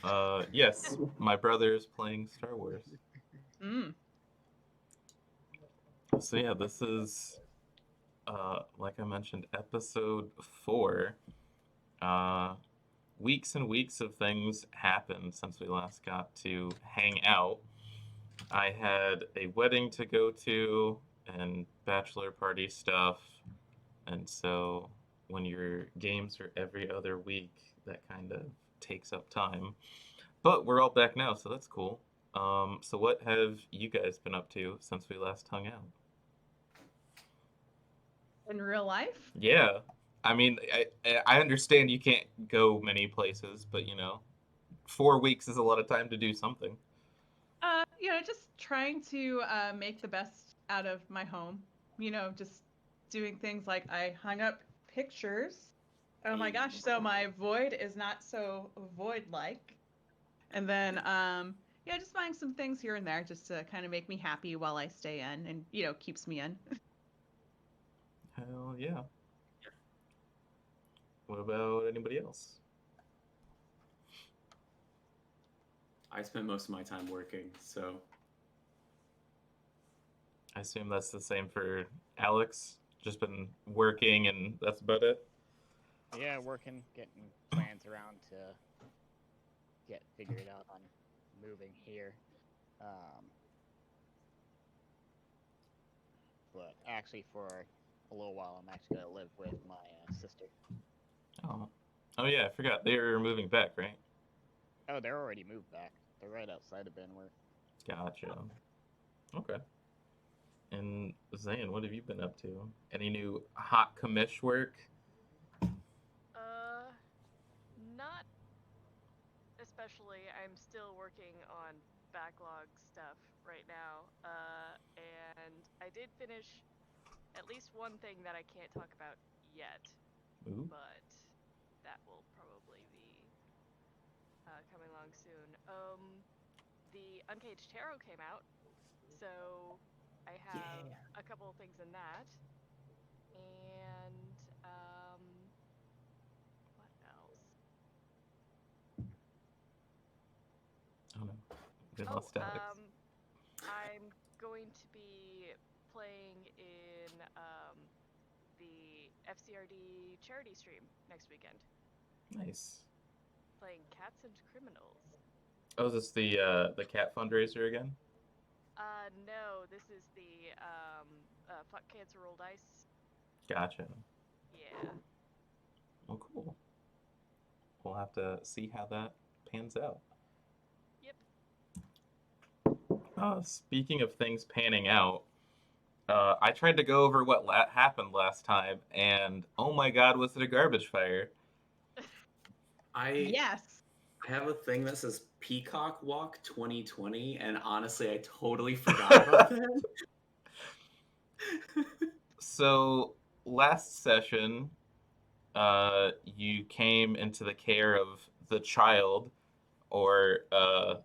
Yes, my brother is playing Star Wars. Mm. So yeah, this is like I mentioned, episode 4. Uh, Weeks and weeks of things happened since we last got to hang out. I had a wedding to go to and bachelor party stuff, and so when your games are every other week, that kind of takes up time. But we're all back now, so that's cool. So what have you guys been up to since we last hung out? In real life? Yeah, I mean, I understand you can't go many places, but 4 weeks is a lot of time to do something. Just trying to make the best out of my home. Just doing things like I hung up pictures. Oh my gosh, Hey. so my void is not so void-like. And then, yeah, just buying some things here and there just to kind of make me happy while I stay in and, keeps me in. Hell yeah. What about anybody else? I spent most of my time working, so I assume that's the same for Alex. Just been working, and that's about it. Yeah, working, getting plans around to get figured out on moving here. Um, but actually, for a little while, I'm actually gonna live with my sister. Oh, oh yeah, I forgot they were moving back, right? Oh, they're already moved back. They're right outside of Benworth. Gotcha. Okay. And Zane, what have you been up to? Any new hot commish work? Uh, Not especially. I'm still working on backlog stuff right now. And I did finish at least one thing that I can't talk about yet, Ooh. but that will probably be coming along soon. The Uncaged Tarot came out, so I have yeah. a couple of things in that, and what else? Oh no, we Oh, lost Alex. I'm going to be playing in the FCRD charity stream next weekend, Nice. playing Cats and Criminals. Oh, is this the cat fundraiser again? No, this is the Fuck Cancer Roll Dice. Gotcha. Yeah. Well, cool. We'll have to see how that pans out. Yep. Speaking of things panning out, I tried to go over what happened last time, and oh my god, was it a garbage fire? I Yes. I have a thing that says Peacock Walk 2020, and honestly, I totally forgot about that. So, last session, you came into the care of the child, or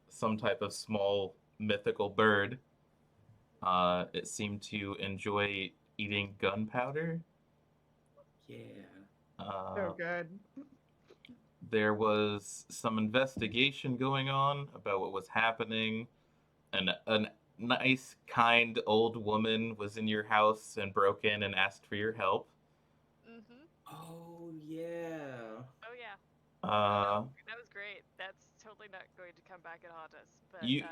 some type of small mythical bird. It seemed to enjoy eating gunpowder. Yeah. So Uh, good. there was some investigation going on about what was happening, and a nice, kind old woman was in your house and broke in and asked for your help. Mhm. Oh yeah. Oh yeah. Oh, Uh, that was great. That's totally not going to come back and haunt us. But you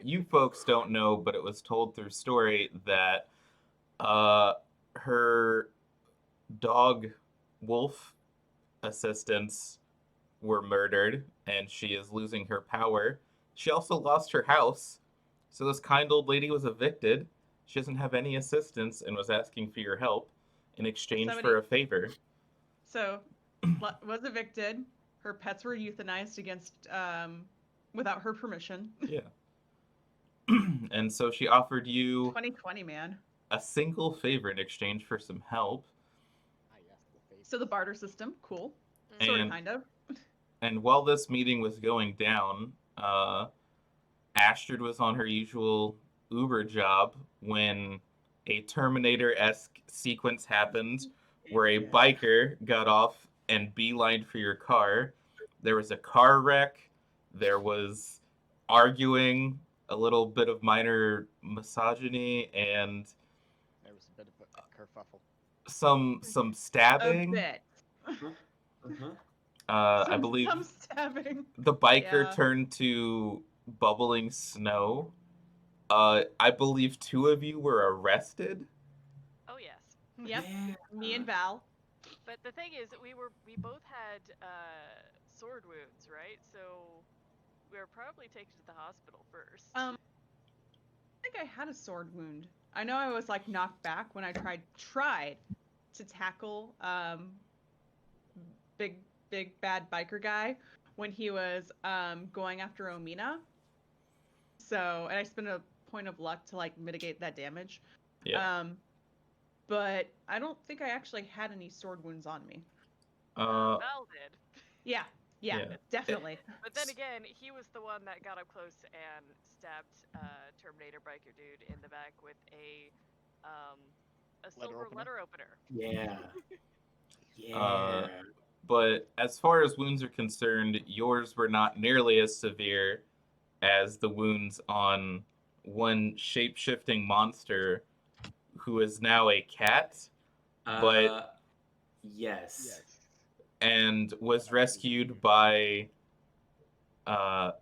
you folks don't know, but it was told through story that uh, her dog wolf assistants were murdered, and she is losing her power. She also lost her house, so this kind old lady was evicted. She doesn't have any assistance and was asking for your help in exchange for Somebody, a favor. so was evicted. Her pets were euthanized without her permission. Yeah. And so she offered you 2020, man. a single favor in exchange for some help. Ah, yes, the So the favors. barter system, cool. Sort of, mhm. And kind of. and while this meeting was going down, Astrid was on her usual Uber job when a Terminator esque sequence happened where a Yeah. biker got off and beelined for your car. there was a car wreck, there was arguing, a little bit of minor misogyny, and There was a bit of a kerfuffle. some A stabbing. bit. Uh-huh. I believe Some stabbing. the biker Yeah. turned to bubbling snow. I believe two of you were arrested. Oh yes. Yep. Yeah. Me and Val. But the thing is, we both had sword wounds, right? So we were probably taken to the hospital first. I think I had a sword wound. I know I was like knocked back when I tried to tackle big bad biker guy when he was going after Omina. So, and I spent a point of luck to like mitigate that damage. Yeah. But I don't think I actually had any sword wounds on me. Val did. Yeah, Yeah. definitely. But then again, he was the one that got up close and stabbed Terminator biker dude in the back with a silver opener? letter opener. Yeah. Yeah. But as far as wounds are concerned, yours were not nearly as severe as the wounds on one shape-shifting monster who is now a cat but Yes. and was rescued by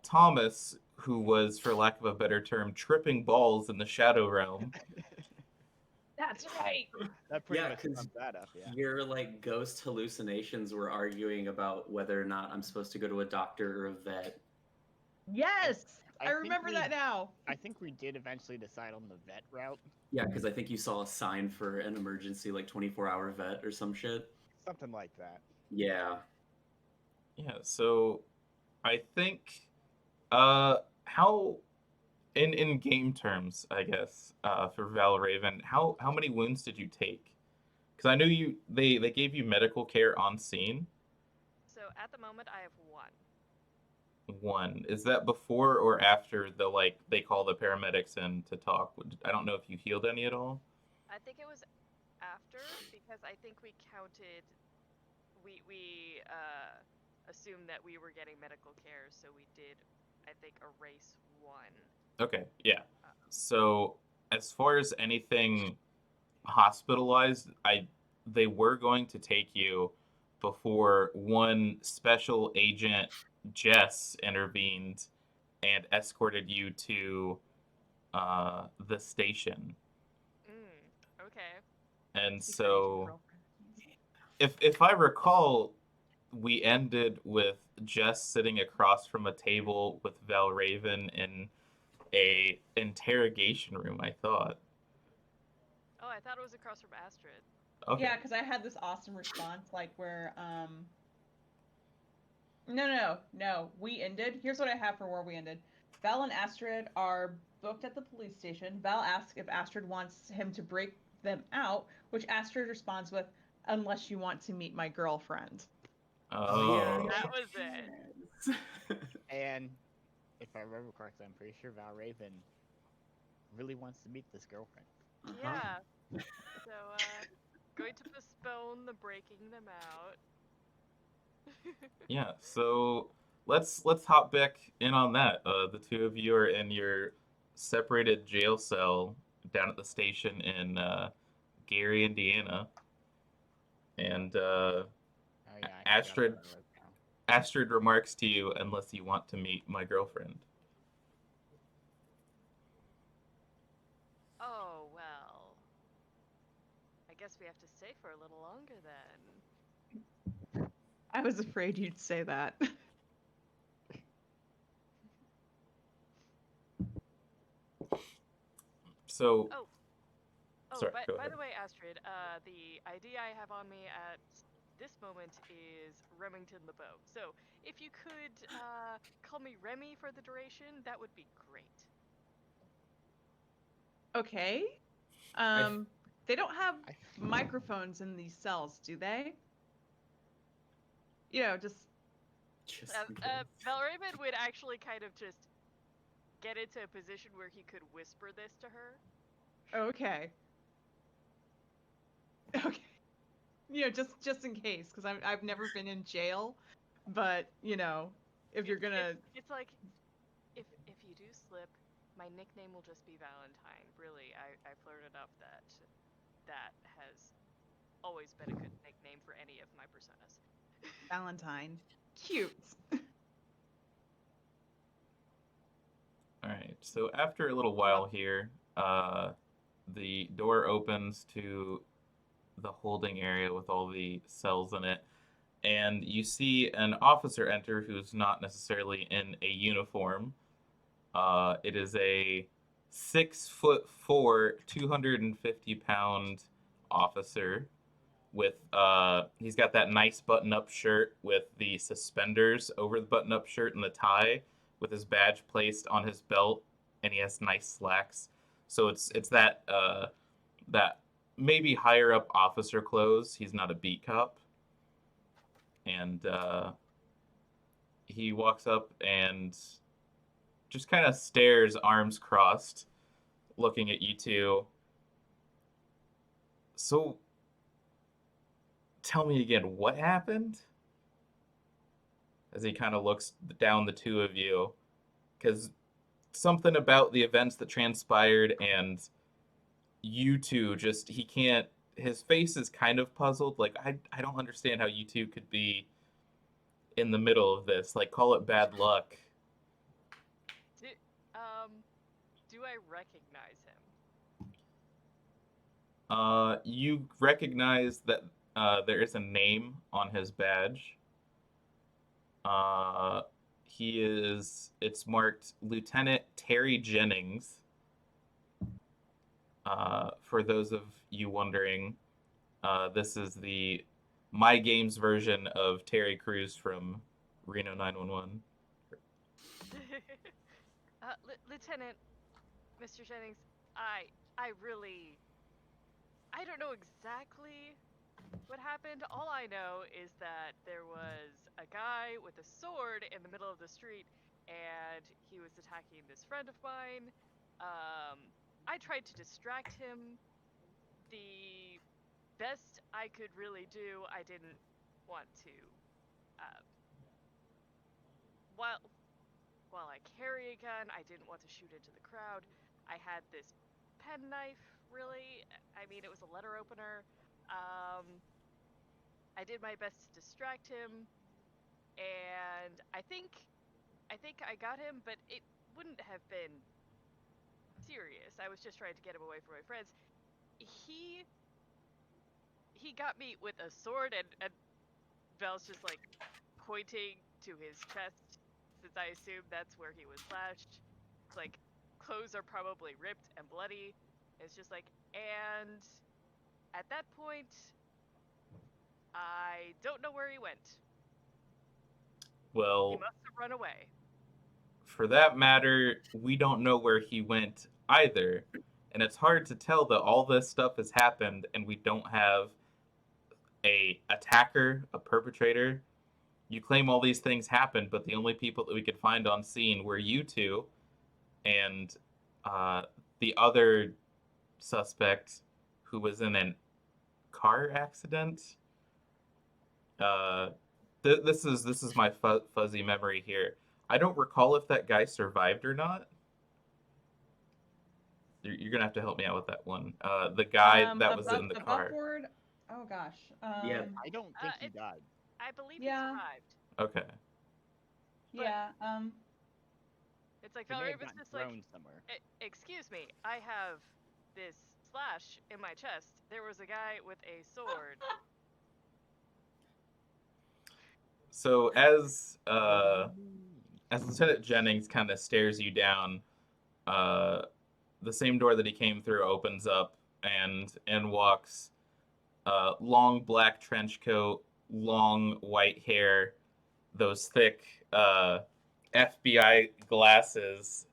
Thomas, who was, for lack of a better term, tripping balls in the Shadow Realm. That's right. That pretty Yeah, much 'cause sums that up, yeah. Your like ghost hallucinations were arguing about whether or not I'm supposed to go to a doctor or a vet. Yes, I think remember we- that now. I think we did eventually decide on the vet route. Yeah, because I think you saw a sign for an emergency like 24-hour vet or some shit. Something like that. Yeah. Yeah, so I think how in game terms, I guess, for Valraven, how many wounds did you take? Because I knew they gave you medical care on scene. So at the moment, I have one. One. Is that before or after the like they call the paramedics in to talk? I don't know if you healed any at all. I think it was after because I think we counted. We assumed that we were getting medical care, so we did. I think erase one. Okay, yeah. So as far as anything hospitalized, they were going to take you before one special agent Jess intervened and escorted you to the station. Okay. And Secret so agent girlfriend. if I recall, we ended with Jess sitting across from a table with Valraven in a interrogation room, I thought. Oh, I thought it was across from Astrid. Okay. Yeah, because I had this awesome response, like where no, we ended. Here's what I have for where we ended. Val and Astrid are booked at the police station. Val asks if Astrid wants him to break them out, which Astrid responds with, "Unless you want to meet my girlfriend." Oh. That was it. And if I remember correctly, I'm pretty sure Valraven really wants to meet this girlfriend. Yeah. So, going to postpone the breaking them out. Yeah, so let's hop back in on that. The two of you are in your separated jail cell down at the station in Gary, Indiana, and Oh yeah. I forgot Astrid- about that now. Astrid remarks to you, "Unless you want to meet my girlfriend." Oh, well. I guess we have to stay for a little longer then. I was afraid you'd say that. So Oh, Sorry, go by ahead. the way, Astrid, the ID I have on me at this moment is Remington LeBeau. So, if you could call me Remy for the duration, that would be great. Okay. They don't have microphones in these cells, do they? You know, just Just in case. Valraven would actually kind of just get into a position where he could whisper this to her. okay. Okay. You know, just in case, because I've never been in jail, but if you're gonna, It's like if you do slip, my nickname will just be Valentine. Really, I flirted up that has always been a good nickname for any of my personas. Valentine, cute. All right. So after a little while here, the door opens to the holding area with all the cells in it, and you see an officer enter who's not necessarily in a uniform. It is a 6'4", 250-pound officer with he's got that nice button-up shirt with the suspenders over the button-up shirt and the tie, with his badge placed on his belt, and he has nice slacks. So it's that that maybe higher up officer clothes. He's not a beat cop, and he walks up and just kind of stares, arms crossed, looking at you two. So, tell me again, what happened? As he kind of looks down the two of you, because something about the events that transpired and you two just, he can't, his face is kind of puzzled. Like, I don't understand how you two could be in the middle of this. Like, call it bad luck. Do I recognize him? You recognize that there is a name on his badge. It's marked Lieutenant Terry Jennings. For those of you wondering, this is the My Games version of Terry Crews from Reno 911. Lieutenant, Mr. Jennings, I really, I don't know exactly what happened. All I know is that there was a guy with a sword in the middle of the street, and he was attacking this friend of mine. I tried to distract him. The best I could really do, I didn't want to, while I carry a gun, I didn't want to shoot into the crowd. I had this penknife, really. I mean, it was a letter opener. I did my best to distract him, and I think I got him, but it wouldn't have been serious. I was just trying to get him away from my friends. He got me with a sword, and Bel's just like pointing to his chest, since I assume that's where he was slashed. It's like, clothes are probably ripped and bloody. It's just like, and at that point, I don't know where he went. He Well, must have run away. for that matter, we don't know where he went either. And it's hard to tell that all this stuff has happened and we don't have a attacker, a perpetrator. You claim all these things happened, but the only people that we could find on scene were you two and the other suspect who was in a car accident. This is my fuzzy memory here. I don't recall if that guy survived or not. You're gonna have to help me out with that one. The guy that was in the car. Buckboard, oh gosh. Yeah. I don't think he died. I believe Yeah. he survived. Okay. Yeah. It's like He may Valerie have was gotten just like, thrown somewhere. excuse me, I have this slash in my chest. There was a guy with a sword. So as Lieutenant Jennings kind of stares you down, the same door that he came through opens up, and in walks long black trench coat, long white hair, those thick FBI glasses,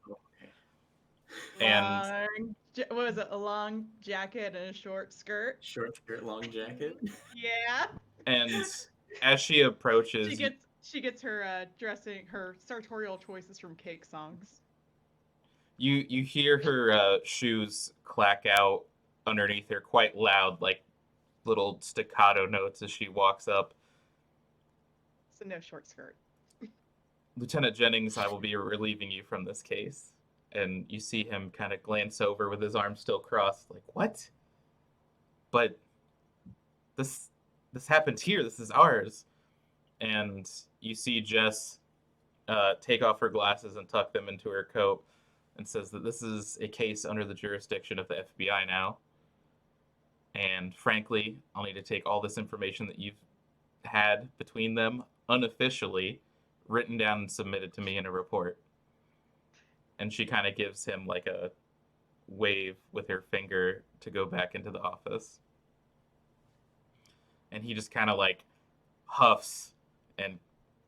and What was it? A long jacket and a short skirt. Short skirt, long jacket. Yeah. and as she approaches, She gets her her sartorial choices from Cake Songs. you hear her shoes clack out underneath her quite loud, like little staccato notes as she walks up. So no short skirt. Lieutenant Jennings, I will be relieving you from this case. And you see him kind of glance over with his arms still crossed, like, what? But this happened here. This is ours. And you see Jess take off her glasses and tuck them into her coat and says that this is a case under the jurisdiction of the FBI now. And frankly, I'll need to take all this information that you've had between them unofficially written down and submitted to me in a report. And she kind of gives him like a wave with her finger to go back into the office. And he just kind of like huffs and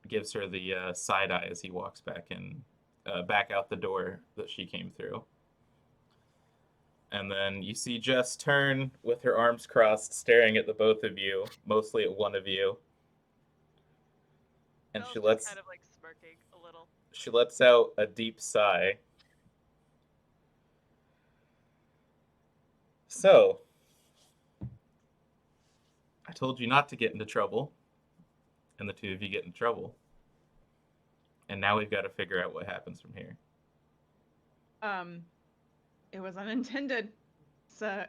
gives her the side eye as he walks back back out the door that she came through. And then you see Jess turn with her arms crossed, staring at the both of you, mostly at one of you. And Belle's she just lets kind of like smirking a little. she lets out a deep sigh. So, I told you not to get into trouble, and the two of you get in trouble. And now we've got to figure out what happens from here. It was unintended. So,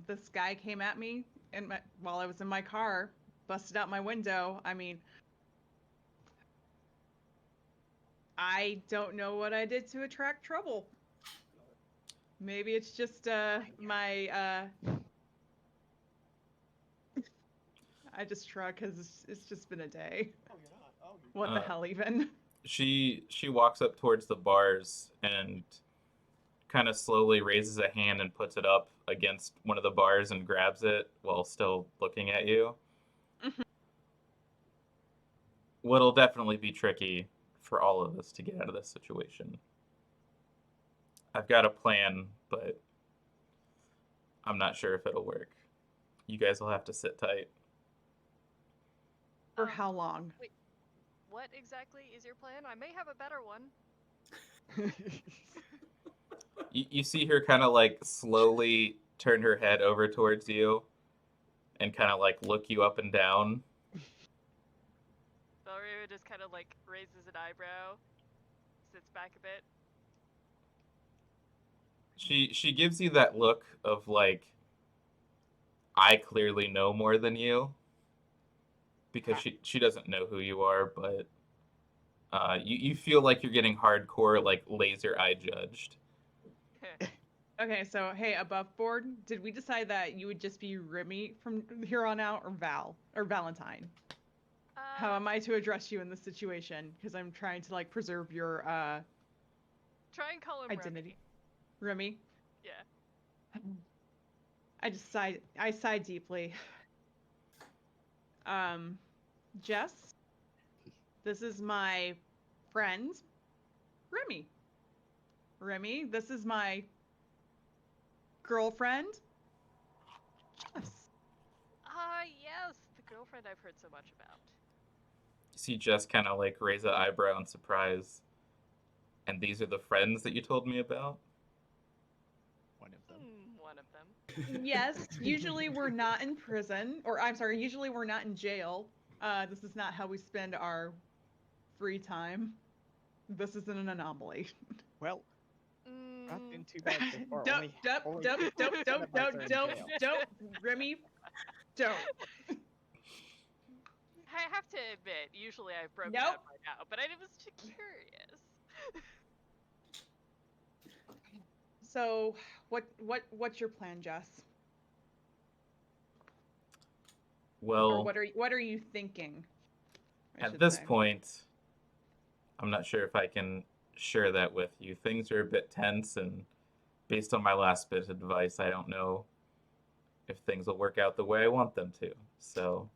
this guy came at me while I was in my car, busted out my window. I mean, I don't know what I did to attract trouble. Maybe it's just my I just shrug because it's just been a day. What the hell even? She walks up towards the bars and kind of slowly raises a hand and puts it up against one of the bars and grabs it while still looking at you. Mhm. What'll definitely be tricky for all of us to get out of this situation. I've got a plan, but I'm not sure if it'll work. You guys will have to sit tight. For how long? What exactly is your plan? I may have a better one. You see her kind of like slowly turn her head over towards you and kind of like look you up and down. Belreva just kind of like raises an eyebrow, sits back a bit. She gives you that look of like, I clearly know more than you, because she doesn't know who you are, but you feel like you're getting hardcore like laser eye judged. Okay, so hey, above board, did we decide that you would just be Remy from here on out, or Val, or Valentine? How am I to address you in this situation? Because I'm trying to like preserve your Try and call him identity. Remy? Yeah. I sigh deeply. Jess, this is my friend, Remy. Remy, this is my girlfriend, Jess. Yes, the girlfriend I've heard so much about. You see Jess kind of like raise an eyebrow in surprise. And these are the friends that you told me about? One of them. One of them. Yes, usually we're not in prison, or I'm sorry, usually we're not in jail. This is not how we spend our free time. This isn't an anomaly. Well, not been too bad so far. Don't, Remy, don't. I have to admit, usually I've broken Nope. out by now, but I was just curious. So, what's your plan, Jess? Well, Or what are you thinking? I at should this say. point, I'm not sure if I can share that with you. Things are a bit tense, and based on my last bit of advice, I don't know if things will work out the way I want them to. So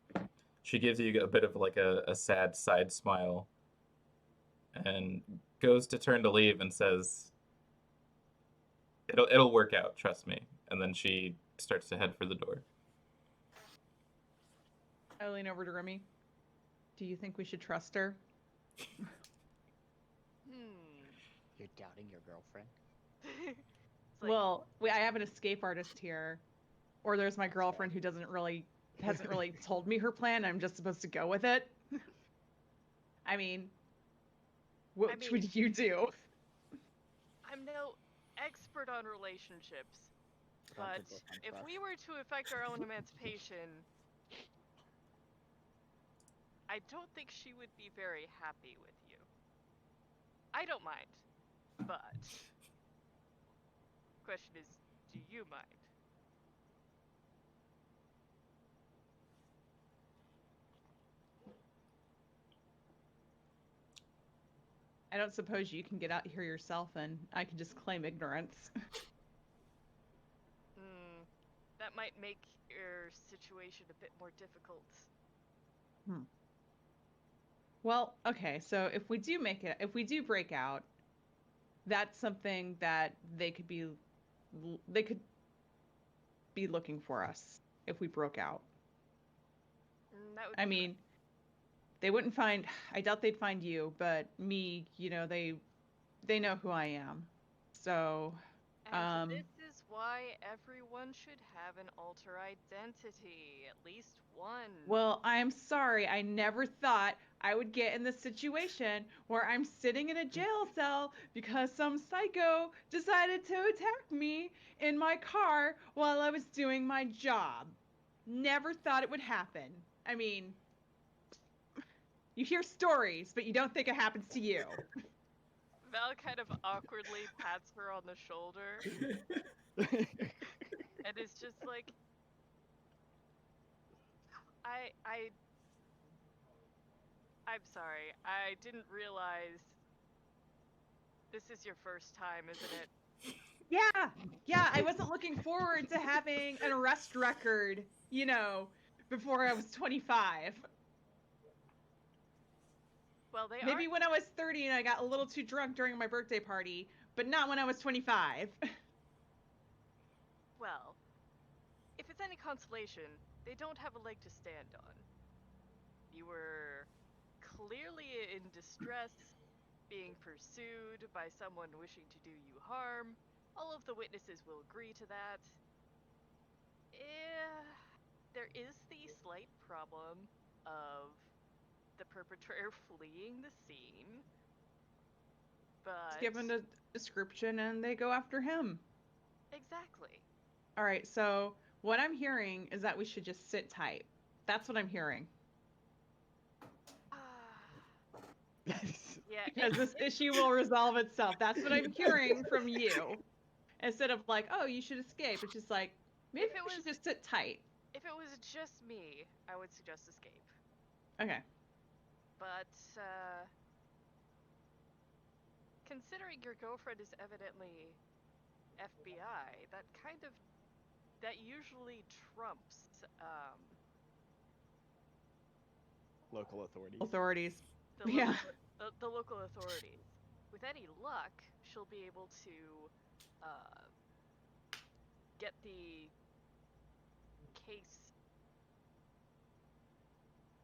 she gives you a bit of like a sad side smile and goes to turn to leave and says, It'll work out, trust me. And then she starts to head for the door. I lean over to Remy. Do you think we should trust her? You're doubting your girlfriend? It's like, Well, I have an escape artist here, or there's my girlfriend who hasn't really told me her plan. I'm just supposed to go with it. I mean, what mean- would you do? I'm no expert on relationships, but Comfortable on if trust. we were to effect our own emancipation, I don't think she would be very happy with you. I don't mind, but question is, do you mind? I don't suppose you can get out here yourself and I can just claim ignorance. Hmm, that might make your situation a bit more difficult. Well, okay, so if we do break out, that's something that they could be looking for us if we broke out. That would I be mean, they wouldn't find, I doubt they'd find you, but me, they know who I am. So, and this is why everyone should have an alter identity, at least one. well, I'm sorry. I never thought I would get in the situation where I'm sitting in a jail cell because some psycho decided to attack me in my car while I was doing my job. Never thought it would happen. I mean, you hear stories, but you don't think it happens to you. Val kind of awkwardly pats her on the shoulder and is just like, I'm sorry. I didn't realize this is your first time, isn't it? Yeah, I wasn't looking forward to having an arrest record, before I was 25. Well, they Maybe are. when I was 30 and I got a little too drunk during my birthday party, but not when I was 25. Well, if it's any consolation, they don't have a leg to stand on. You were clearly in distress, being pursued by someone wishing to do you harm. All of the witnesses will agree to that. There is the slight problem of the perpetrator fleeing the scene, but Given a description and they go after him. exactly. All right, so what I'm hearing is that we should just sit tight. That's what I'm hearing. Yeah, Because this issue will resolve itself. That's what I'm hearing from you. Instead of like, oh, you should escape. It's just like, maybe If it we should was- just sit tight. if it was just me, I would suggest escape. Okay. But considering your girlfriend is evidently FBI, that usually trumps Local authorities. Authorities. the Yeah. the local authorities. With any luck, she'll be able to get the case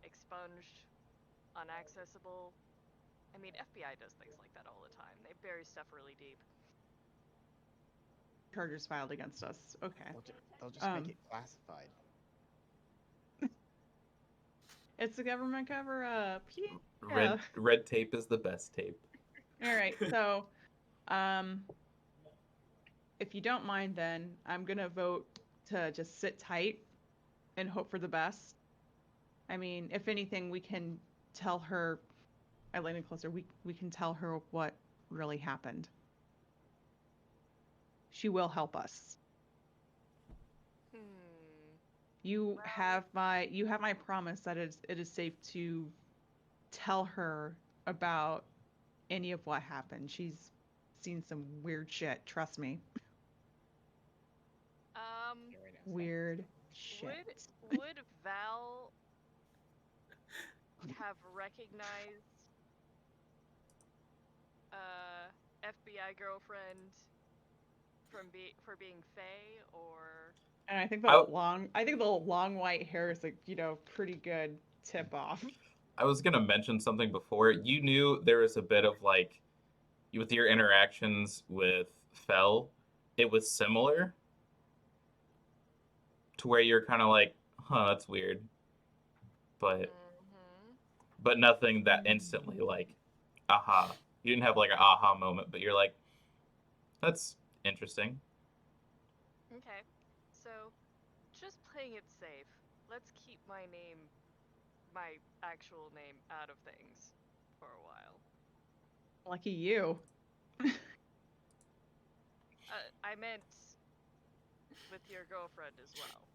expunged, unaccessible. I mean, FBI does things like that all the time. They bury stuff really deep. Charges filed against us. Okay. They'll just make it classified. It's a government cover up. Red tape is the best tape. All right. So, if you don't mind, then I'm gonna vote to just sit tight and hope for the best. I mean, if anything, we can tell her. I lean in closer. We can tell her what really happened. She will help us. You Well- have my promise that it is safe to tell her about any of what happened. She's seen some weird shit, trust me. Very nice. Weird shit. Would Val have recognized FBI girlfriend for being Faye, or And I think I- the long white hair is pretty good tip off. I was gonna mention something before. You knew there was a bit of like, with your interactions with Fel, it was similar to where you're kind of like, huh, that's weird. But but nothing that instantly like, aha. You didn't have like an aha moment, but you're like, that's interesting. Okay. So, just playing it safe. Let's keep my actual name out of things for a while. Lucky you. I meant with your girlfriend as well.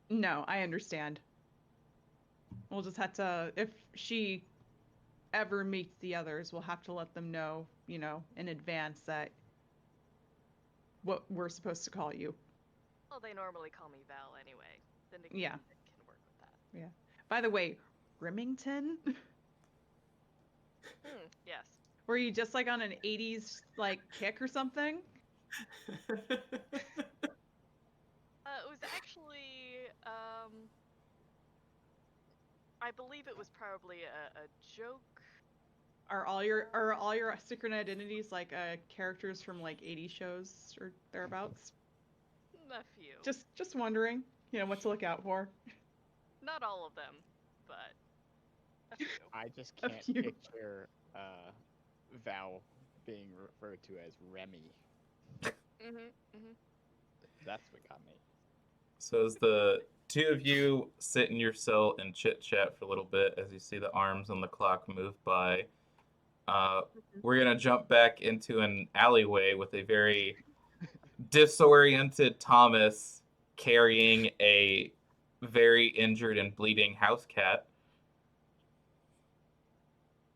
No, I understand. We'll just have to, if she ever meets the others, we'll have to let them know, in advance that what we're supposed to call you. Well, they normally call me Val anyway. Then they Yeah. can work with that. By the way, Remington? Yes. Were you just like on an 80s like kick or something? It was actually, I believe it was probably a joke. Are all your secret identities like characters from like 80s shows or thereabouts? A few. Just wondering, what to look out for. Not all of them, but a few. I just A can't few. picture Val being referred to as Remy. That's what got me. So as the two of you sit in your cell and chit chat for a little bit as you see the arms on the clock move by, we're gonna jump back into an alleyway with a very disoriented Thomas carrying a very injured and bleeding house cat.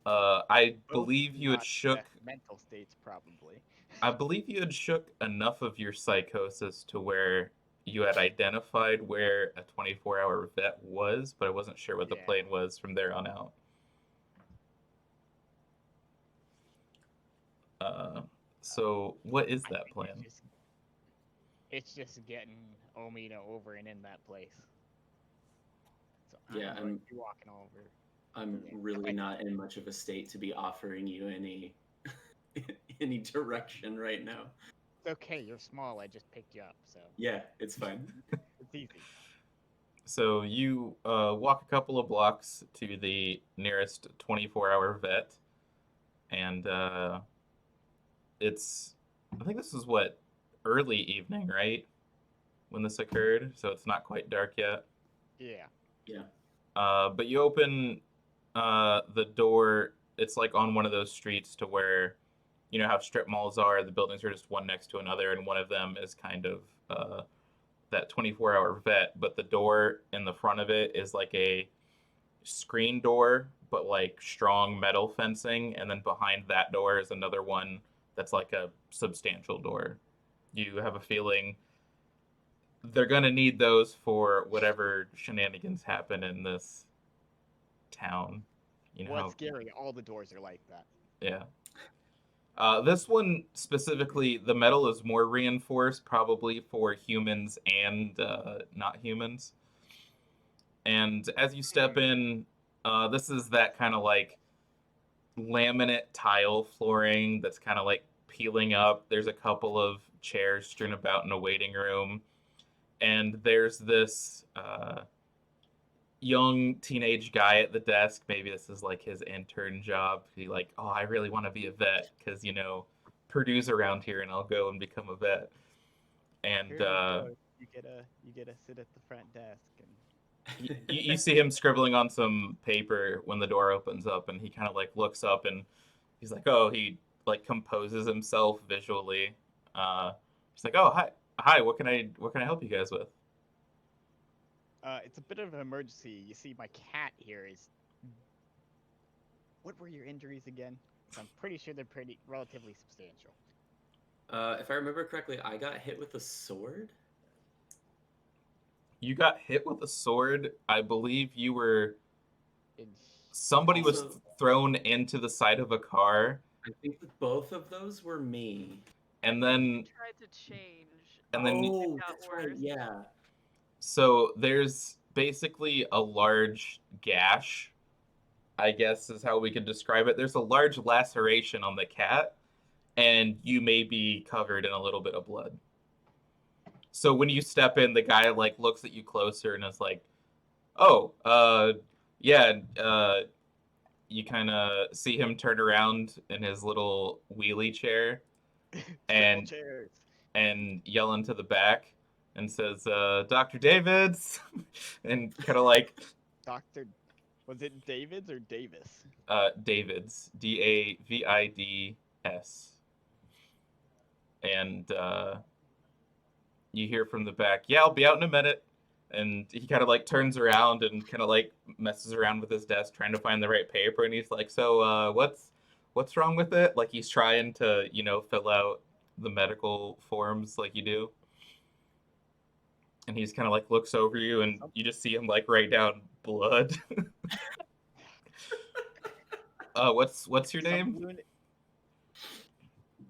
I Both believe you had not shook. best mental states, probably. I believe you had shook enough of your psychosis to where you had identified where a 24-hour vet was, but I wasn't sure what the Yeah. plan was from there on out. So what is I that think plan? It's just getting Omina over and in that place. So Yeah, I'm going to be walking over. I'm really not in much of a state to be offering you any any direction right now. It's okay, you're small. I just picked you up, so Yeah, it's fine. it's easy. So you walk a couple of blocks to the nearest 24-hour vet, and I think this is early evening, right? When this occurred, so it's not quite dark yet. Yeah. Yeah. But you open the door. It's like on one of those streets to where, you know how strip malls are. The buildings are just one next to another, and one of them is kind of that 24-hour vet. But the door in the front of it is like a screen door, but like strong metal fencing, and then behind that door is another one that's like a substantial door. You have a feeling they're gonna need those for whatever shenanigans happen in this town. You know, What's scary? All the doors are like that. yeah. This one specifically, the metal is more reinforced, probably for humans and not humans. And as you step in, this is that kind of like laminate tile flooring that's kind of like peeling up. There's a couple of chairs strewn about in a waiting room. And there's this young teenage guy at the desk. Maybe this is like his intern job. He like, oh, I really want to be a vet because, Purdue's around here and I'll go and become a vet. And Here you go. You get to sit at the front desk and you see him scribbling on some paper when the door opens up, and he kind of like looks up and he's like, oh, he like composes himself visually. He's like, oh, hi, what can I help you guys with? it's a bit of an emergency. You see, my cat here is. What were your injuries again? 'Cause I'm pretty sure they're relatively substantial. If I remember correctly, I got hit with a sword. You got hit with a sword. I believe you were. In- Somebody was Also- thrown into the side of a car, I think that both of those were me. and then Tried to change. And then- oh, got that's right. worse. Yeah. so there's basically a large gash, I guess is how we could describe it. There's a large laceration on the cat, and you may be covered in a little bit of blood. So when you step in, the guy like looks at you closer and is like, "Oh, Yeah, you kind of see him turn around in his little wheelie chair Triple and chairs. yell into the back and says, Dr. Davids, and kind of like Doctor, was it Davids or Davis? Davids, Davids, and you hear from the back, yeah, I'll be out in a minute. And he kind of like turns around and kind of like messes around with his desk trying to find the right paper. And he's like, so what's wrong with it? Like he's trying to, fill out the medical forms like you do. And he's kind of like looks over you and you just see him like write down blood. What's your name?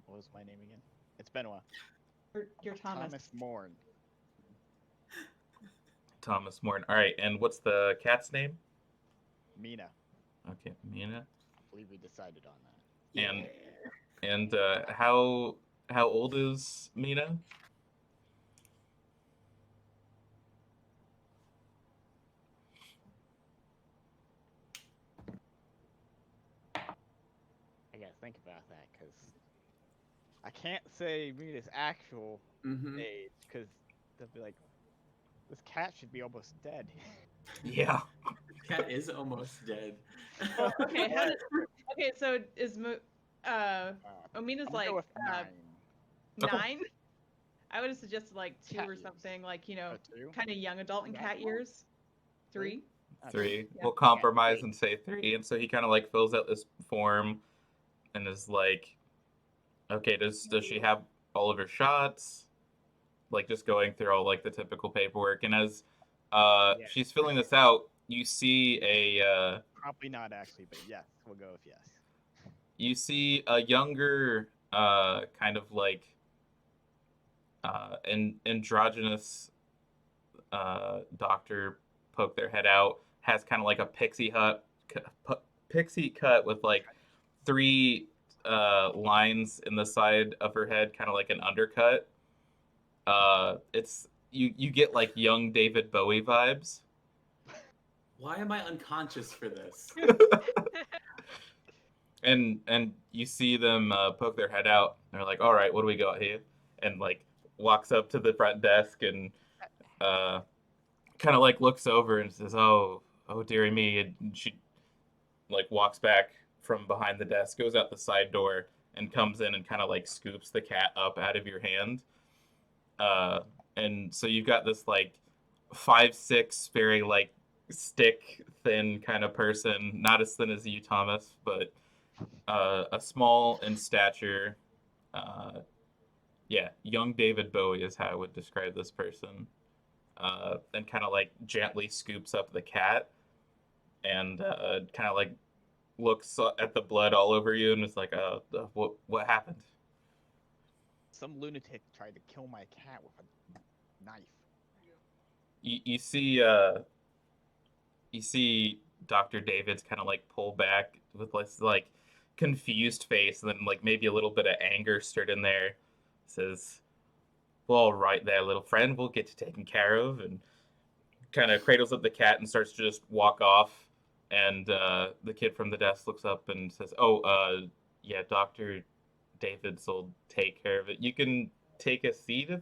What was my name again? It's Benoit. You're Thomas. Thomas Morn. Thomas Morton. All right, and what's the cat's name? Mina. Okay, Mina. I believe we decided on that. And how old is Mina? I gotta think about that because I can't say Mina's actual Mm-hmm. age because they'll be like, this cat should be almost dead. Yeah. Cat is almost dead. Okay, so is Omina's I'm gonna like go with 9. 9? I would have suggested like 2 Cat or years. something, like, Oh, 2? kind of young adult in cat years. 3? 3. Yeah. We'll compromise Yeah, and say 3. And so he kind of like fills out this form and is like, okay, does she have all of her shots? Like just going through all like the typical paperwork. And as she's filling this out, you see Probably not actually, but yes, we'll go with yes. you see a younger kind of like androgynous doctor poke their head out, has kind of like a pixie cut with like 3 lines in the side of her head, kind of like an undercut. It's you get like young David Bowie vibes. Why am I unconscious for this? And you see them poke their head out. And they're like, "All right, what do we got here?" And like walks up to the front desk and kind of like looks over and says, "Oh, dearie me." And she like walks back from behind the desk, goes out the side door, and comes in and kind of like scoops the cat up out of your hand. And so you've got this like 5'6", very like stick thin kind of person, not as thin as you, Thomas, but a small in stature. Yeah, young David Bowie is how I would describe this person. And kind of like gently scoops up the cat and kind of like looks at the blood all over you and is like, what happened? Some lunatic tried to kill my cat with a knife. You see Dr. David's kind of like pull back with this like confused face and then like maybe a little bit of anger stirred in there. Says, well, all right there, little friend, we'll get you taken care of. And kind of cradles up the cat and starts to just walk off. And the kid from the desk looks up and says, yeah, Dr. Davids will take care of it. You can take a seat if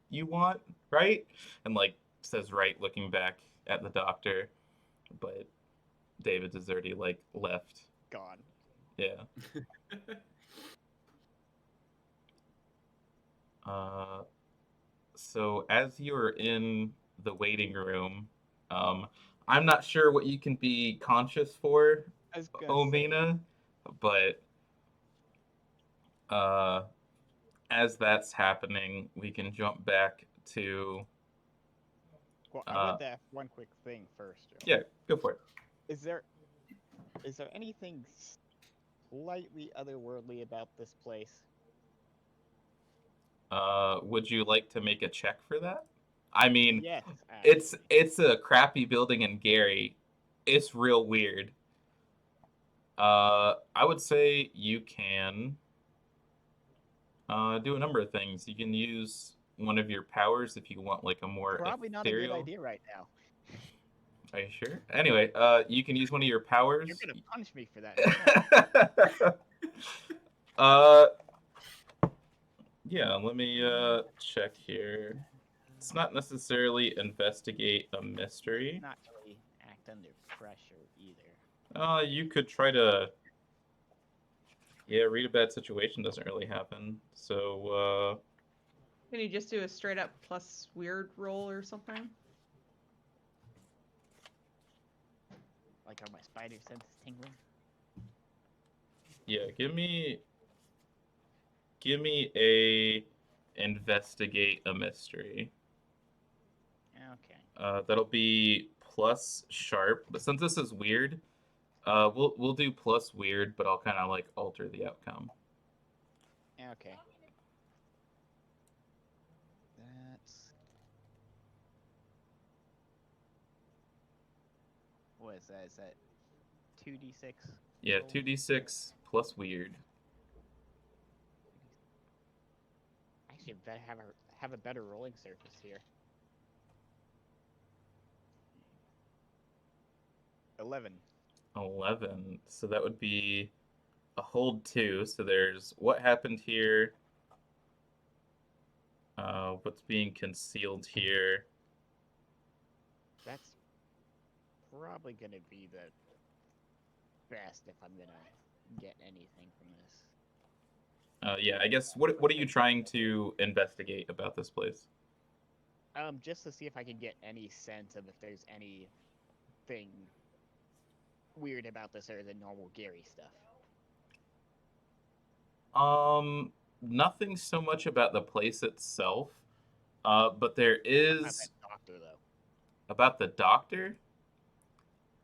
you want, right? And like says right, looking back at the doctor. But David has already like left. Gone. Yeah. So as you're in the waiting room, I'm not sure what you can be conscious for, I was gonna say, Omina, but as that's happening, we can jump back to well, I wanted to ask one quick thing first, Joe. yeah, go for it. Is there anything slightly otherworldly about this place? Would you like to make a check for that? I mean, Yes, it's a crappy building in Gary. It's real weird. I would say you can do a number of things. You can use one of your powers if you want like a more probably not a ethereal. good idea right now. Are you sure? Anyway, you can use one of your powers. You're gonna punch me for that. uh, yeah. Let me check here. It's not necessarily investigate a mystery. Not really act under pressure either. You could try to. Yeah, read a bad situation doesn't really happen. So, Can you just do a straight up plus weird roll or something? Like, are my spider senses tingling? yeah, give me a investigate a mystery. Okay. That'll be plus sharp. But since this is weird, we'll do plus weird, but I'll kind of like alter the outcome. Okay. That's. What is that? Is that 2d6? Yeah, roll? 2d6 plus weird. Actually, better have a better rolling surface here. 11. 11. So that would be a hold 2. So there's what happened here. What's being concealed here. That's probably gonna be the best if I'm gonna get anything from this. Yeah, I guess what are you trying to investigate about this place? Just to see if I can get any sense of if there's anything weird about this other than normal Gary stuff. Nothing so much about the place itself. But there Not is that doctor though. about the doctor.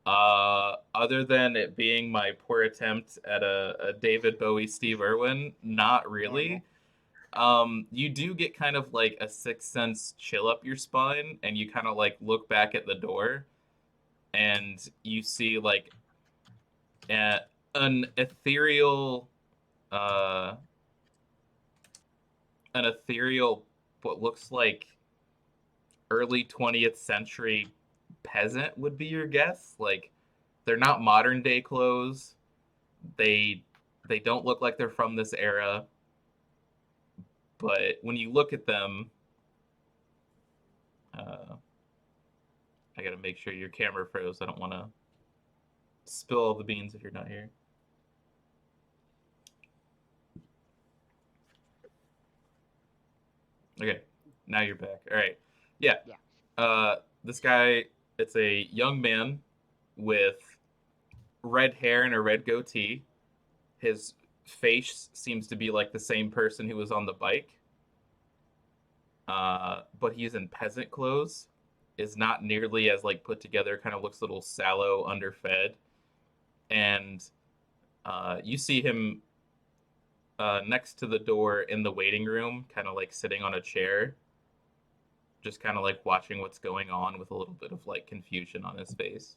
Other than it being my poor attempt at a David Bowie Steve Irwin, not really. You do get kind of like a sixth sense chill up your spine, and you kind of like look back at the door, and you see like an ethereal, uh, what looks like early 20th century peasant would be your guess. Like they're not modern day clothes. They don't look like they're from this era. But when you look at them, I gotta make sure your camera froze. I don't want to spill all the beans if you're not here. Okay, now you're back. All right. Yeah. This guy, it's a young man with red hair and a red goatee. His face seems to be like the same person who was on the bike. But he's in peasant clothes. Is not nearly as like put together. Kind of looks a little sallow, underfed. And you see him next to the door in the waiting room, kind of like sitting on a chair, just kind of like watching what's going on with a little bit of like confusion on his face.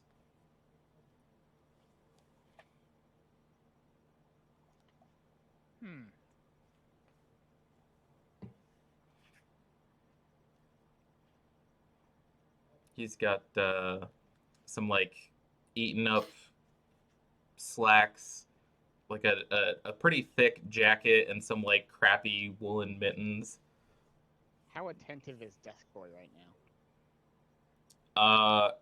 He's got some like eaten up slacks, like a pretty thick jacket, and some like crappy woolen mittens. How attentive is Desk Boy right now?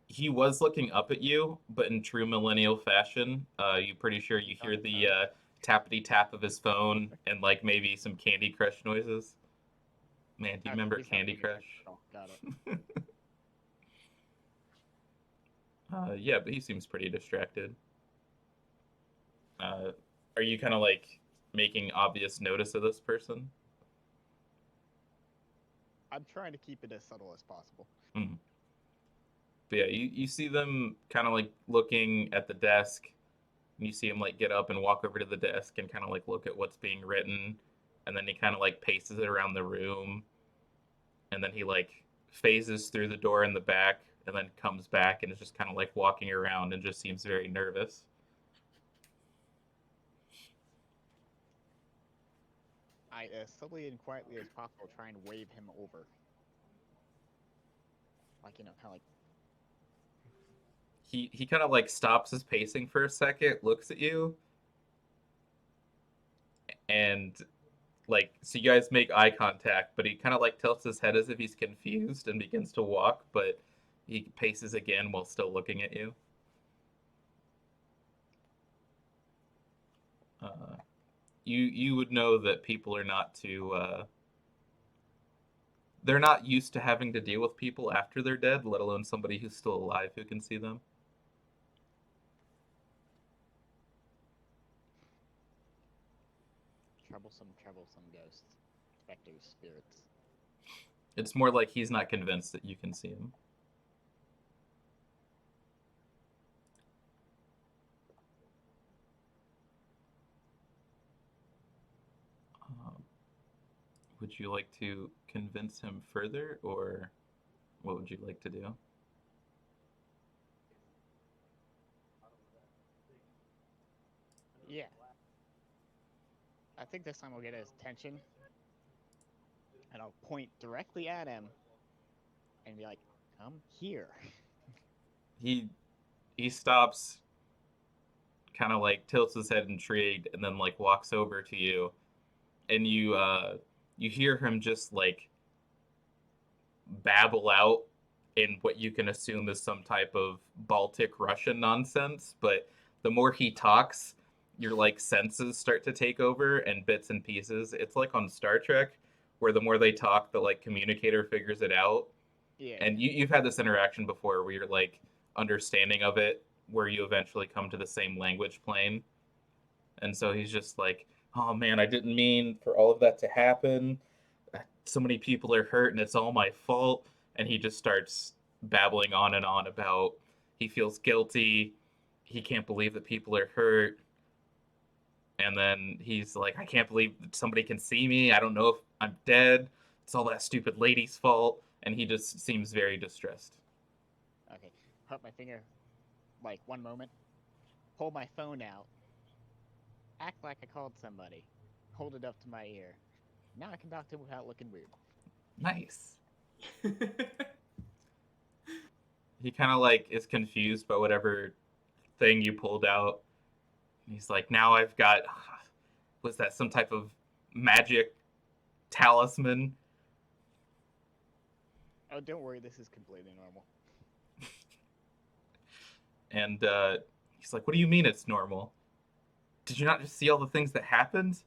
He was looking up at you, but in true millennial fashion. You're pretty sure you hear the tappity tap of his phone and like maybe some Candy Crush noises. Man, do you remember Candy Crush? Oh, got it. Yeah, but he seems pretty distracted. Are you kind of like making obvious notice of this person? I'm trying to keep it as subtle as possible. Mm. But yeah, you see them kind of like looking at the desk, and you see him like get up and walk over to the desk and kind of like look at what's being written, and then he kind of like paces it around the room, and then he like phases through the door in the back, and then comes back and is just kind of like walking around and just seems very nervous. I, as subtly and quietly as possible, try and wave him over. Like, you know, kind of like he kind of like stops his pacing for a second, looks at you, and like so you guys make eye contact, but he kind of like tilts his head as if he's confused and begins to walk, but he paces again while still looking at you. You would know that people are not too they're not used to having to deal with people after they're dead, let alone somebody who's still alive who can see them. Troublesome, troublesome ghosts. Specters, spirits. It's more like he's not convinced that you can see him. Would you like to convince him further, or what would you like to do? Yeah. I think this time we'll get his attention. And I'll point directly at him and be like, come here. He stops, kind of like tilts his head intrigued, and then like walks over to you, and you hear him just like babble out in what you can assume is some type of Baltic Russian nonsense, but the more he talks, your like senses start to take over and bits and pieces. It's like on Star Trek, where the more they talk, the like communicator figures it out. Yeah. And you've had this interaction before where you're like understanding of it, where you eventually come to the same language plane. And so he's just like, oh man, I didn't mean for all of that to happen. So many people are hurt and it's all my fault. And he just starts babbling on and on about he feels guilty. He can't believe that people are hurt. And then he's like, I can't believe that somebody can see me. I don't know if I'm dead. It's all that stupid lady's fault. And he just seems very distressed. Okay. Put my finger, like, one moment. Pull my phone out. Act like I called somebody. Hold it up to my ear. Now I can talk to him without looking weird. Nice. He kind of like is confused by whatever thing you pulled out. He's like, now I've got, was that some type of magic talisman? Oh, don't worry, this is completely normal. And he's like, what do you mean it's normal? Did you not just see all the things that happened?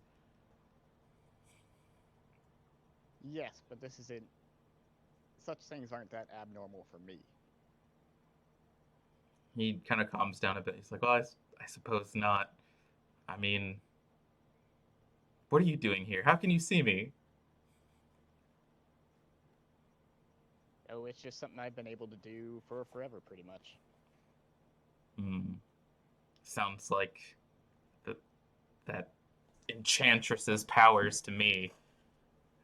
Yes, but this isn't. Such things aren't that abnormal for me. He kind of calms down a bit. He's like, well, I suppose not. I mean, what are you doing here? How can you see me? Oh, it's just something I've been able to do for forever, pretty much. Sounds like that enchantress's powers to me.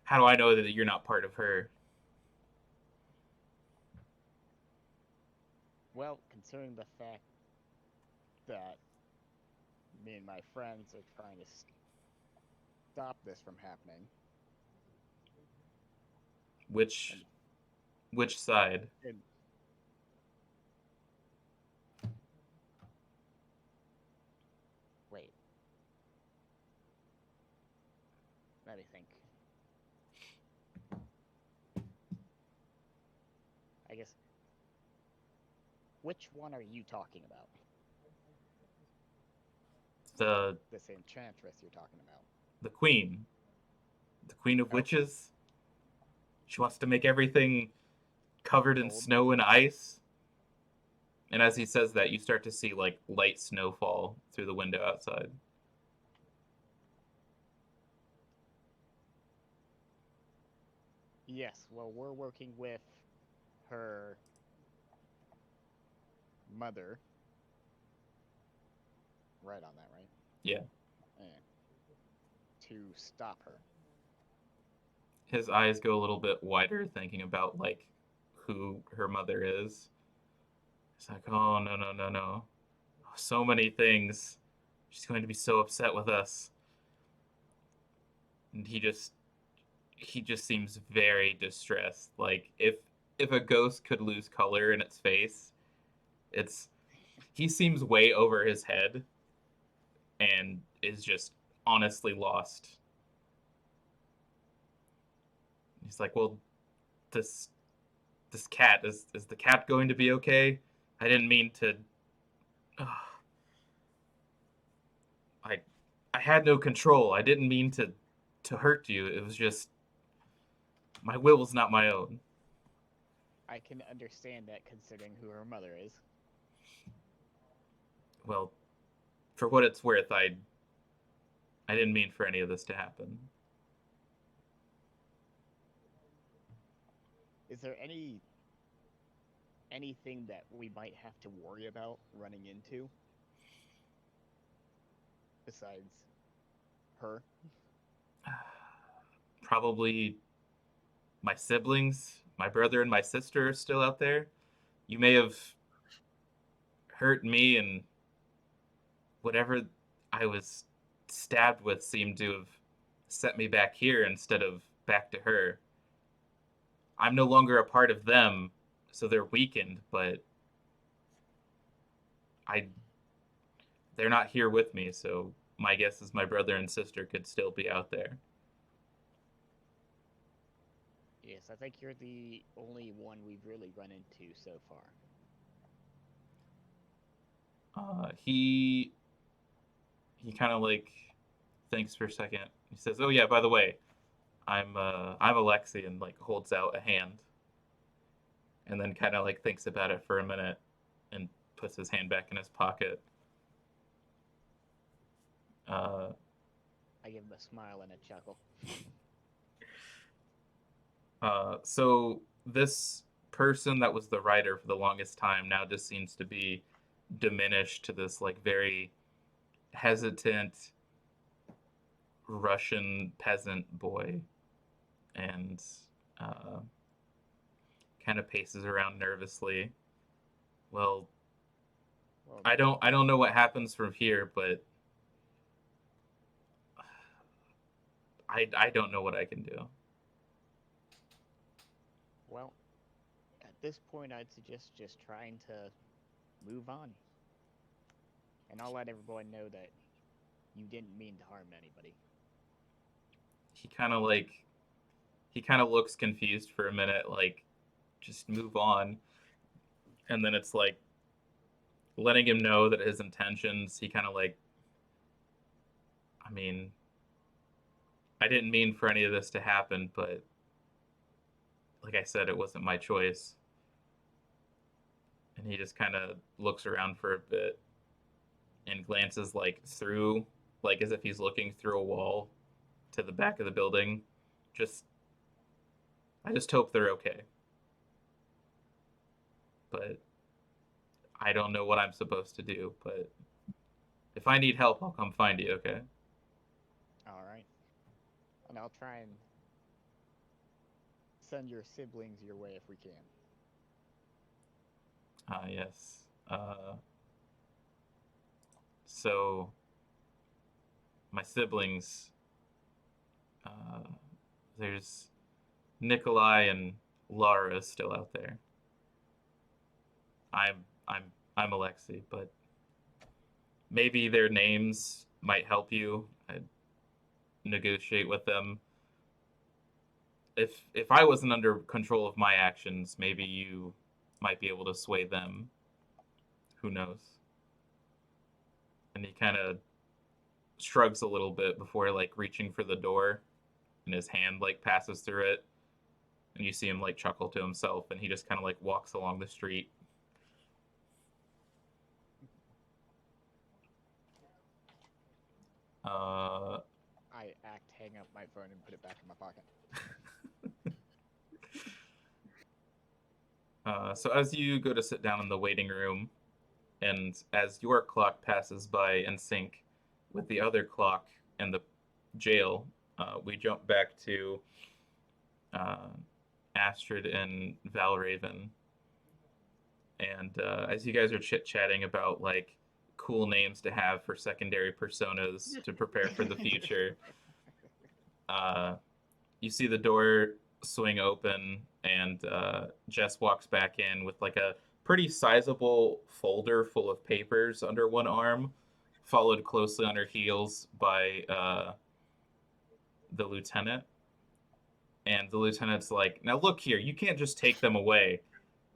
How do I know that you're not part of her? Well, considering the fact that me and my friends are trying to stop this from happening. Which side? Wait. Let me think. I guess. Which one are you talking about? This enchantress you're talking about. The queen. The queen of witches. She wants to make everything covered in Cold. snow and ice. And as he says that, you start to see like light snowfall through the window outside. Yes, well, we're working with her mother. Right on that, right? Yeah. To stop her. His eyes go a little bit wider, thinking about like who her mother is. It's like, oh no. So many things. She's going to be so upset with us. And he just seems very distressed. Like if a ghost could lose color in its face, it's he seems way over his head and is just honestly lost. He's like, well, this cat, is the cat going to be okay? I didn't mean to. Ugh. I I had no control. I didn't mean to hurt you. It was just my will was not my own. I can understand that considering who her mother is. Well, for what it's worth, I didn't mean for any of this to happen. Is there anything that we might have to worry about running into besides her? Probably my siblings, my brother and my sister are still out there. You may have hurt me, and whatever I was stabbed with seemed to have set me back here instead of back to her. I'm no longer a part of them, so they're weakened, but I they're not here with me, so my guess is my brother and sister could still be out there. Yes, I think you're the only one we've really run into so far. He kind of like thinks for a second. He says, "Oh yeah, by the way, I'm Alexi," and like holds out a hand, and then kind of like thinks about it for a minute, and puts his hand back in his pocket. I give him a smile and a chuckle. So this person that was the writer for the longest time now just seems to be diminished to this like very hesitant Russian peasant boy, and kind of paces around nervously. Well, Well, I don't know what happens from here, but I don't know what I can do. well, at this point, I'd suggest just trying to move on. And I'll let everyone know that you didn't mean to harm anybody. He kind of looks confused for a minute, like just move on, and then it's like letting him know that his intentions. He kind of like, I mean, I didn't mean for any of this to happen, but like I said, it wasn't my choice. And he just kind of looks around for a bit and glances like through, like as if he's looking through a wall to the back of the building. I just hope they're okay. But I don't know what I'm supposed to do. But if I need help, I'll come find you, okay? All right. And I'll try and send your siblings your way if we can. Yes. So, my siblings, there's Nikolai and Laura is still out there. I'm Alexi, but maybe their names might help you. I'd negotiate with them. If I wasn't under control of my actions, maybe you might be able to sway them. Who knows? And he kind of shrugs a little bit before like reaching for the door, and his hand like passes through it, and you see him like chuckle to himself, and he just kind of like walks along the street. I hang up my phone and put it back in my pocket. So as you go to sit down in the waiting room, and as your clock passes by in sync with the other clock in the jail, we jump back to Astrid and Valraven. And as you guys are chit-chatting about like cool names to have for secondary personas to prepare for the future, you see the door swing open, and Jess walks back in with like a pretty sizable folder full of papers under one arm, followed closely on her heels by the lieutenant. And the lieutenant's like, now look here, you can't just take them away.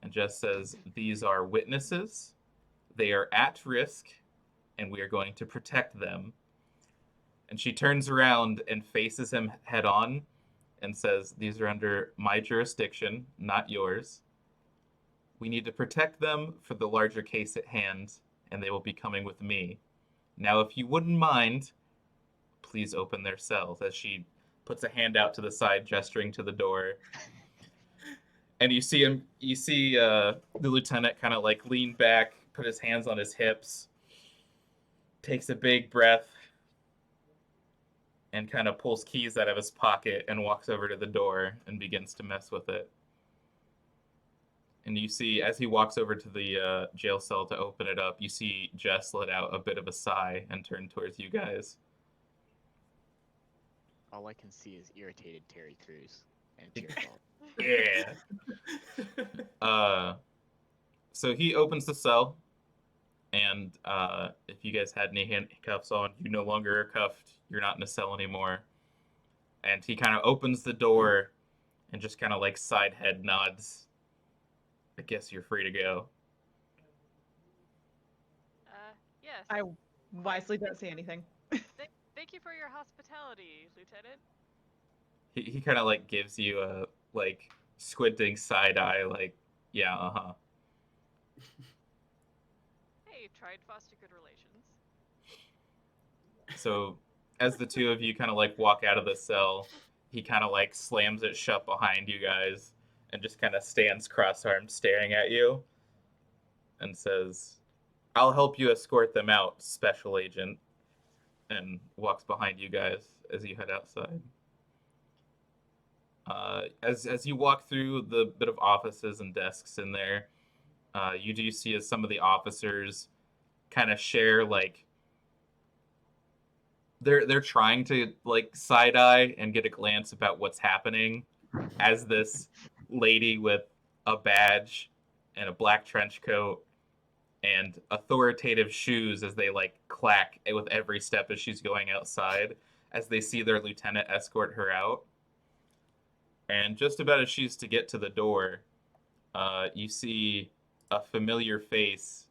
And Jess says, these are witnesses. They are at risk, and we are going to protect them. And she turns around and faces him head on and says, these are under my jurisdiction, not yours. We need to protect them for the larger case at hand, and they will be coming with me. Now, if you wouldn't mind, please open their cells, as she puts a hand out to the side, gesturing to the door. And you see the lieutenant kind of like lean back, put his hands on his hips, takes a big breath, and kind of pulls keys out of his pocket and walks over to the door and begins to mess with it. And you see, as he walks over to the jail cell to open it up, you see Jess let out a bit of a sigh and turn towards you guys. All I can see is irritated Terry Crews and Tearball. Yeah. So he opens the cell, and if you guys had any handcuffs on, you no longer are cuffed. You're not in a cell anymore. And he kind of opens the door and just kind of like side head nods. I guess you're free to go. Yes. I wisely don't say anything. Thank you for your hospitality, Lieutenant. He kind of like gives you a like squinting side eye, like, yeah, uh-huh. Hey, tried foster good relations. So as the two of you kind of like walk out of the cell, he kind of like slams it shut behind you guys and just kind of stands cross-armed staring at you and says, I'll help you escort them out, Special Agent, and walks behind you guys as you head outside. As you walk through the bit of offices and desks in there, you do see as some of the officers kind of share like they're trying to like side eye and get a glance about what's happening as this lady with a badge and a black trench coat and authoritative shoes, as they like clack with every step as she's going outside, as they see their lieutenant escort her out. And just about as she's to get to the door, you see a familiar face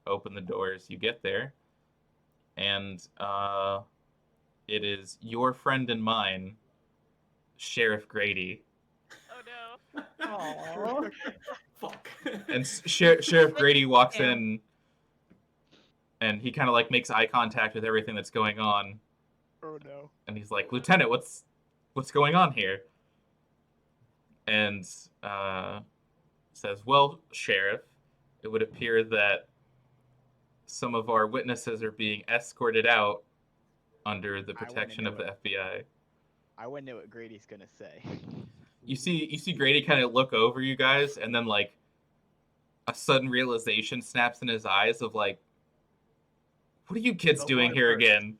open the door as you get there. And it is your friend and mine, Sheriff Grady. Oh no. Aww. Fuck. And Sheriff Grady walks in, and he kind of like makes eye contact with everything that's going on. Oh no. And he's like, Lieutenant, what's going on here? And says, well, Sheriff, it would appear that some of our witnesses are being escorted out under the protection of the FBI. I want to know what Grady's gonna say. You see Grady kind of look over you guys, and then like a sudden realization snaps in his eyes of like, what are you kids doing here again?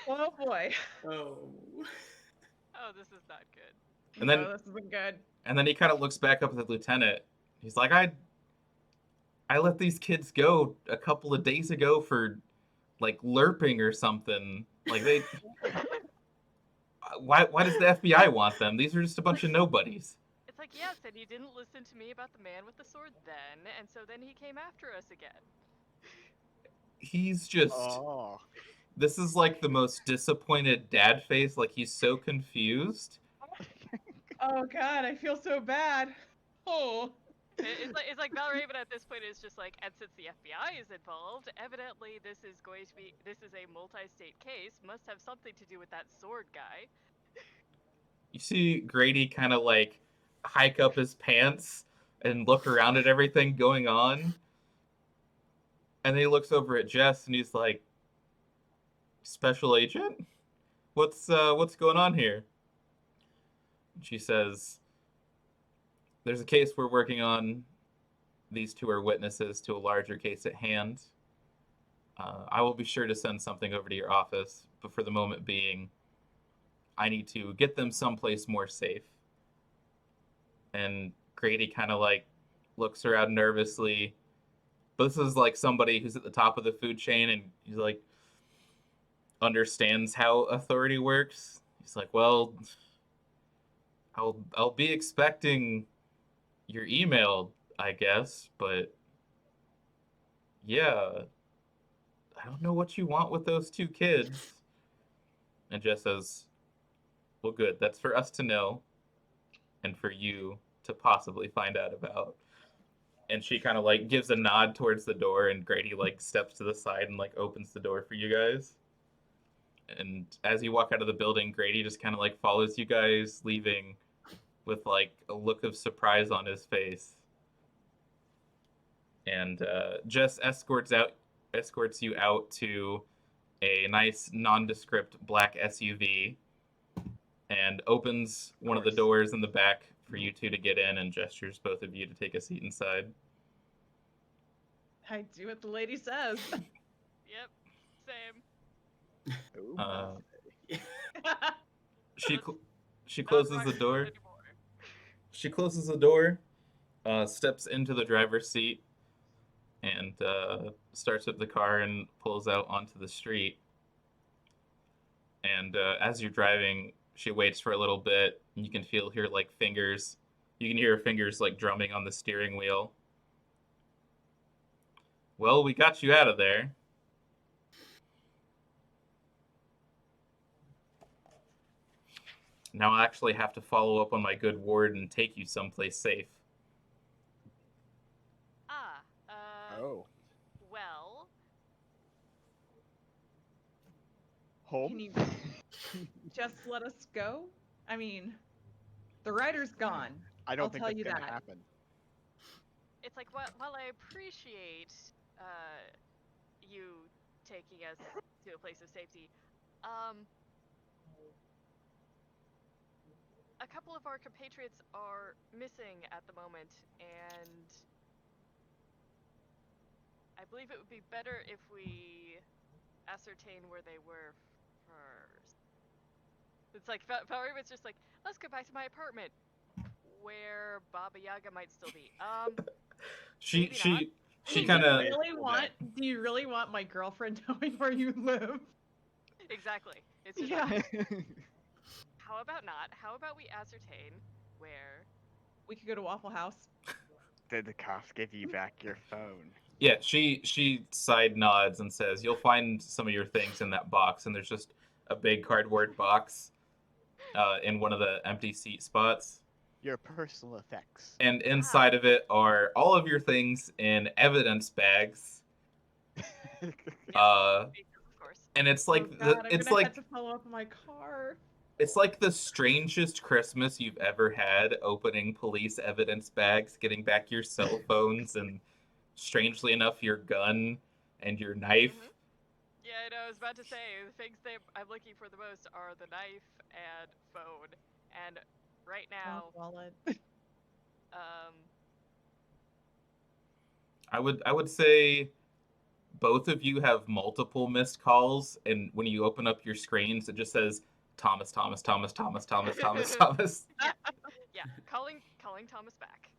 Oh boy. Oh. Oh, this is not good. And then No, this isn't good. And then he kind of looks back up at the lieutenant. He's like, I let these kids go a couple of days ago for like lerping or something. Like they why does the FBI want them? These are just a bunch of nobodies. It's like, yes, and you didn't listen to me about the man with the sword then, and so then he came after us again. He's just Oh. This is like the most disappointed dad face. Like he's so confused. Oh god, I feel so bad. Oh. It's like Valraven at this point is just like, and since the FBI is involved, evidently this is a multi-state case, must have something to do with that sword guy. You see Grady kind of like hike up his pants and look around at everything going on. And then he looks over at Jess and he's like, Special Agent? What's going on here? And she says, there's a case we're working on. These two are witnesses to a larger case at hand. I will be sure to send something over to your office, but for the moment being, I need to get them someplace more safe. And Grady kind of like looks around nervously. But this is like somebody who's at the top of the food chain, and he's like understands how authority works. He's like, well, I'll be expecting your email, I guess, but yeah, I don't know what you want with those two kids. And Jess says, well, good. That's for us to know and for you to possibly find out about. And she kind of like gives a nod towards the door, and Grady like steps to the side and like opens the door for you guys. And as you walk out of the building, Grady just kind of like follows you guys leaving with like a look of surprise on his face. And Jess escorts you out to a nice nondescript black SUV and opens one of the doors in the back for you two to get in, and gestures both of you to take a seat inside. I do what the lady says. Yep. Same. Oh, She Not closes the Roxanne door. anymore. She closes the door, steps into the driver's seat, and starts up the car and pulls out onto the street. And as you're driving, she waits for a little bit, and you can hear like fingers. You can hear her fingers like drumming on the steering wheel. Well, we got you out of there. Now I actually have to follow up on my good word and take you someplace safe. Ah. oh. Well. Home? Can you just let us go? I mean, the rider's gone. I don't I'll think tell that's you gonna that. happen. It's like while I appreciate you taking us to a place of safety, a couple of our compatriots are missing at the moment, and I believe it would be better if we ascertain where they were first. It's like Valerie was just like, let's go back to my apartment, where Baba Yaga might still be. She Maybe not. kind of Do you really want my girlfriend knowing where you live? Exactly. It's just Yeah. how about not? How about we ascertain where? We could go to Waffle House. Did the cops give you back your phone? Yeah, she side nods and says, "You'll find some of your things in that box." And there's just a big cardboard box in one of the empty seat spots. Your personal effects. And inside of it are all of your things in evidence bags. Of course. And it's like oh God, I'm it's gonna like have to follow up on my car. it's like the strangest Christmas you've ever had, opening police evidence bags, getting back your cell phones, and strangely enough, your gun and your knife. Mhm. Yeah, I know. I was about to say the things that I'm looking for the most are the knife and phone. And right now, Wallet. I would say both of you have multiple missed calls, and when you open up your screens, it just says Thomas, Thomas, Thomas, Thomas, Thomas, Thomas, Thomas. yeah, calling Thomas back.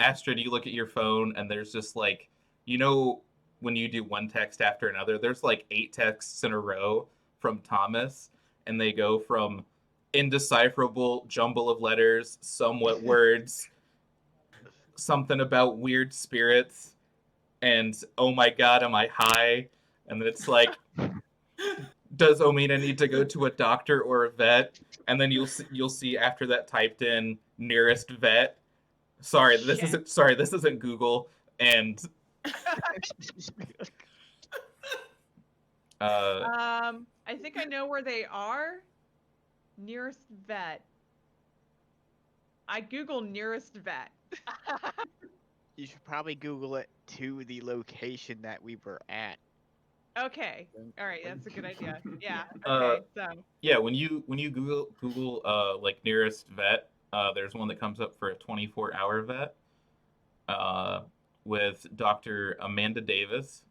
Astrid, you look at your phone, and there's just like, you know, when you do one text after another, there's like 8 texts in a row from Thomas, and they go from indecipherable jumble of letters, somewhat words, something about weird spirits, and oh my God, am I high? And then it's like, does Omina need to go to a doctor or a vet? And then you'll see after that typed in nearest vet. Sorry, this isn't Google. And I think I know where they are. Nearest vet. I Google nearest vet. You should probably Google it to the location that we were at. Okay. All right, that's a good idea. Yeah. Uh, Okay. So yeah, when you Google like nearest vet, there's one that comes up for a 24-hour vet with Dr. Amanda Davids,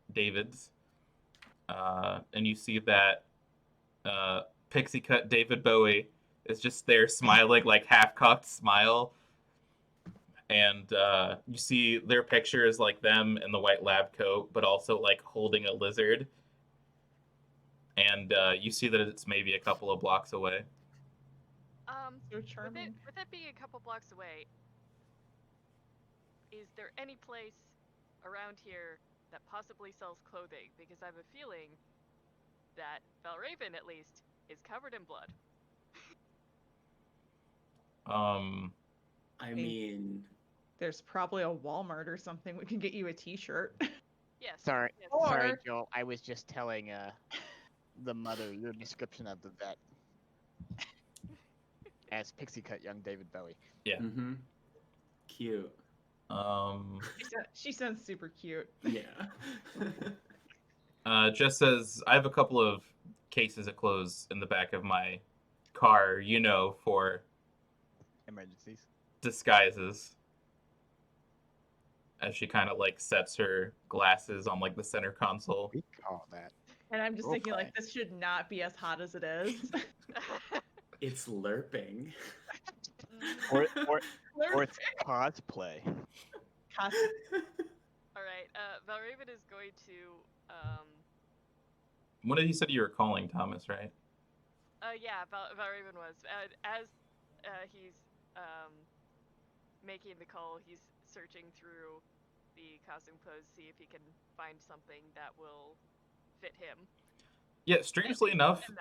and you see that pixie cut David Bowie is just there smiling like half-cocked smile, and you see their picture is like them in the white lab coat, but also like holding a lizard. And you see that it's maybe a couple of blocks away. So With charming. it being a couple blocks away, is there any place around here that possibly sells clothing? Because I have a feeling that Valraven, at least, is covered in blood. I mean, There's probably a Walmart or something. We can get you a T-shirt. Yes. Sorry, Yes. sorry, Or- Joel. I was just telling the mother your description of the vet as pixie cut young David Bowie. mm-hmm. Cute. She sounds super cute. Yeah. Just says I have a couple of cases of clothes in the back of my car, for Emergencies. disguises. As she kind of like sets her glasses on like the center console. We call that. And I'm just Role thinking, play. like, this should not be as hot as it is. It's lerping. Or it's cosplay. Cos- All right. Valraven is going to. What did you said you were calling Thomas, right? Yeah. Valraven was. As he's making the call, he's searching through the costume clothes, see if he can find something that will fit him. Yeah, strangely enough, Enough.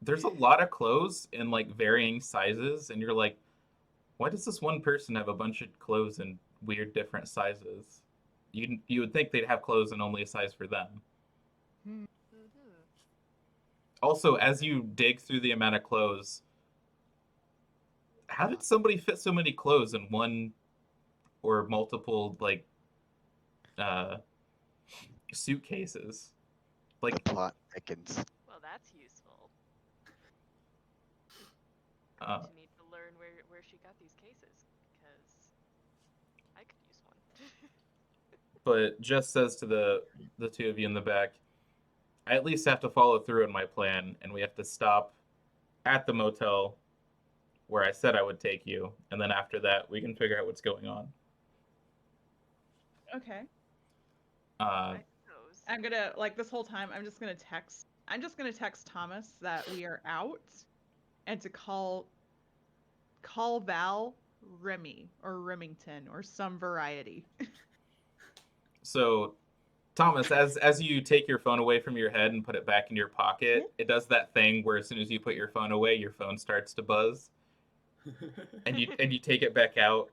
there's a lot of clothes in like varying sizes, and you're like, why does this one person have a bunch of clothes in weird different sizes? You would think they'd have clothes in only a size for them. Mm-hmm. Also, as you dig through the amount of clothes, how did somebody fit so many clothes in one or multiple like suitcases? Like, Plot thickens. Well, that's useful. uh, To need to learn where she got these cases, because I could use one. but just says to the two of you in the back, I at least have to follow through on my plan, and we have to stop at the motel where I said I would take you, and then after that we can figure out what's going on. okay. Uh, I suppose. I'm gonna, like, this whole time, I'm just gonna text Thomas that we are out and to call Val Remy or Remington or some variety. so, Thomas, as you take your phone away from your head and put it back in your pocket, it does that thing where as soon as you put your phone away, your phone starts to buzz, and you take it back out,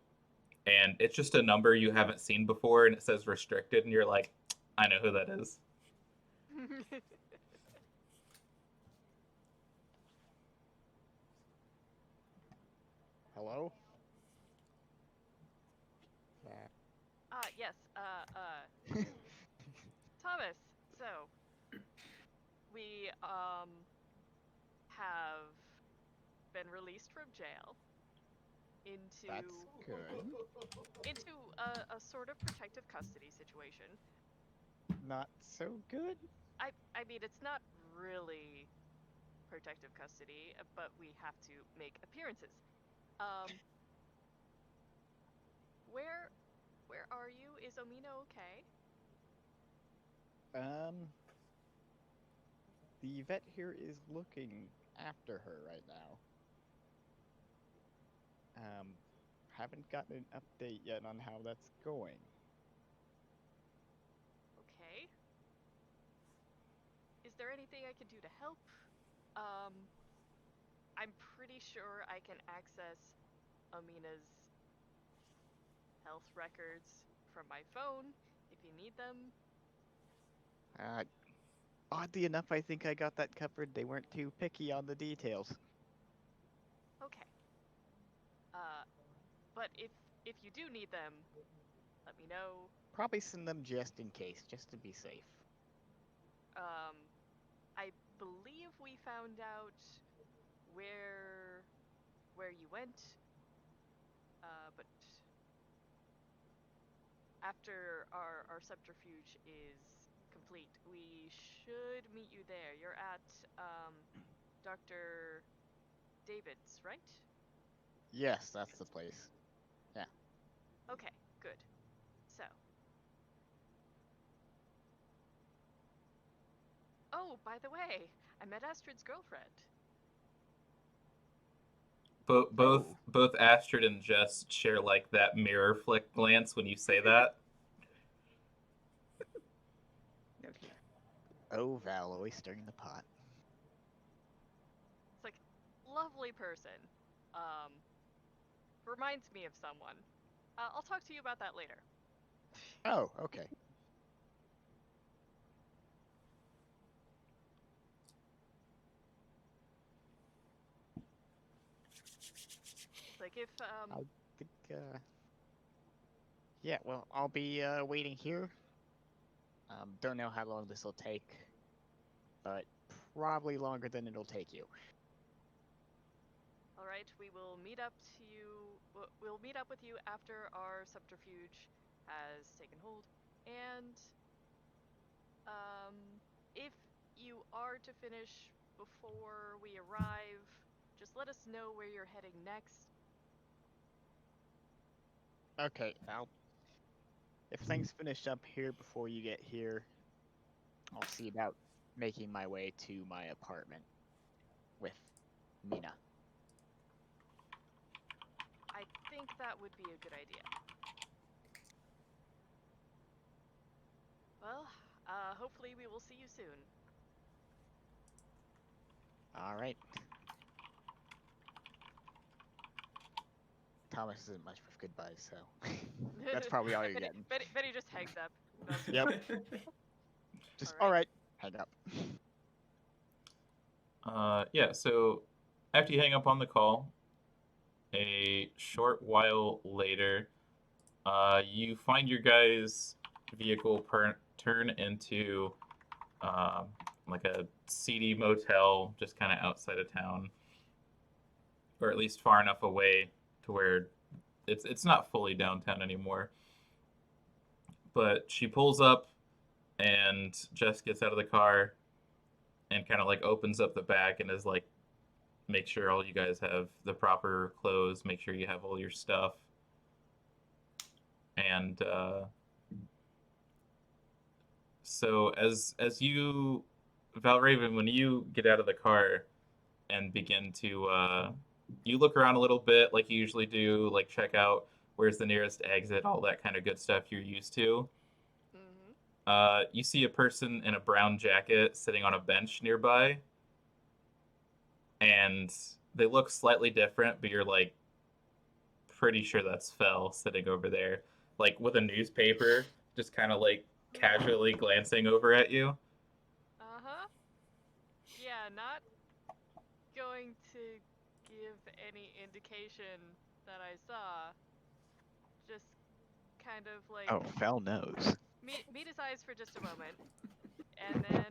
and it's just a number you haven't seen before, and it says restricted, and you're like, I know who that is. Hello? Yes. Thomas. So, we have been released from jail into That's good. a sort of protective custody situation. Not so good. I mean, it's not really protective custody, but we have to make appearances. Where are you? Is Omina okay? The vet here is looking after her right now. Haven't gotten an update yet on how that's going. Okay. Is there anything I can do to help? I'm pretty sure I can access Omina's health records from my phone if you need them. Oddly enough, I think I got that covered. They weren't too picky on the details. Okay. But if you do need them, let me know. Probably send them just in case, just to be safe. I believe we found out where you went. But after our subterfuge is complete, we should meet you there. You're at Dr. David's, right? Yes, that's the place. Yeah. Okay, good. So. Oh, by the way, I met Astrid's girlfriend. Both Astrid and Jess share like that mirror flick glance when you say that. Okay. Oh, Val, always stirring the pot. It's like, lovely person. Um, reminds me of someone. I'll talk to you about that later. Oh, okay. Like if I think, yeah, well, I'll be waiting here. Don't know how long this will take, but probably longer than it'll take you. all right, we will meet up to you. We'll meet up with you after our subterfuge has taken hold, and if you are to finish before we arrive, just let us know where you're heading next. Okay, if things finish up here before you get here, I'll see about making my way to my apartment with Mina. I think that would be a good idea. Well, hopefully we will see you soon. All right. Thomas isn't much with goodbyes, so that's probably all you're Benny, getting. Benny just hangs up. Yep. Just All all right. right. Hang up. Yeah, so after you hang up on the call, a short while later, you find your guy's vehicle turn into like a seedy motel just kind of outside of town, or at least far enough away to where it's not fully downtown anymore. But she pulls up, and Jess gets out of the car and kind of like opens up the back and is like, make sure all you guys have the proper clothes, make sure you have all your stuff. And so as you, Valraven, when you get out of the car and begin to you look around a little bit like you usually do, like check out where's the nearest exit, all that kind of good stuff you're used to. Mm-hmm. You see a person in a brown jacket sitting on a bench nearby, and they look slightly different, but you're like pretty sure that's Fel sitting over there, like with a newspaper, just kind of like casually glancing over at you. Uh-huh. Yeah, not going to give any indication that I saw. Just kind of like Oh, Val knows. meet his eyes for just a moment, and then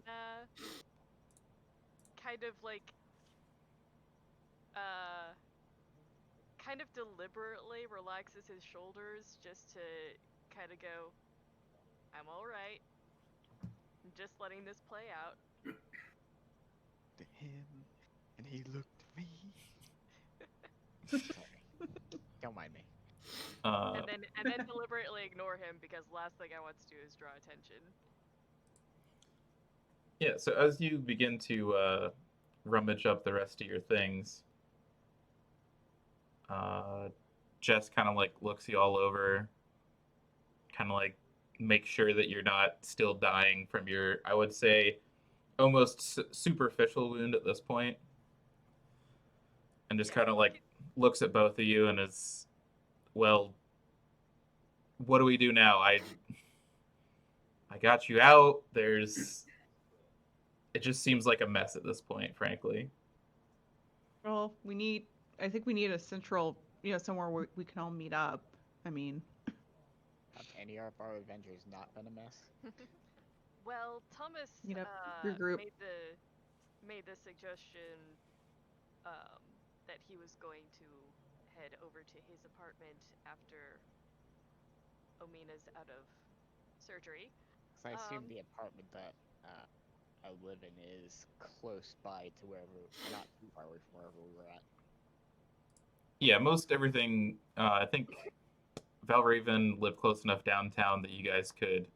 kind of like uh kind of deliberately relaxes his shoulders just to kind of go, I'm all right. Just letting this play out. To him, and he looked at me. Sorry. Don't mind me. And then deliberately ignore him because last thing I want to do is draw attention. Yeah, so as you begin to rummage up the rest of your things, Jess kind of like looks you all over, kind of like make sure that you're not still dying from your, I would say, almost superficial wound at this point, and just Yeah. kind of like looks at both of you and is, well, what do we do now? I got you out. It just seems like a mess at this point, frankly. Well, I think we need a central, somewhere where we can all meet up. I mean, Have any of our adventures not been a mess? Well, Thomas meet up, regroup. made the suggestion um, that he was going to head over to his apartment after Omina's out of surgery. Because I assume Um, the apartment that I live in is close by to wherever, not too far away from wherever we were at. Yeah, most everything. I think Valraven lived close enough downtown that you guys could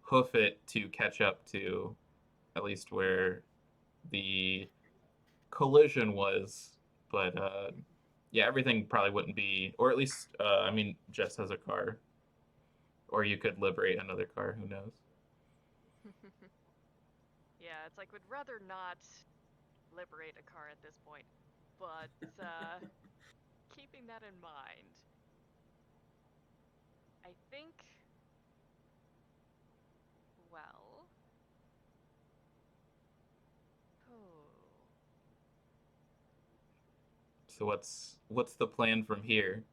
hoof it to catch up to at least where the collision was. But yeah, everything probably wouldn't be, or at least, I mean, Jess has a car, or you could liberate another car. Who knows? Yeah, it's like would rather not liberate a car at this point, but keeping that in mind, I think. Well. Oh. So what's the plan from here?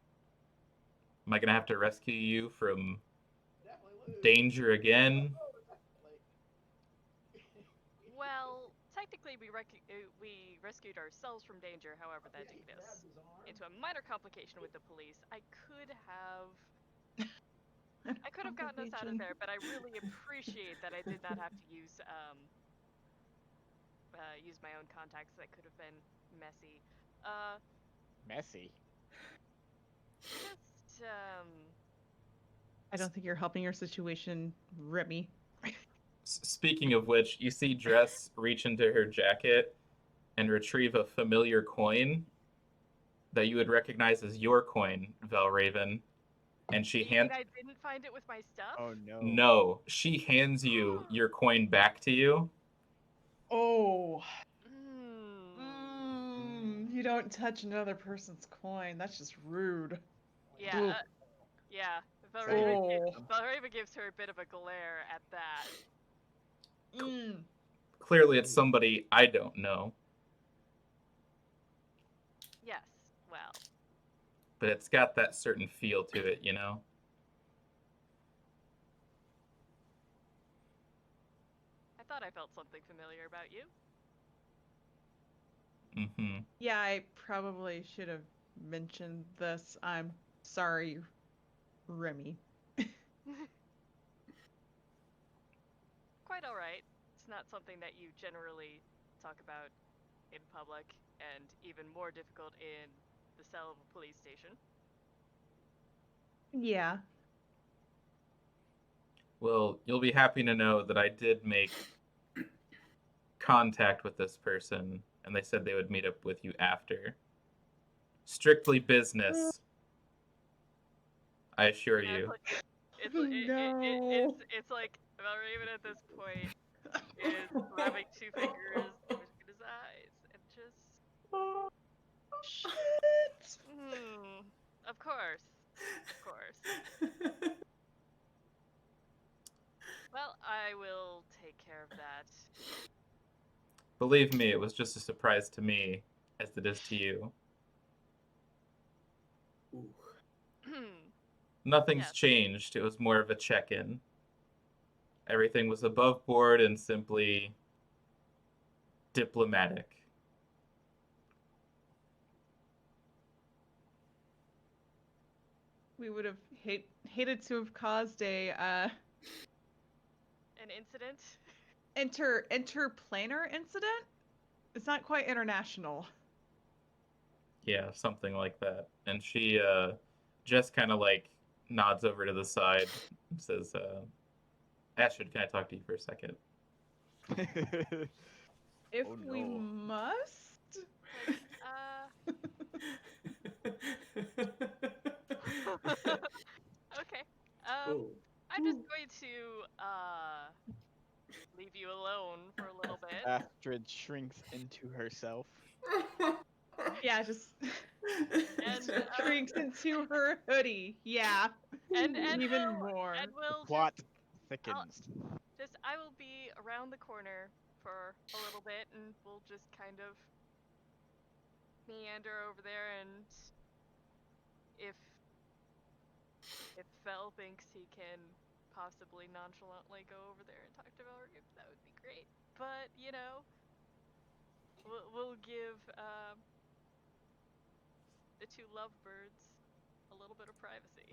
Am I gonna have to rescue you from danger again? Well, technically, we rescued ourselves from danger. However, that did get us into a minor complication with the police. I could have gotten us out of there, but I really appreciate that I did not have to use my own contacts. That could have been messy. Messy. Just I don't think you're helping your situation, Remy. Speaking of which, you see Dress reach into her jacket and retrieve a familiar coin that you would recognize as your coin, Valraven. And she you hands. think I didn't find it with my stuff? Oh no. No, she hands you your coin back to you. Oh. Hmm. You don't touch another person's coin. That's just rude. Yeah. Ooh. Yeah. Oh. Valraven gives her a bit of a glare at that. Clearly, it's somebody I don't know, Yes. Well. but it's got that certain feel to it, you know? I thought I felt something familiar about you. Mm-hmm. Yeah, I probably should have mentioned this. I'm sorry, Remy. Quite alright. It's not something that you generally talk about in public, and even more difficult in the cell of a police station. Yeah. Well, you'll be happy to know that I did make contact with this person, and they said they would meet up with you after. Strictly business. I assure Yeah, you. it's like Valraven at this point is rubbing two fingers between his eyes and just. Shit. Of course. Of course. Well, I will take care of that. Believe me, it was just a surprise to me, as it is to you. Ooh. Nothing's Yes. changed. It was more of a check-in. Everything was above board and simply diplomatic. We would have hated to have caused a An incident? interplanar incident. It's not quite international. Yeah, something like that. And she just kind of like nods over to the side and says, Astrid, can I talk to you for a second? If Oh, we no. must. Okay. Ooh. I'm just going to leave you alone for a little bit. Astrid shrinks into herself. Yeah, just And shrinks into her hoodie. Yeah. and Even we'll, more. and we'll Plot just thickens. I will be around the corner for a little bit, and we'll just kind of meander over there, and if Fel thinks he can possibly nonchalantly go over there and talk to Valraven, that would be great. But you know, we'll give the two lovebirds a little bit of privacy.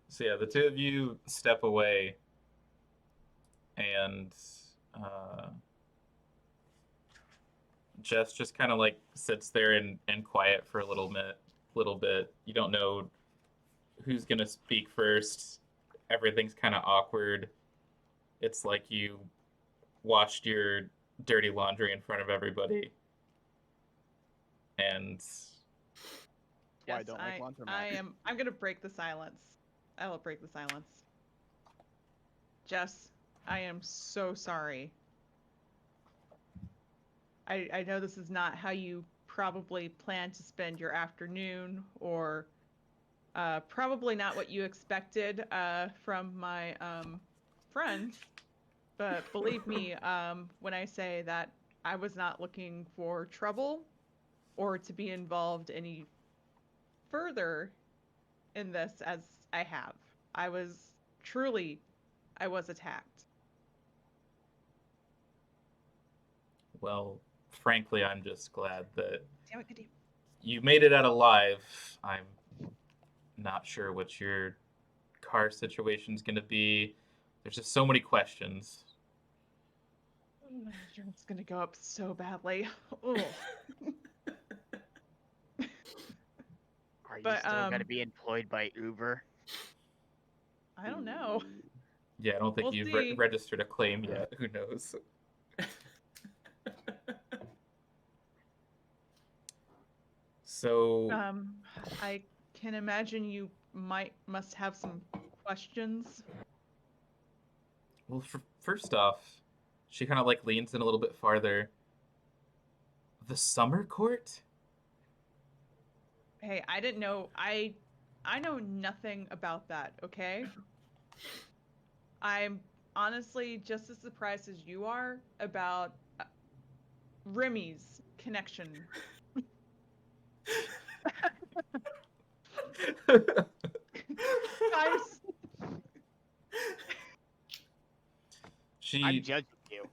So yeah, the two of you step away, and Jess just kind of like sits there and quiet for a little little bit. You don't know who's going to speak first. Everything's kind of awkward. It's like you washed your dirty laundry in front of everybody. And Why I Yes, don't like laundromat. I'm gonna break the silence. I will break the silence. Jess, I am so sorry. I know this is not how you probably plan to spend your afternoon, or probably not what you expected from my friends. But believe me, when I say that I was not looking for trouble or to be involved any further in this as I have. I was attacked. well, frankly, I'm just glad that Damn it, Kadeem. you made it out alive. I'm not sure what your car situation's going to be. There's just so many questions. My insurance is gonna go up so badly. Ugh. Are you But, still going to um, be employed by Uber? I don't know. Yeah, I don't think We'll you've see. registered a claim yet. Who knows? So, I can imagine you must have some questions. well, first off, she kind of like leans in a little bit farther. The summer court? Hey, I didn't know. I know nothing about that. Okay. I'm honestly just as surprised as you are about Remy's connection. Guys, I'm She judging you.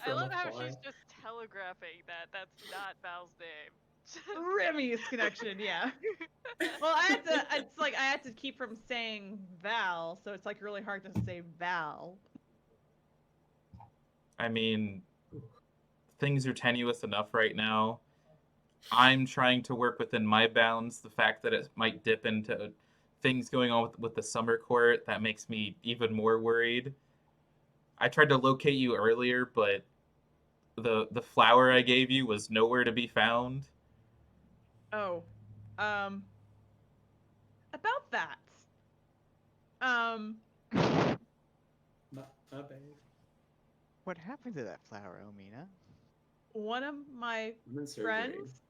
I love how afar. she's just telegraphing that that's not Val's name. Remy's connection, yeah. Well, I had to keep from saying Val, so it's like really hard to say Val. I mean, things are tenuous enough right now. I'm trying to work within my bounds. The fact that it might dip into things going on with the summer court, that makes me even more worried. I tried to locate you earlier, but the flower I gave you was nowhere to be found. Oh, about that. Um, My bad. What happened to that flower, Omina? one of my I'm in surgery. friends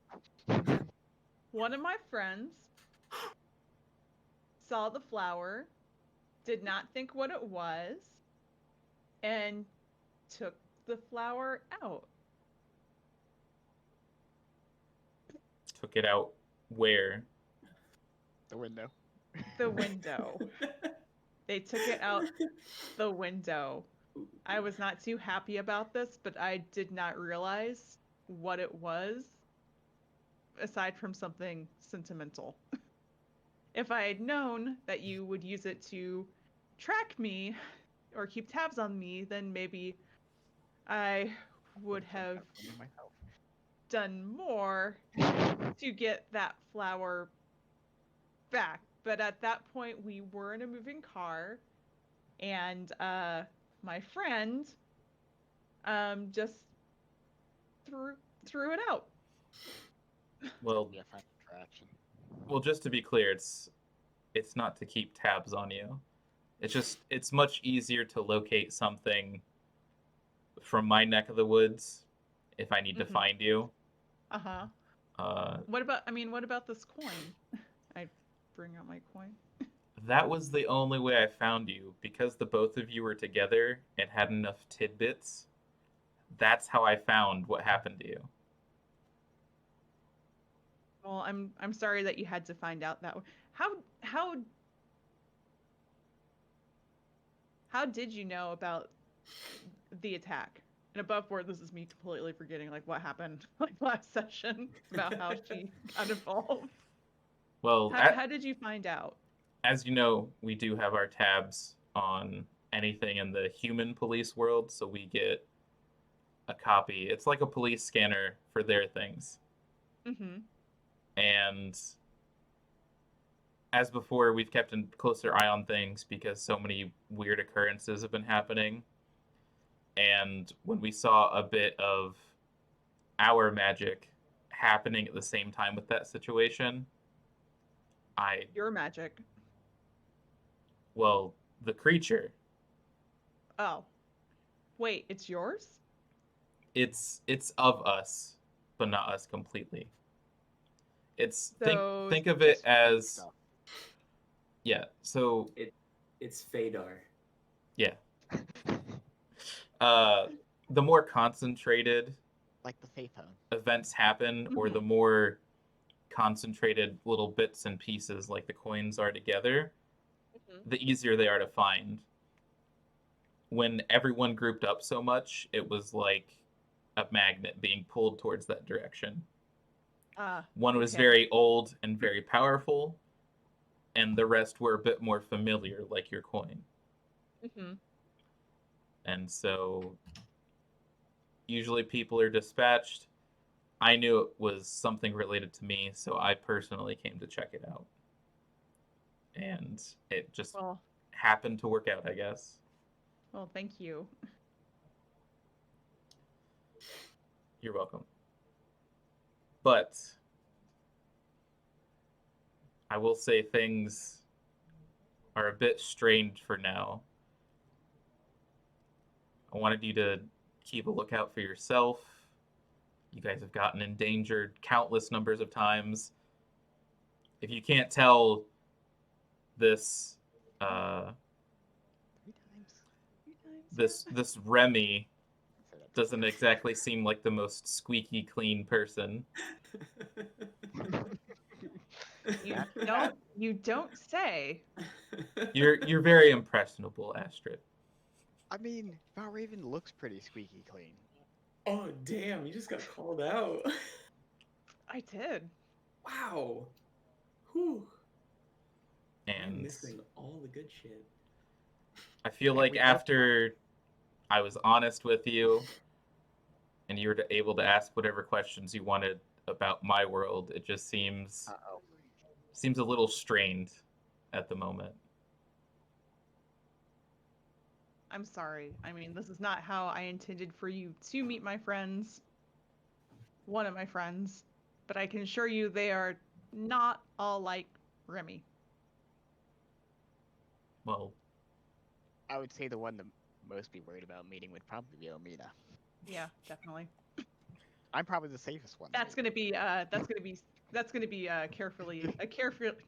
saw the flower, did not think what it was, and took the flower out. Took it out where? The window. The window. They took it out the window. I was not too happy about this, but I did not realize what it was, aside from something sentimental. If I had known that you would use it to track me or keep tabs on me, then maybe I would have Myself. done more to get that flower back. But at that point, we were in a moving car, and my friend just threw it out. Well, Yeah, find attraction. well, just to be clear, it's not to keep tabs on you. It's much easier to locate something from my neck of the woods if I need to Mhm. find you. Uh-huh. What about this coin? I bring out my coin. That was the only way I found you because the both of you were together and had enough tidbits. That's how I found what happened to you. Well, I'm sorry that you had to find out that way. How did you know about the attack? And above board, this is me completely forgetting like what happened like last session about how she got involved. Well, How did you find out? as you know, we do have our tabs on anything in the human police world, so we get a copy. It's like a police scanner for their things. Mm-hmm. And as before, we've kept a closer eye on things because so many weird occurrences have been happening. And when we saw a bit of our magic happening at the same time with that situation, Your magic. well, the creature, Oh. Wait, it's yours? it's of us, but not us completely. It's So think of it Just fake as stuff. yeah. So It's Fadar. yeah, the more concentrated Like the Faith Home. events happen, or the more concentrated little bits and pieces like the coins are together, the easier they are to find. When everyone grouped up so much, it was like a magnet being pulled towards that direction. One was okay. very old and very powerful, and the rest were a bit more familiar, like your coin. Mm-hmm. And so usually people are dispatched. I knew it was something related to me, so I personally came to check it out. And it just Well, happened to work out, I guess. well, thank you. You're welcome. But I will say things are a bit strained for now. I wanted you to keep a lookout for yourself. You guys have gotten endangered countless numbers of times. If you can't tell, this 3 times. this Remy Say that doesn't exactly seem like the most squeaky clean person. You don't say. You're very impressionable, Astrid. I mean, Valraven looks pretty squeaky clean. Oh damn! You just got called out. I did. Wow. Whew. I'm And missing all the good shit. I feel And like we both after I was honest with you and you were able to ask whatever questions you wanted about my world, it just seems Uh-oh. a little strained at the moment. I'm sorry. I mean, this is not how I intended for you to meet my friends. One of my friends. But I can assure you they are not all like Remy. Well, I would say the one to most be worried about meeting would probably be Omina. Yeah, definitely. I'm probably the safest one. to That's meet. gonna be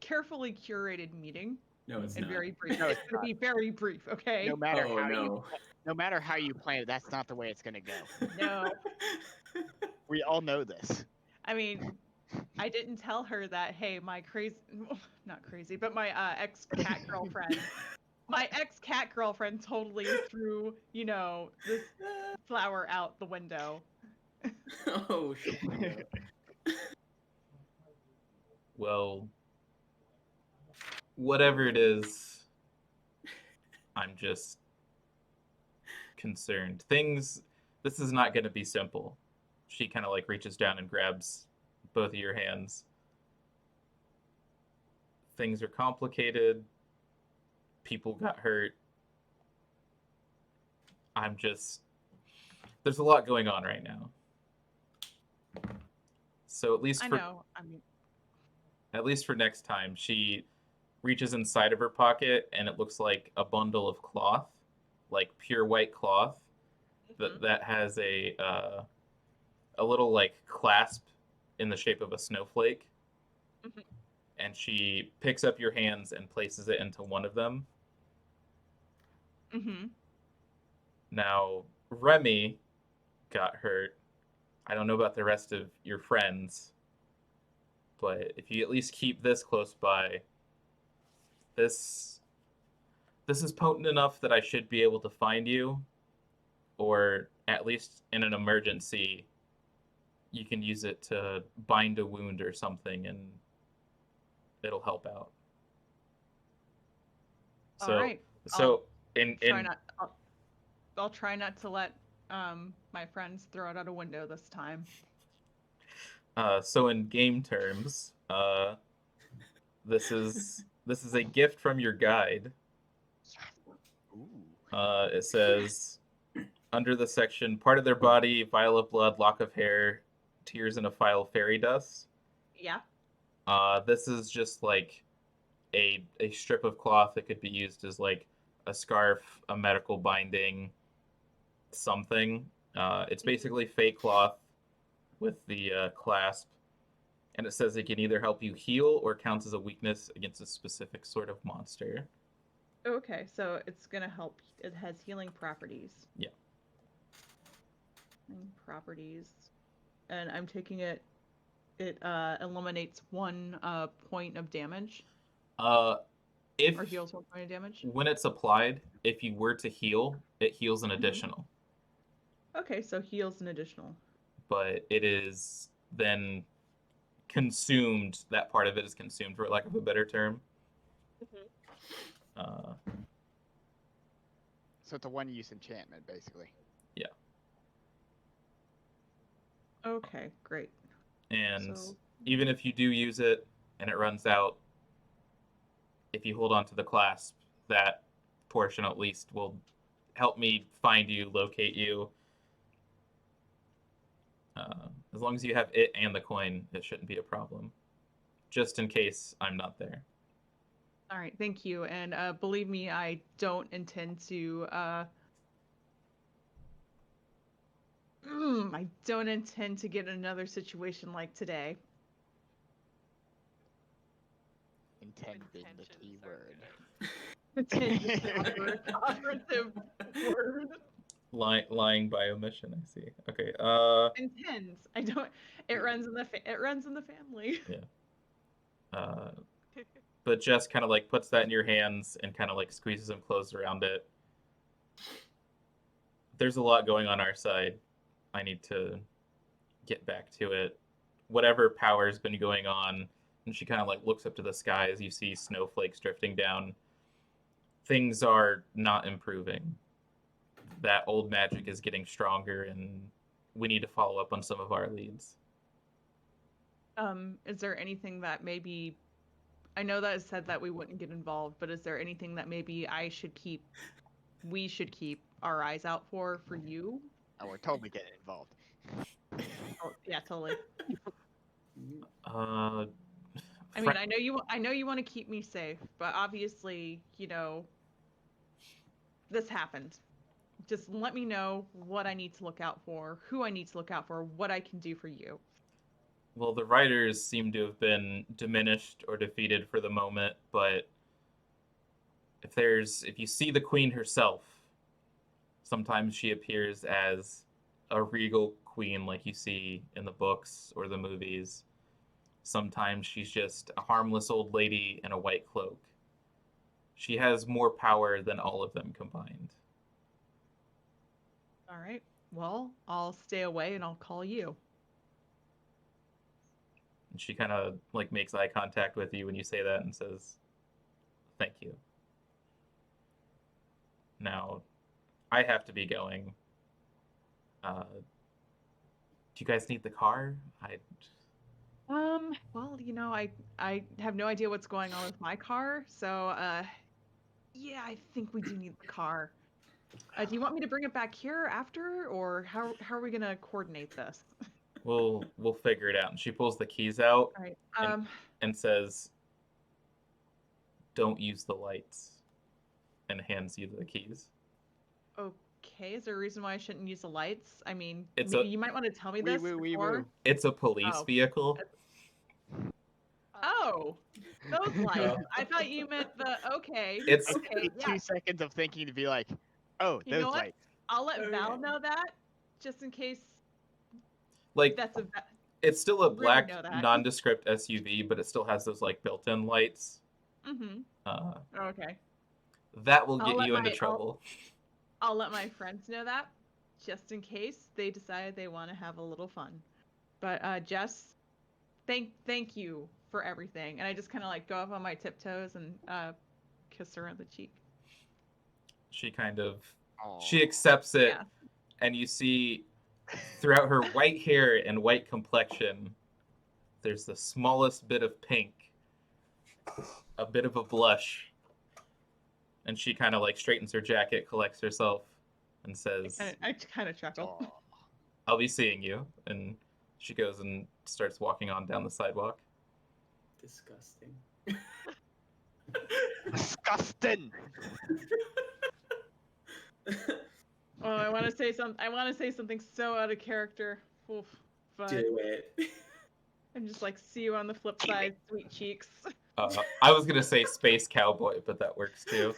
carefully curated meeting No, it's and not. very brief. No, It's it's gonna be very brief, okay? No matter Oh, how no. no matter how you plan it, that's not the way it's gonna go. No. We all know this. I mean, I didn't tell her that, hey, my crazy, not crazy, but my ex-cat girlfriend, totally threw, this flower out the window. Oh shit. well, whatever it is, I'm just concerned. This is not going to be simple. She kind of like reaches down and grabs both of your hands. Things are complicated. People got hurt. There's a lot going on right now. So at least I for know. I mean, at least for next time, she reaches inside of her pocket and it looks like a bundle of cloth, like pure white cloth that has a little like clasp in the shape of a snowflake. Mhm. And she picks up your hands and places it into one of them. Mm-hmm. Now, Remy got hurt. I don't know about the rest of your friends, but if you at least keep this close by, this is potent enough that I should be able to find you, or at least in an emergency, you can use it to bind a wound or something, and it'll help out. So, All right. so I'll try not to let my friends throw it out a window this time. So in game terms, This is a gift from your guide. Ooh. It says under the section part of their body, vial of blood, lock of hair, tears in a phial, fairy dust. Yeah. This is just like a strip of cloth that could be used as like a scarf, a medical binding, something. It's basically fake cloth with the clasp, and it says it can either help you heal or counts as a weakness against a specific sort of monster. Okay, so it's gonna help. It has healing properties. Yeah. Healing properties, and I'm taking it. It eliminates 1 point of damage, If or heals 1 point of damage. when it's applied, if you were to heal, it heals an Mhm. additional, Okay, so heals an additional. but it is then consumed. That part of it is consumed, for lack of a better term. Uh, So it's a one-use enchantment, basically. Okay, great. and So even if you do use it and it runs out, if you hold on to the clasp, that portion at least will help me find you, locate you. As long as you have it and the coin, it shouldn't be a problem. Just in case I'm not there. all right, thank you. And believe me, I don't intend to. I don't intend to get another situation like today. Intend being the Intentions key are word. Intend operative word. Lying by omission, I see. Okay. Intends. I don't. It runs in the. It runs in the family. But Jess kind of like puts that in your hands and kind of like squeezes them close around it. There's a lot going on our side. I need to get back to it. Whatever power's been going on, and she kind of like looks up to the sky as you see snowflakes drifting down. Things are not improving. That old magic is getting stronger, and we need to follow up on some of our leads. Is there anything that maybe? I know that it said that we wouldn't get involved, but is there anything that maybe we should keep our eyes out for you? Oh, we're totally getting involved. Oh, yeah, totally. Uh, I mean, I know you want to keep me safe, but obviously, this happened. Just let me know what I need to look out for, who I need to look out for, what I can do for you. well, the riders seem to have been diminished or defeated for the moment, but if you see the queen herself, sometimes she appears as a regal queen like you see in the books or the movies. Sometimes she's just a harmless old lady in a white cloak. She has more power than all of them combined. All right. Well, I'll stay away and I'll call you. And she kind of like makes eye contact with you when you say that and says, "Thank you." Now, I have to be going. Do you guys need the car? Well, I have no idea what's going on with my car, so yeah, I think we do need the car. Do you want me to bring it back here after, or how are we gonna coordinate this? We'll figure it out. And she pulls the keys out All right. and says, "Don't use the lights," and hands you the keys. Okay. Is there a reason why I shouldn't use the lights? I mean, It's maybe you might want to tell me this Wee before. woo. It's a police Oh. vehicle. Oh, those lights. I thought you meant the. Okay. It's- okay. Need Yeah. 2 seconds of thinking to be like, oh, You know those what? lights. I'll let Oh, Val yeah. know that, just in case Like that's a. it's still a really black know that. nondescript SUV, but it still has those like built-in lights. Mm-hmm. Okay. That will I'll get let you into my- trouble. I'll let my friends know that, just in case they decide they want to have a little fun. But Jess, thank you for everything, and I just kind of like go up on my tiptoes and kiss her on the cheek. She kind of Aw. she accepts it, Yeah. and you see throughout her white hair and white complexion, there's the smallest bit of pink, a bit of a blush, and she kind of like straightens her jacket, collects herself, and says, I kind of chuckle. Aw. "I'll be seeing you." And she goes and starts walking on down the sidewalk. Disgusting. Disgusting. Oh, I want to say something so out of character. Oof, but Do it. I'm just like, see you on the flip Do side, sweet cheeks. I was gonna say space cowboy, but that works too.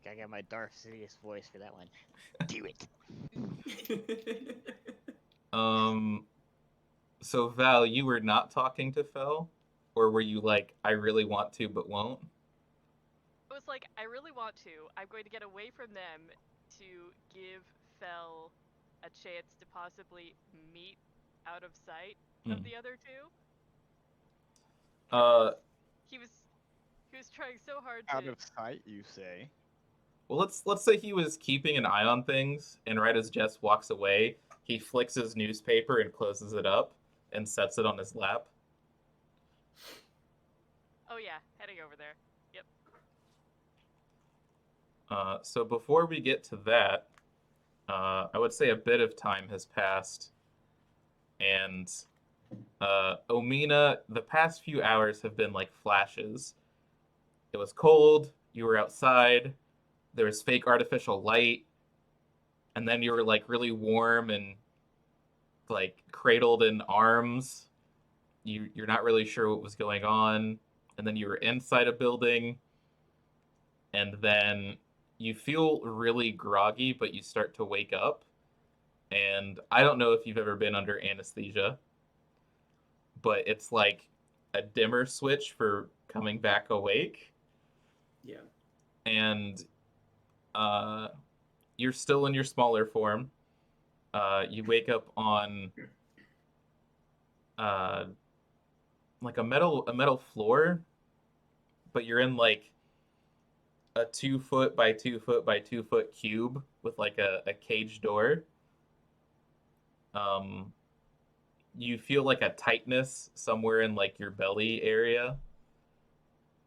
Gotta get my Darth Sidious voice for that one. Do it. So Val, you were not talking to Fel, or were you like, I really want to but won't? It was like, I really want to. I'm going to get away from them to give Fel a chance to possibly meet out of sight of Hmm. the other two. Uh, He was trying so hard Out to. of sight, you say? well, let's say he was keeping an eye on things, and right as Jess walks away, he flicks his newspaper and closes it up and sets it on his lap. Oh yeah, heading over there. Yep. So before we get to that, I would say a bit of time has passed, and Omina, the past few hours have been like flashes. It was cold, you were outside, there was fake artificial light, and then you were like really warm and like cradled in arms. You're not really sure what was going on, and then you were inside a building, and then you feel really groggy, but you start to wake up. And I don't know if you've ever been under anesthesia, but it's like a dimmer switch for coming back awake. Yeah. And you're still in your smaller form. You wake up on like a metal floor, but you're in like a 2 foot by 2 foot by 2 foot cube with like a cage door. You feel like a tightness somewhere in like your belly area,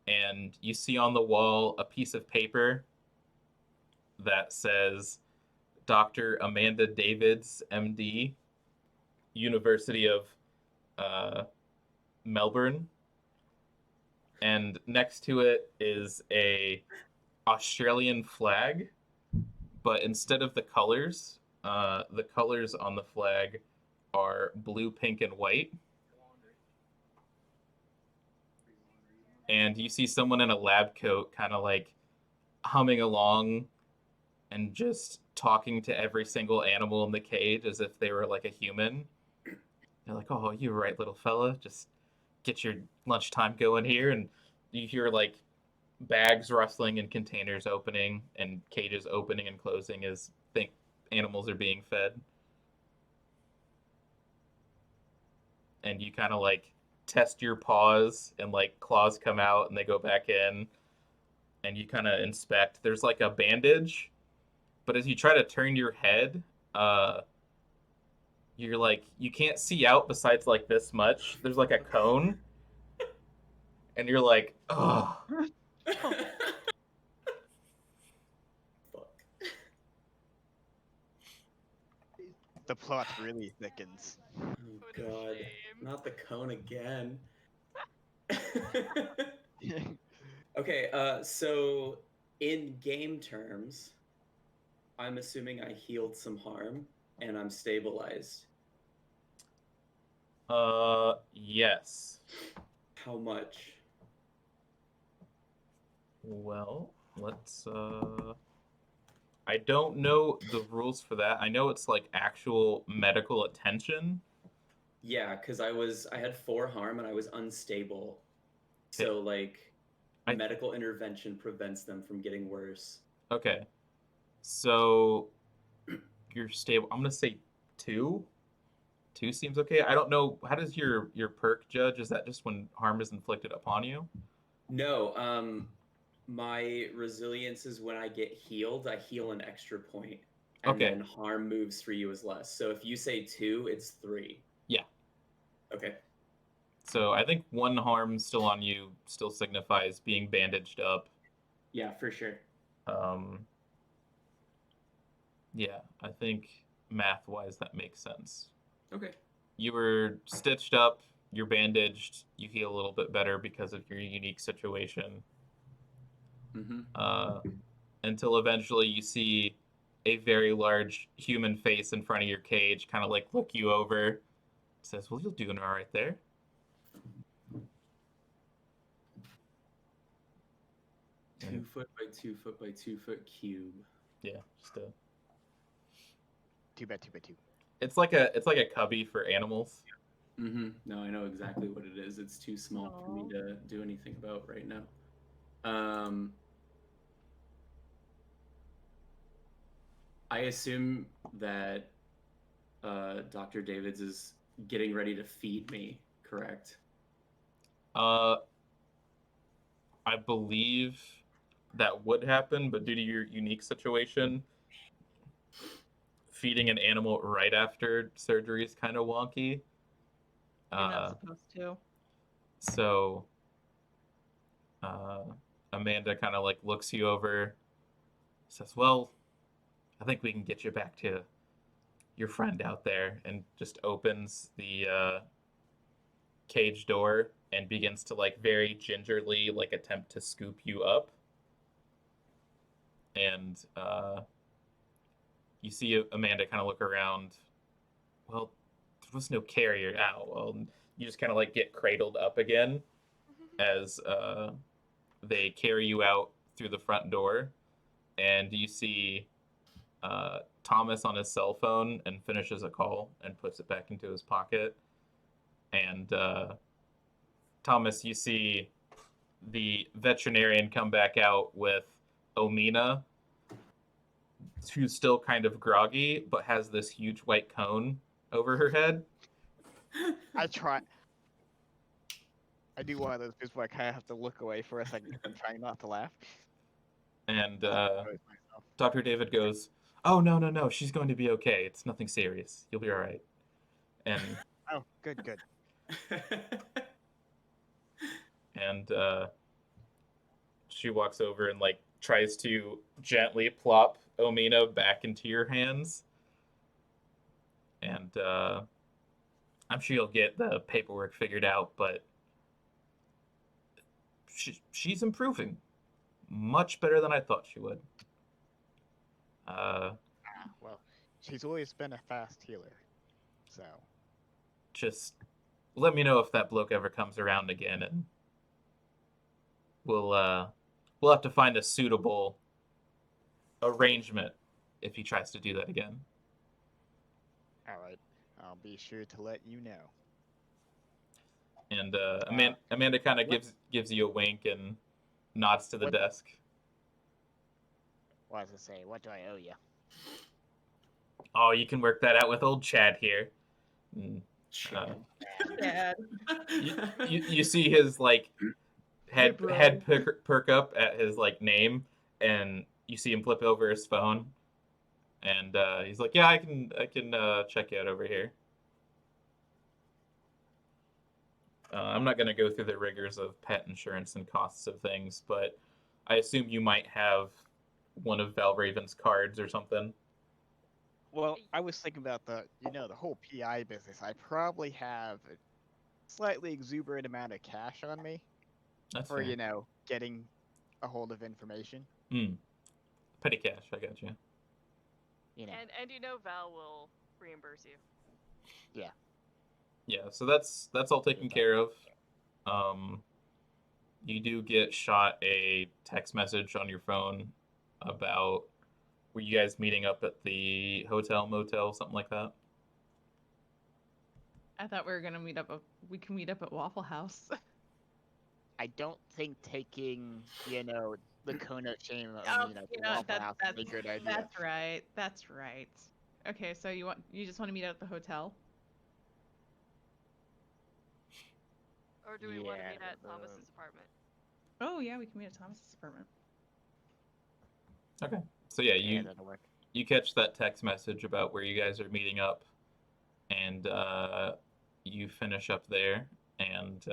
and you see on the wall a piece of paper that says Dr. Amanda Davids, MD, University of Melbourne. And next to it is a Australian flag, but instead of the colors on the flag are blue, pink, and white. And you see someone in a lab coat kind of like humming along and just talking to every single animal in the cage as if they were like a human. They're like, "Oh, you're right, little fella. Just get your lunchtime going here." And you hear like bags rustling and containers opening and cages opening and closing as think animals are being fed. And you kind of like test your paws, and like claws come out and they go back in, and you kind of inspect. There's like a bandage, but as you try to turn your head, you're like, you can't see out besides like this much. There's like a cone, and you're like, oh. Fuck. The plot really thickens. Oh What a god. shame. Not the cone again. Okay, so in game terms, I'm assuming I healed some harm and I'm stabilized. Yes. How much? Well, let's I don't know the rules for that. I know it's like actual medical attention. Yeah, because I had 4 harm and I was unstable. Okay. So like I- medical intervention prevents them from getting worse. Okay. So you're stable. I'm gonna say 2. 2 seems okay. I don't know. How does your perk judge? Is that just when harm is inflicted upon you? No, my resilience is when I get healed, I heal an extra point. and Okay. then harm moves for you is less. So if you say 2, it's 3. Yeah. Okay. So I think 1 harm still on you still signifies being bandaged up. Yeah, for sure. Yeah, I think math-wise that makes sense. Okay. You were stitched up, you're bandaged, you heal a little bit better because of your unique situation. Mm-hmm. Until eventually you see a very large human face in front of your cage kind of like look you over. Says, well, you're doing all right there. Yeah. 2 foot by 2 foot by 2 foot cube. Yeah, just a 2 by 2 by 2. it's like a cubby for animals. Mm-hmm. No, I know exactly what it is. It's too small for me Aw. to do anything about right now. I assume that Dr. Davids is getting ready to feed me, correct? I believe that would happen, but due to your unique situation, feeding an animal right after surgery is kind of wonky. You're not supposed to. So Amanda kind of like looks you over, says, well, I think we can get you back to your friend out there, and just opens the cage door and begins to like very gingerly like attempt to scoop you up. And you see Amanda kind of look around. Well, there was no carrier out. Well, you just kind of like get cradled up again as they carry you out through the front door, and you see Thomas on his cell phone and finishes a call and puts it back into his pocket. And Thomas, you see the veterinarian come back out with Omina, who's still kind of groggy, but has this huge white cone over her head. I do one of those bits where I kind of have to look away for a second. I'm trying not to laugh. And Compose myself. Dr. David goes, oh, no, she's going to be okay. It's nothing serious. You'll be all right. And Oh, good. and she walks over and like tries to gently plop Omina back into your hands. And I'm sure you'll get the paperwork figured out, but she's improving much better than I thought she would. Well, she's always been a fast healer, so Just let me know if that bloke ever comes around again, and we'll have to find a suitable arrangement if he tries to do that again. all right. I'll be sure to let you know. And Amanda kind of gives you a wink and nods to the What- desk. What does it say? What do I owe you? Oh, you can work that out with old Chad here. And, Dad. you see his like head Hey, bro. perk up at his like name, and you see him flip over his phone, and he's like, "Yeah, I can check you out over here." I'm not going to go through the rigors of pet insurance and costs of things, but I assume you might have one of Valraven's cards or something. Well, I was thinking about the whole PI business. I probably have a slightly exuberant amount of cash on me That's for, fair. getting a hold of information. Petty cash, I got you. And Val will reimburse you. Yeah, so that's all taken care of. You do get shot a text message on your phone about were you guys meeting up at the hotel, motel, something like that? I thought we were gonna meet up. We can meet up at Waffle House. I don't think taking, the Kona shame of, Oh, to you know, Waffle that- House would be a good idea. That's right. Okay, so you just want to meet at the hotel? Or do we want to Yeah, meet at Thomas's apartment? Oh yeah, we can meet at Thomas's apartment. Okay. So yeah, Yeah, that'll work. you catch that text message about where you guys are meeting up, and you finish up there. And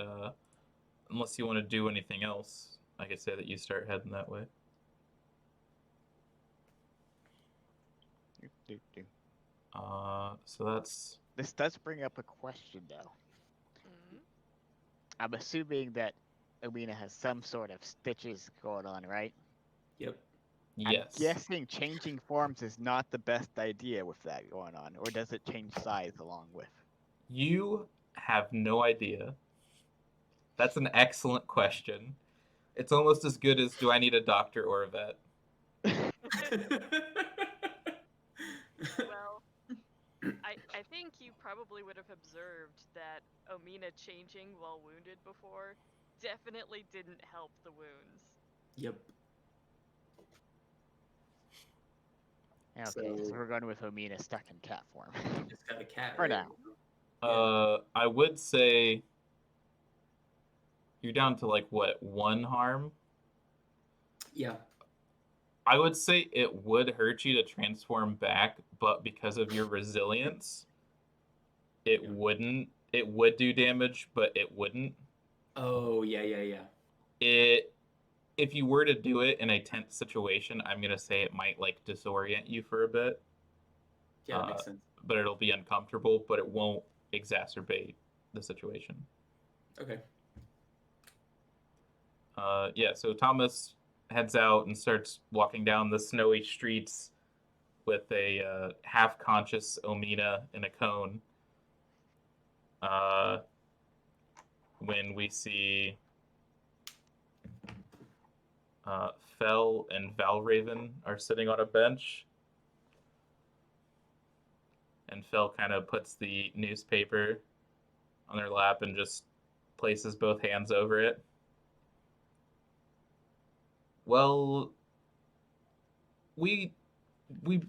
unless you want to do anything else, I could say that you start heading that way. So that's This does bring up a question, though. Mhm. I'm assuming that Omina has some sort of stitches going on, right? Yep. yes. I'm guessing changing forms is not the best idea with that going on, or does it change size along with? You have no idea. That's an excellent question. It's almost as good as do I need a doctor or a vet? Well, I think you probably would have observed that Omina changing while wounded before definitely didn't help the wounds. Yep. Okay, so So- we're going with Omina stuck in cat form. Just got a cat. For right? now. I would say you're down to like what, one harm? Yeah. I would say it would hurt you to transform back, but because of your resilience, it Yeah. wouldn't. It would do damage, but it wouldn't. Oh, yeah. If you were to do it in a tense situation, I'm gonna say it might like disorient you for a bit, Yeah, that makes sense. but it'll be uncomfortable, but it won't exacerbate the situation. Okay. Yeah, so Thomas heads out and starts walking down the snowy streets with a half-conscious Omina in a cone. When we see Fel and Valraven are sitting on a bench, and Fel kind of puts the newspaper on their lap and just places both hands over it. Well, we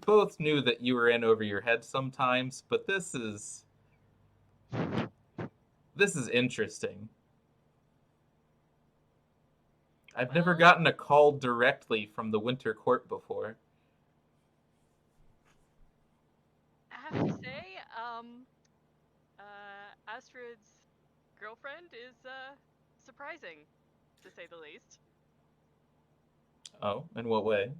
both knew that you were in over your head sometimes, but this is interesting. I've never Well- gotten a call directly from the Winter Court before. I have to say, Astrid's girlfriend is surprising, to say the least. Oh, in what way?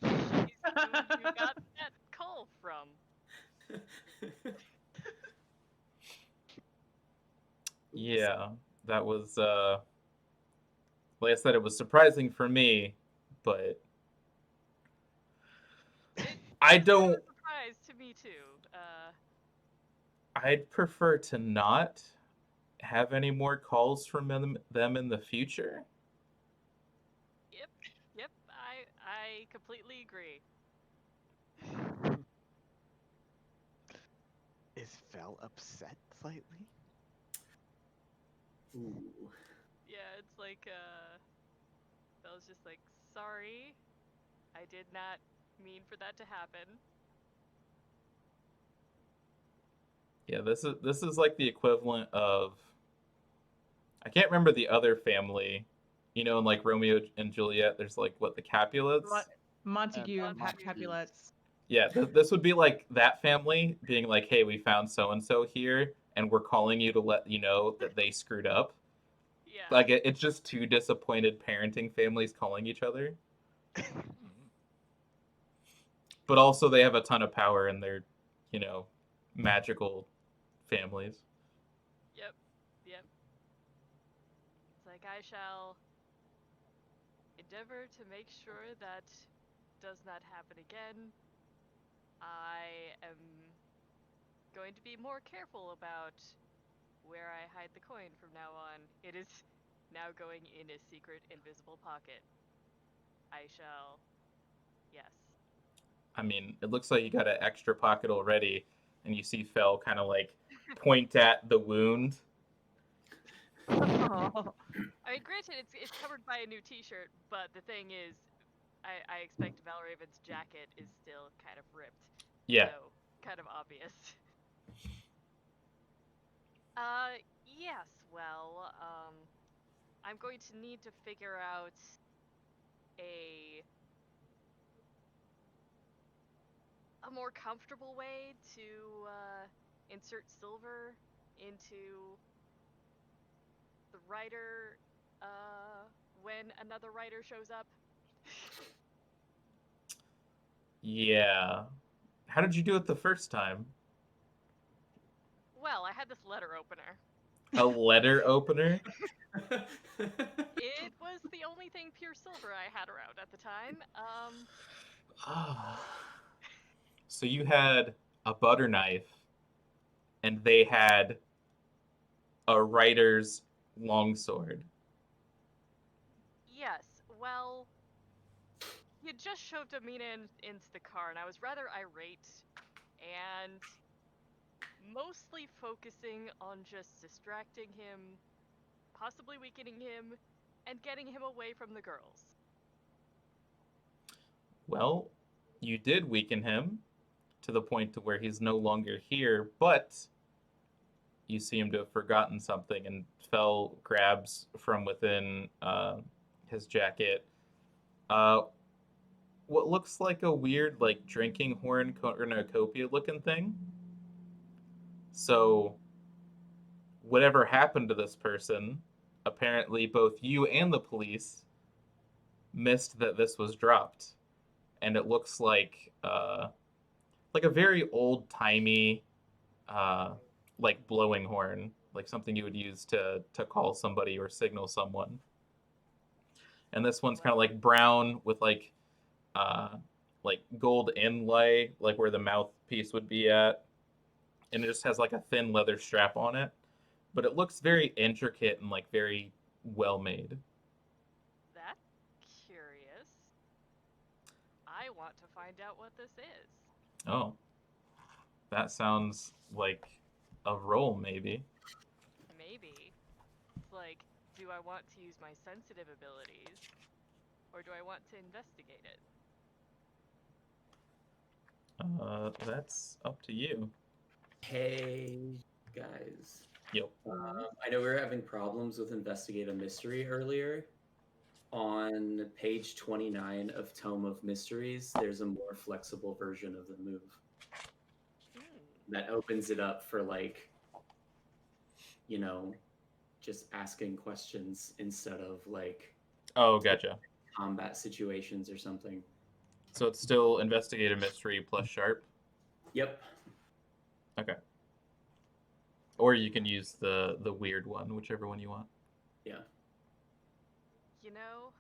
She's who you got that call from. Yeah, that was like I said, it was surprising for me, but I It's don't. a surprise to me too. I'd prefer to not have any more calls from them in the future. Yep, I completely agree. Is Fel upset slightly? Ooh. Yeah, it's like Bella's just like, sorry, I did not mean for that to happen. Yeah, this is like the equivalent of, I can't remember the other family, you know, in like Romeo and Juliet. There's like what, the Capulets. Montague and Montague. Capulets. Yeah, this would be like that family being like, hey, we found so and so here, and we're calling you to let you know that they screwed up. Yeah. Like it's just two disappointed parenting families calling each other. But also they have a ton of power in their, you know, magical families. Yep. It's like I shall endeavor to make sure that does not happen again. I am going to be more careful about where I hide the coin from now on. It is now going in a secret invisible pocket. I shall. Yes. I mean, it looks like you got an extra pocket already, and you see Fel kind of like point at the wound. Oh. I mean, granted, it's covered by a new T-shirt, but the thing is, I expect Valraven's jacket is still kind of ripped. Yeah. So, kind of obvious. Yes, well, I'm going to need to figure out a more comfortable way to insert silver into the writer when another writer shows up. Yeah. How did you do it the first time? Well, I had this letter opener. A letter opener? It was the only thing pure silver I had around at the time. Ah. So you had a butter knife, and they had a writer's longsword. Yes, well, he had just shoved Amina into the car, and I was rather irate, and mostly focusing on just distracting him, possibly weakening him, and getting him away from the girls. Well, you did weaken him to the point to where he's no longer here, but you seem to have forgotten something, and Fell grabs from within his jacket what looks like a weird, like, drinking horn cornucopia looking thing. So, whatever happened to this person, apparently both you and the police missed that this was dropped. And it looks like a very old timey like blowing horn, like something you would use to call somebody or signal someone. And this one's kind of like brown with uh like gold inlay, like where the mouthpiece would be at, and it just has like a thin leather strap on it. But it looks very intricate and like very well made. That's curious. I want to find out what this is. Oh, that sounds like a roll, maybe. Maybe. It's like, do I want to use my sensitive abilities, or do I want to investigate it? That's up to you. Hey, guys. Yep. I know we were having problems with Investigate a Mystery earlier. On page 29 of Tome of Mysteries, there's a more flexible version of the move that opens it up for, like, you know, just asking questions instead of, like, Oh, gotcha. combat situations or something. So it's still investigate a mystery plus sharp. Yep. Okay. Or you can use the weird one, whichever one you want. Yeah. You know,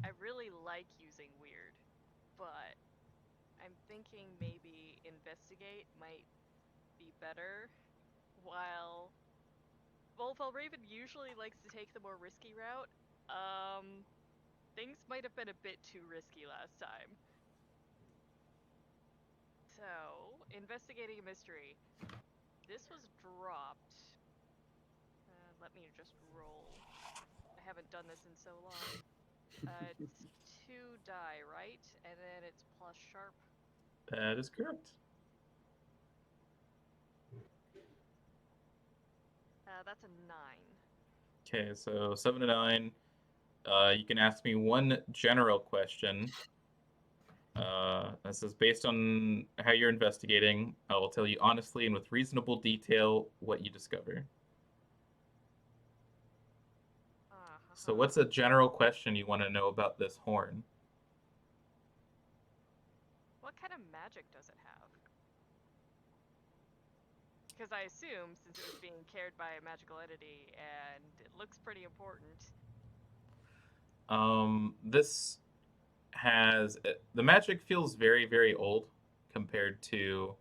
I really like using weird, but I'm thinking maybe investigate might be better. While Raven usually likes to take the more risky route, things might have been a bit too risky last time. So, investigating a mystery. This was dropped. Let me just roll. I haven't done this in so long. It's 2 die, right? And then it's plus sharp. That is correct. That's a 9. Okay, so 7 to 9. You can ask me one general question. This is based on how you're investigating. I will tell you honestly and with reasonable detail what you discover. So, what's a general question you want to know about this horn? What kind of magic does it have? Because I assume, since it was being carried by a magical entity, and it looks pretty important. This has the magic feels very, very old compared to,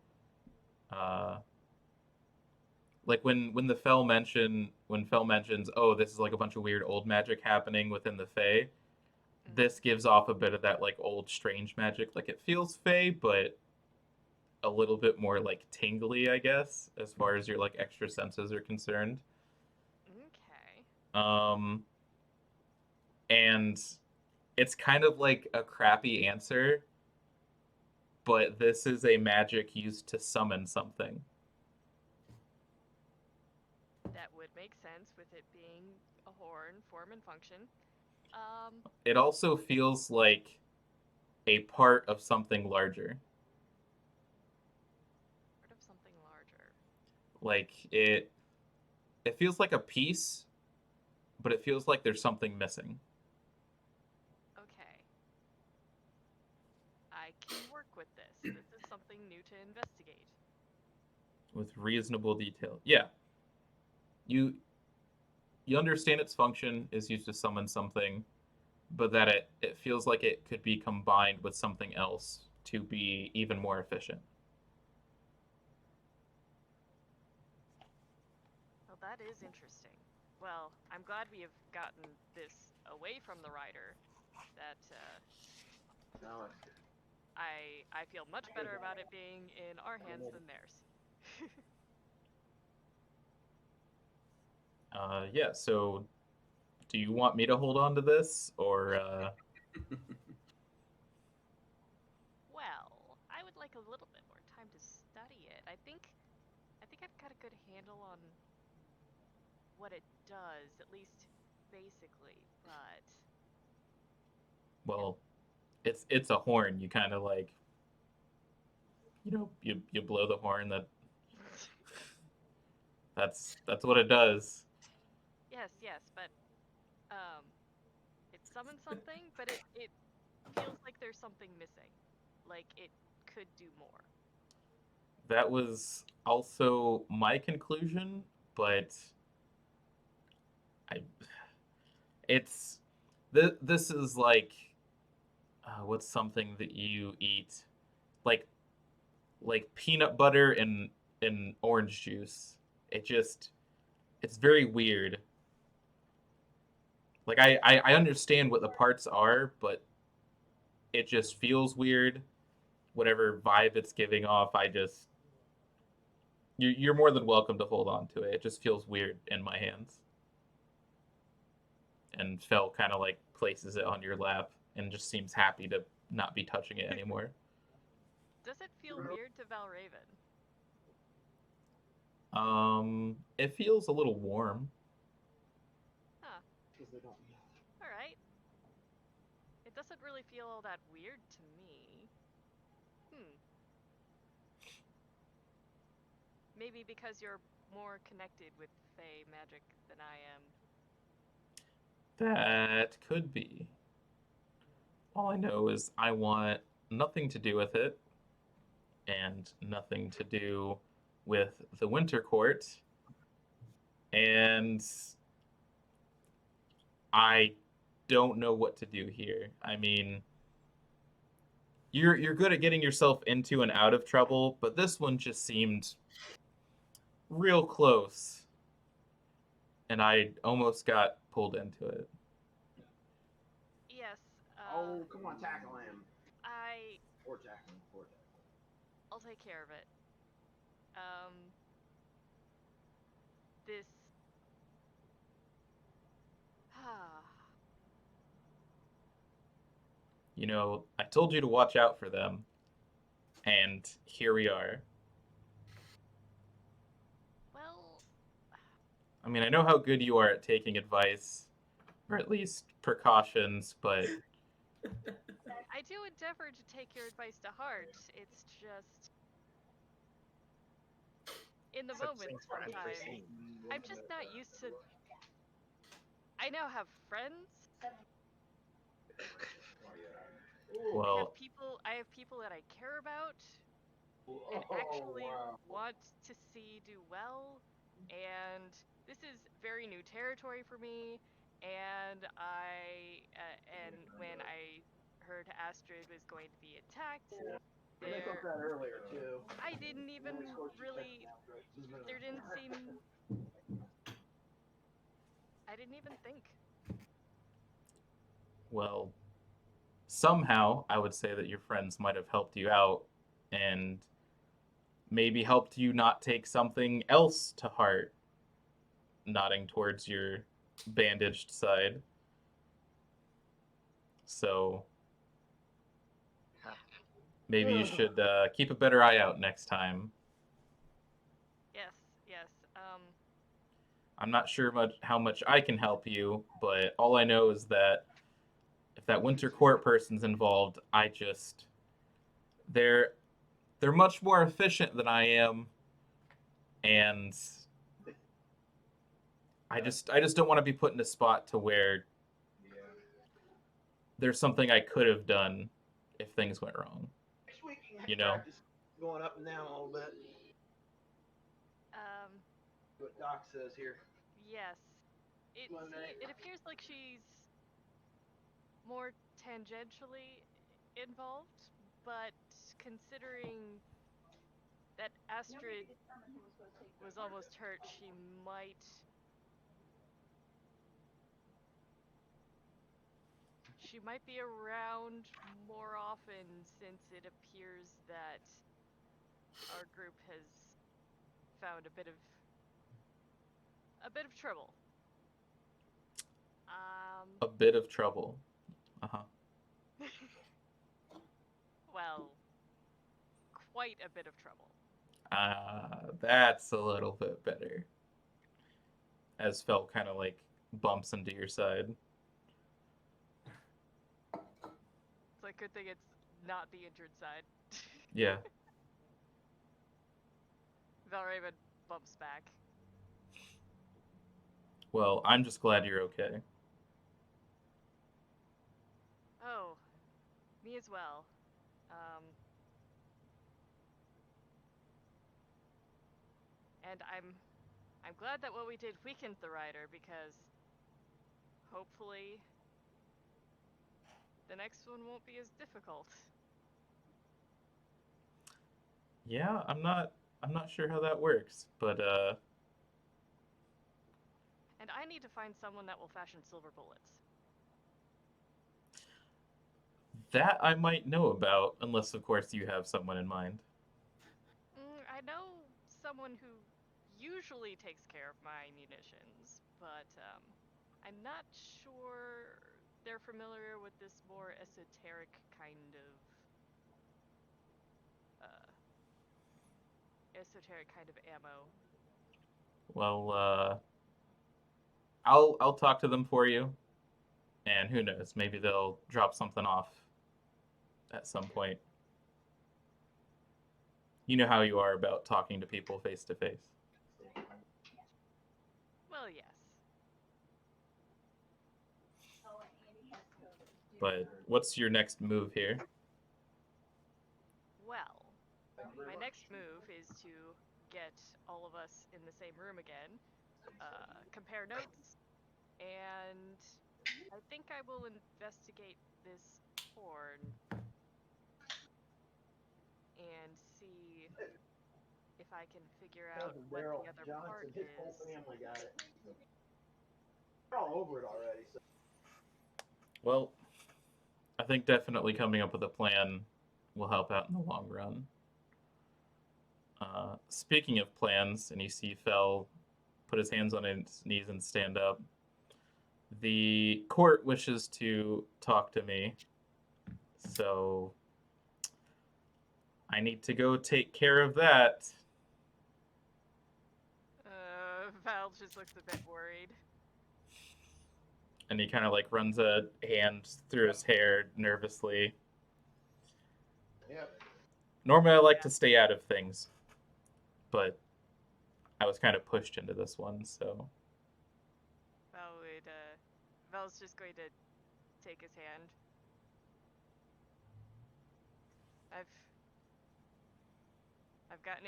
like when Fell mentions, oh, this is like a bunch of weird old magic happening within the Fae. This gives off a bit of that like old strange magic. Like it feels Fae, but a little bit more like tingly, I guess, as far as your like extra senses are concerned. Okay. And it's kind of like a crappy answer, but this is a magic used to summon something. That would make sense with it being a horn, form and function. It also feels like a part of something larger. Part of something larger. Like it feels like a piece, but it feels like there's something missing. Okay. I can work with this. This is something new to investigate. With reasonable detail. Yeah. You understand its function is used to summon something, but that it feels like it could be combined with something else to be even more efficient. Well, that is interesting. Well, I'm glad we have gotten this away from the rider. That I feel much better about it being in our hands than theirs. Yeah, so do you want me to hold on to this or Well, I would like a little bit more time to study it. I think I've got a good handle on what it does, at least basically, but well, it's a horn. You kind of like you blow the horn that's what it does. yes, but it summons something, but it feels like there's something missing. Like it could do more. That was also my conclusion, but I it's this is like what's something that you eat like peanut butter and orange juice. It's very weird. Like I understand what the parts are, but it just feels weird. Whatever vibe it's giving off, you're more than welcome to hold on to it. It just feels weird in my hands. And Fel kind of like places it on your lap and just seems happy to not be touching it anymore. Does it feel weird to Valraven? It feels a little warm. Huh. Alright. It doesn't really feel all that weird to me. Maybe because you're more connected with Fey magic than I am. That could be. All I know is I want nothing to do with it and nothing to do with the Winter Court. And I don't know what to do here. I mean, you're good at getting yourself into and out of trouble, but this one just seemed real close. And I almost got pulled into it. Yes. Oh, come on, tackle him. I'll Tackle him. take care of it. This. You know, I told you to watch out for them. And here we are. Well, I mean, I know how good you are at taking advice, or at least precautions, but I do endeavor to take your advice to heart. It's just in the moment sometimes. I'm just not used to. I now have friends. well, I have people that I care about and actually want to see do well. And this is very new territory for me. And and when I heard Astrid was going to be attacked, They took that earlier too. I didn't even really. There didn't seem. I didn't even think. well, somehow I would say that your friends might have helped you out and maybe helped you not take something else to heart, nodding towards your bandaged side. So maybe you should keep a better eye out next time. Yes, yes. I'm not sure how much I can help you, but all I know is that if that Winter Court person's involved, they're much more efficient than I am, and I just don't want to be put in a spot to where there's something I could have done if things went wrong. Next week you can You know? practice going up and down a little bit. Um, What Doc says here. yes. One night. It appears like she's more tangentially involved, but considering that Astrid was almost hurt, she might be around more often, since it appears that our group has found a bit of trouble. A bit of trouble. Well, quite a bit of trouble. That's a little bit better. As Fel kind of like bumps into your side. It's like, good thing it's not the injured side. Yeah. Valraven bumps back. Well, I'm just glad you're okay. Oh, me as well. And I'm glad that what we did weakened the rider, because hopefully the next one won't be as difficult. Yeah, I'm not sure how that works, but And I need to find someone that will fashion silver bullets. that I might know about, unless of course you have someone in mind. I know someone who usually takes care of my munitions, but I'm not sure they're familiar with this more esoteric kind of ammo. Well, I'll talk to them for you, and who knows, maybe they'll drop something off at some point. You know how you are about talking to people face to face. Well, yes. But what's your next move here? Well, my next move is to get all of us in the same room again, compare notes, and I think I will investigate this horn and see if I can figure out what the Daryl other Johnson, part his whole is. family got it. They're all over it already. So. Well, I think definitely coming up with a plan will help out in the long run. Speaking of plans, and you see Fel put his hands on his knees and stand up, the court wishes to talk to me, so I need to go take care of that. Val just looks a bit worried. And he kind of like runs a hand through his hair nervously. Yep. Normally I like to stay out of things, but I was kind of pushed into this one, so. Val's just going to take his hand. I've gotten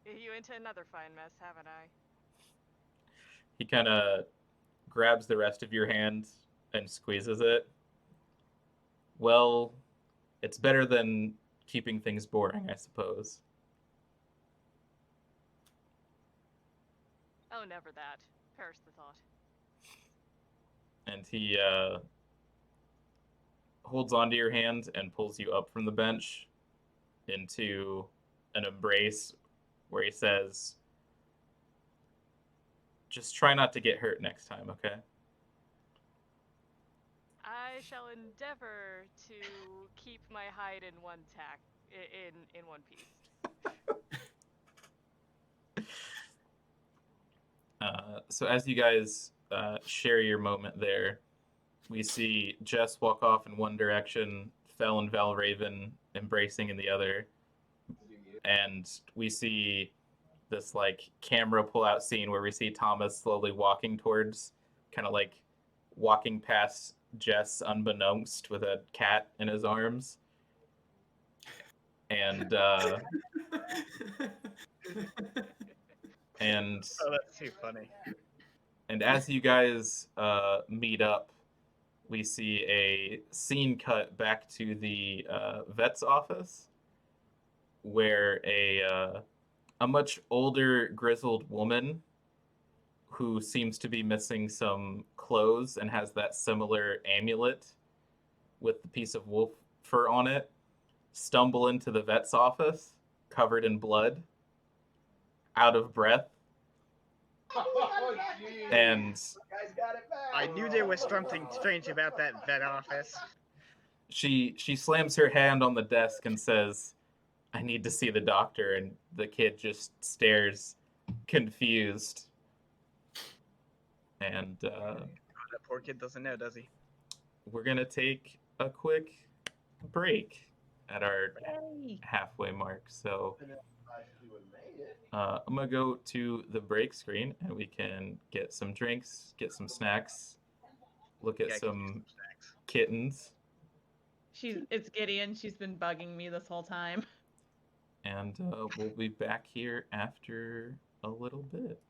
you into another fine mess, haven't I? He kind of grabs the rest of your hand and squeezes it. Well, it's better than keeping things boring, I suppose. Oh, never that. Perish the thought. And he holds onto your hand and pulls you up from the bench into an embrace where he says, just try not to get hurt next time, okay? I shall endeavor to keep my hide in one piece. So as you guys share your moment there, we see Jess walk off in one direction, Fel and Valraven embracing in the other, and we see this like camera pull out scene where we see Thomas slowly walking towards, kind of like walking past Jess unbeknownst with a cat in his arms. And and Oh, that's too funny. and as you guys meet up, we see a scene cut back to the vet's office, where a much older, grizzled woman who seems to be missing some clothes and has that similar amulet with the piece of wolf fur on it, stumble into the vet's office, covered in blood, out of breath, Oh, jeez. and Guys got it back. I knew there was something strange about that vet office. she slams her hand on the desk and says, "I need to see the doctor," and the kid just stares confused. And That poor kid doesn't know, does he? we're gonna take a quick break at our halfway mark. So I should have made it. I'm gonna go to the break screen and we can get some drinks, get some snacks, look at Yeah, I can use some snacks. kittens, It's Gideon. She's been bugging me this whole time. and we'll be back here after a little bit.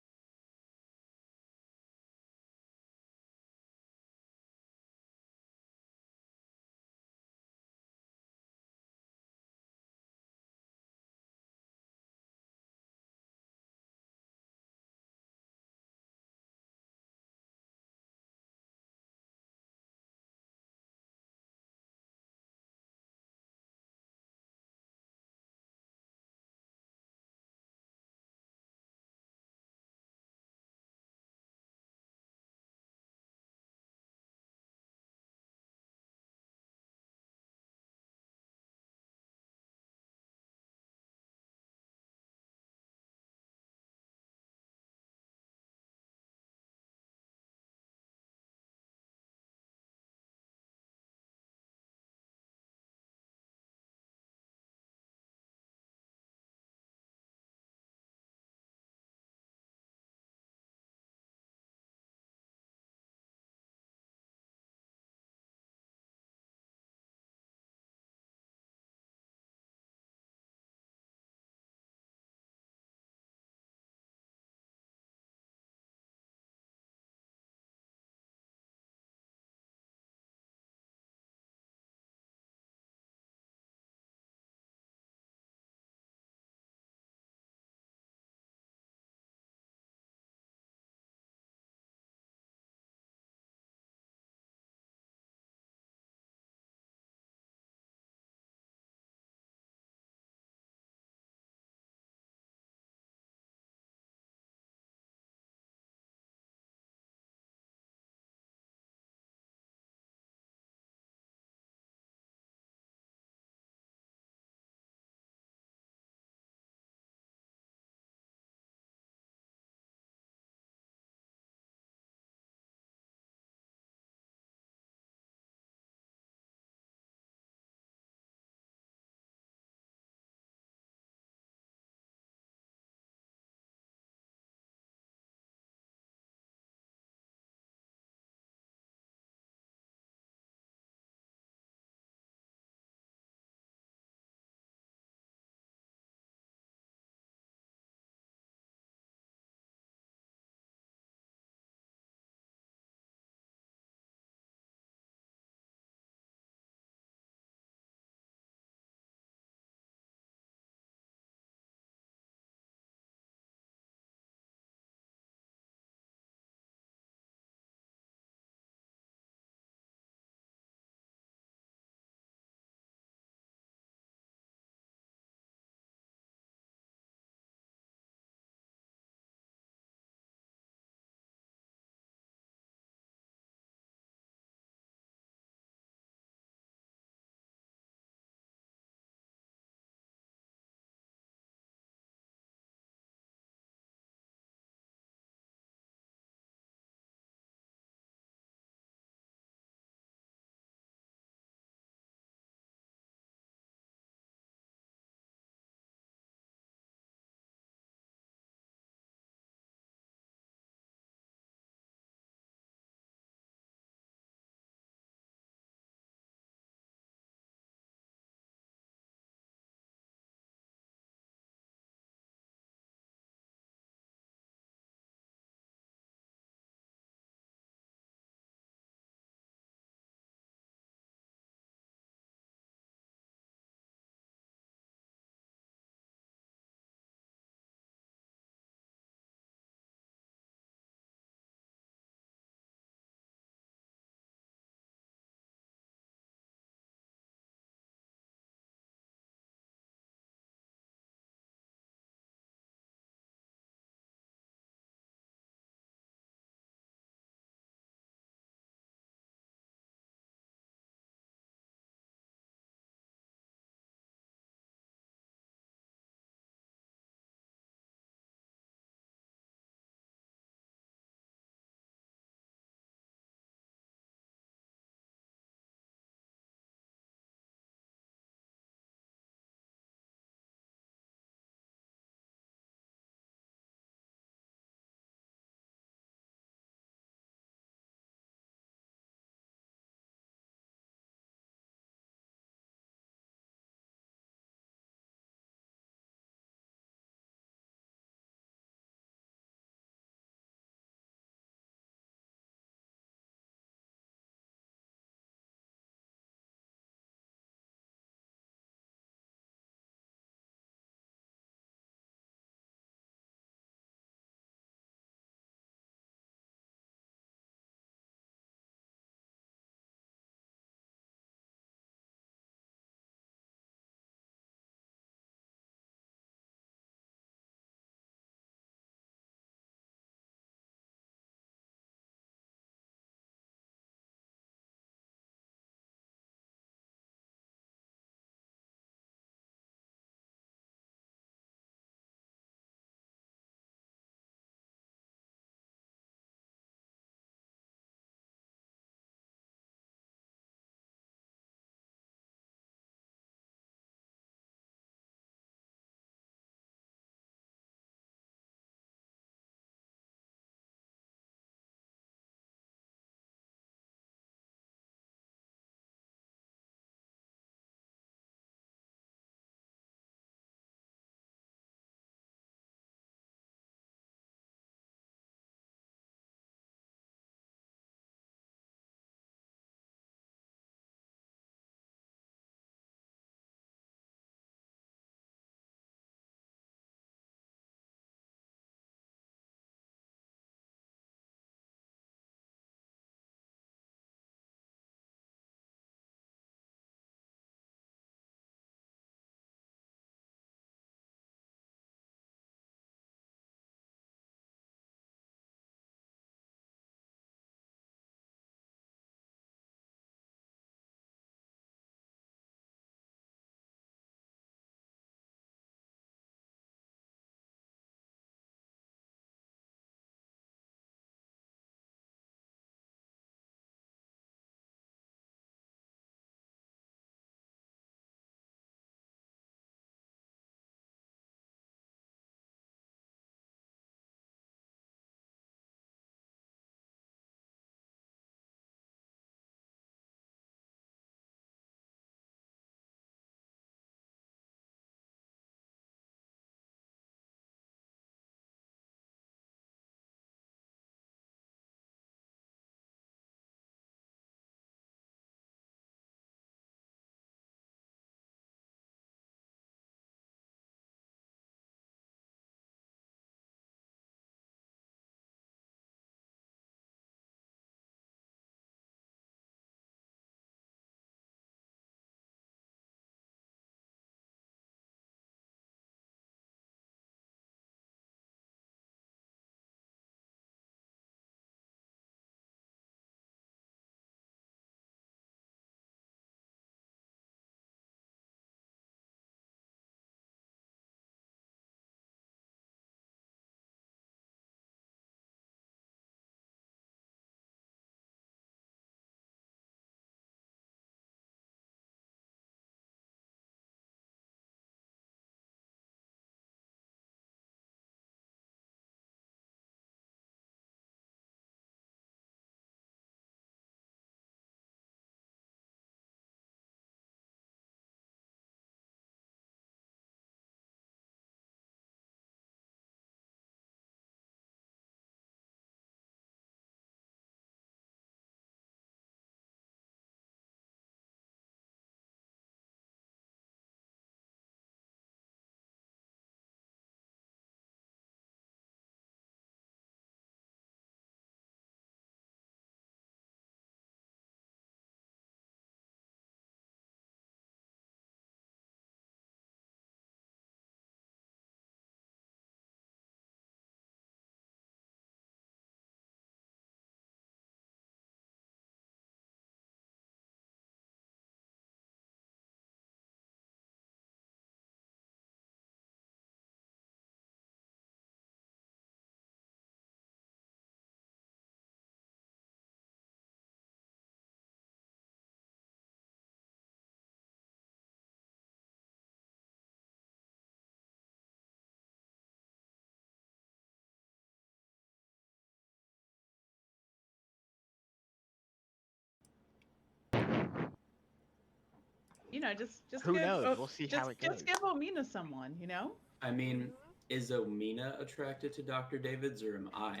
just Who give, knows? We'll see how it goes. Just give Omina someone, you know. I mean, is Omina attracted to Dr. Davids or am I?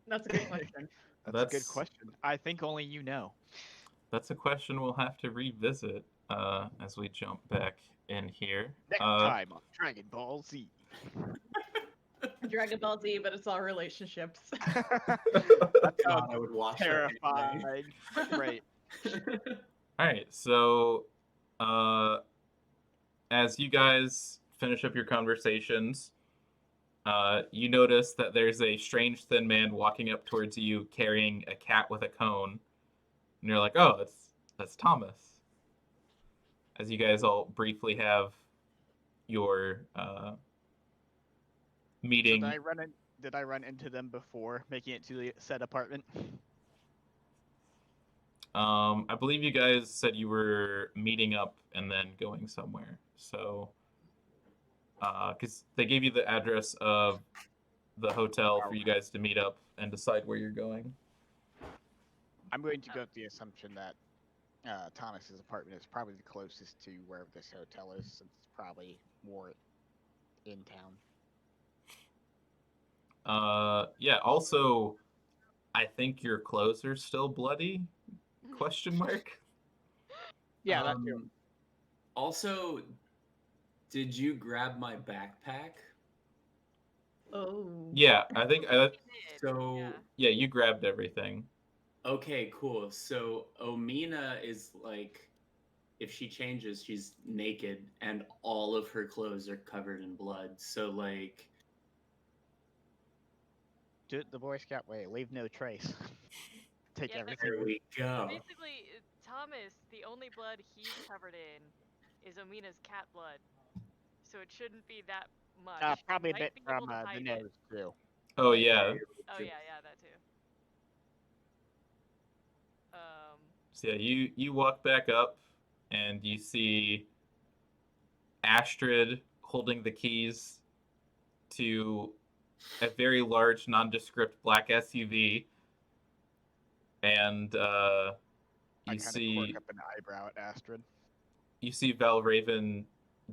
That's a good question. That's a good question. I think only you know. That's a question we'll have to revisit as we jump back in here. Next time on Dragon Ball Z. Dragon Ball Z, but it's all relationships. God, I would watch that anime. Terrifying. Right. All right, so as you guys finish up your conversations, you notice that there's a strange thin man walking up towards you carrying a cat with a cone. And you're like, oh, that's Thomas. As you guys all briefly have your meeting. So did I run into them before making it to the said apartment? I believe you guys said you were meeting up and then going somewhere. So, because they gave you the address of the hotel for you guys to meet up and decide where you're going. I'm going to go with the assumption that Thomas's apartment is probably the closest to wherever this hotel is, since it's probably more in town. Yeah. Also, I think your clothes are still bloody. Question mark. Yeah, that's true. Also, did you grab my backpack? Oh. Yeah, I think. So Yeah, you grabbed everything. okay, cool. So Omina is like, if she changes, she's naked and all of her clothes are covered in blood. So like, Do it the Boy Scout way. Leave no trace. Take Yeah, everything. there we go. Basically, Thomas, the only blood he's covered in is Omina's cat blood. So it shouldn't be that much. Probably a Might bit be able from to the hide it. nose too. Oh yeah. Oh yeah, that too. So yeah, you walk back up and you see Astrid holding the keys to a very large nondescript black SUV, and I you kind of see quirk up an eyebrow at Astrid. you see Valraven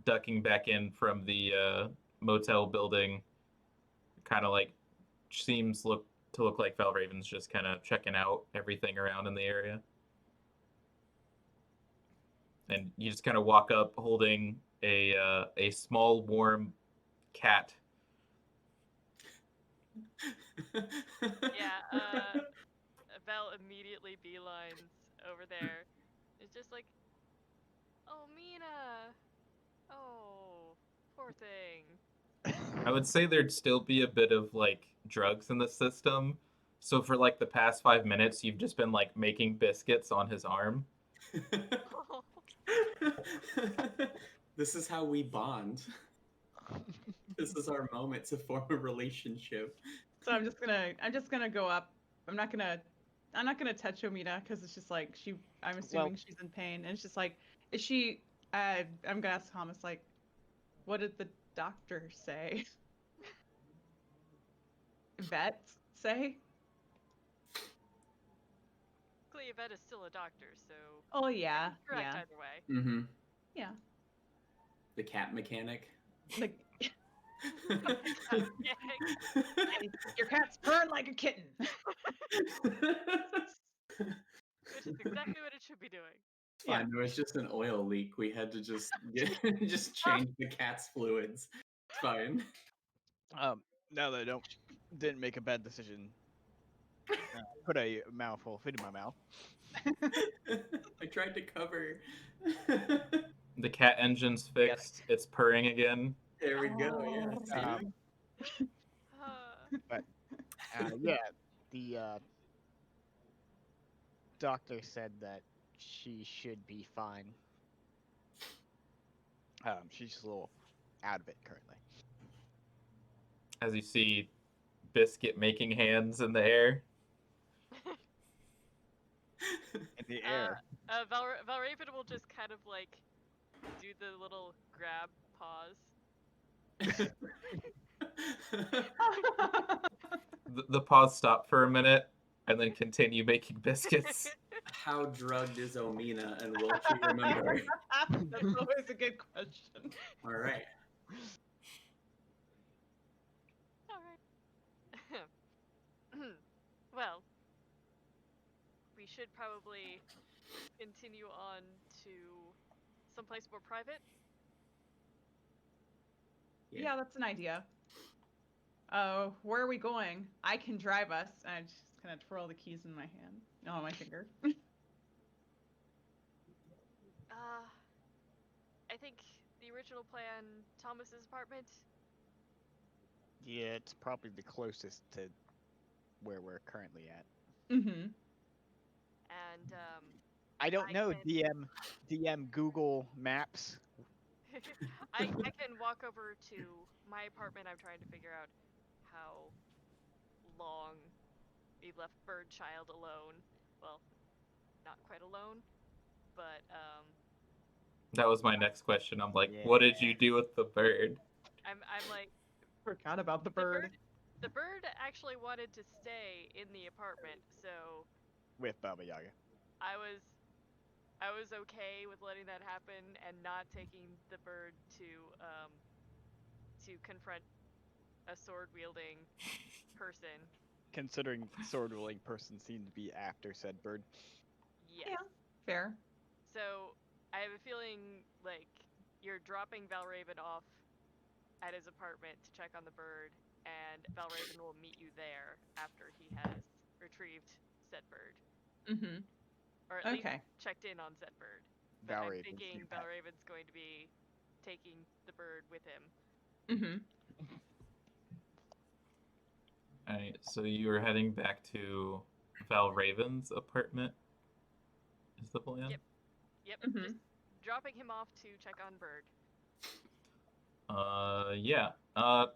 ducking back in from the motel building, kind of like seems to look like Valraven's just kind of checking out everything around in the area. And you just kind of walk up holding a small warm cat. Yeah, Val immediately beelines over there. It's just like, oh, Mina! Oh, poor thing. I would say there'd still be a bit of like drugs in the system. So for like the past 5 minutes, you've just been like making biscuits on his arm. This is how we bond. This is our moment to form a relationship. So I'm just gonna go up. I'm not gonna touch Omina because it's just like I'm assuming she's in pain, and it's just like, is she? I'm gonna ask Thomas like, what did the doctor say? Vet say? Cleovet is still a doctor, so. Oh yeah, Correct yeah, either way. Mm-hmm. yeah. The cat mechanic. Like, your cat's purring like a kitten. Which is exactly what it should be doing. Fine, it was just an oil leak. We had to just just change the cat's fluids. It's fine. Now that I didn't make a bad decision, put a mouthful of food in my mouth. I tried to cover. The cat engine's fixed. It's purring again. There we go. Yeah. see? Yeah, the doctor said that she should be fine. She's just a little out of it currently. As you see biscuit making hands in the air. In the air. Valraven will just kind of like do the little grab pause. The pause stopped for a minute, and then continue making biscuits. How drugged is Omina, and will she remember? That's always a good question. All right. Alright. Well, we should probably continue on to someplace more private. Yeah, that's an idea. Where are we going? I can drive us. I just kind of twirl the keys in my hand. No, on my finger. I think the original plan, Thomas's apartment. Yeah, it's probably the closest to where we're currently at. Mm-hmm. And I don't I know, can- DM Google Maps. I can walk over to my apartment. I'm trying to figure out how long we left Bird Child alone. Well, not quite alone, but That was my next question. I'm like, what did you do with the bird? I'm like Forgot about the bird. The bird actually wanted to stay in the apartment, so With Baba Yaga. I was okay with letting that happen and not taking the bird to confront a sword wielding person. Considering sword wielding person seemed to be after said bird. Yes. Yeah. Fair. So I have a feeling like you're dropping Valraven off at his apartment to check on the bird, and Valraven will meet you there after he has retrieved said bird. Mm-hmm. Or at least Okay. checked in on said bird. But I'm Valraven's thinking new pet. Valraven's going to be taking the bird with him. Mm-hmm. Alright, so you are heading back to Valraven's apartment? Is the plan? Yep. Yep. Mhm. Just dropping him off to check on bird. Yeah.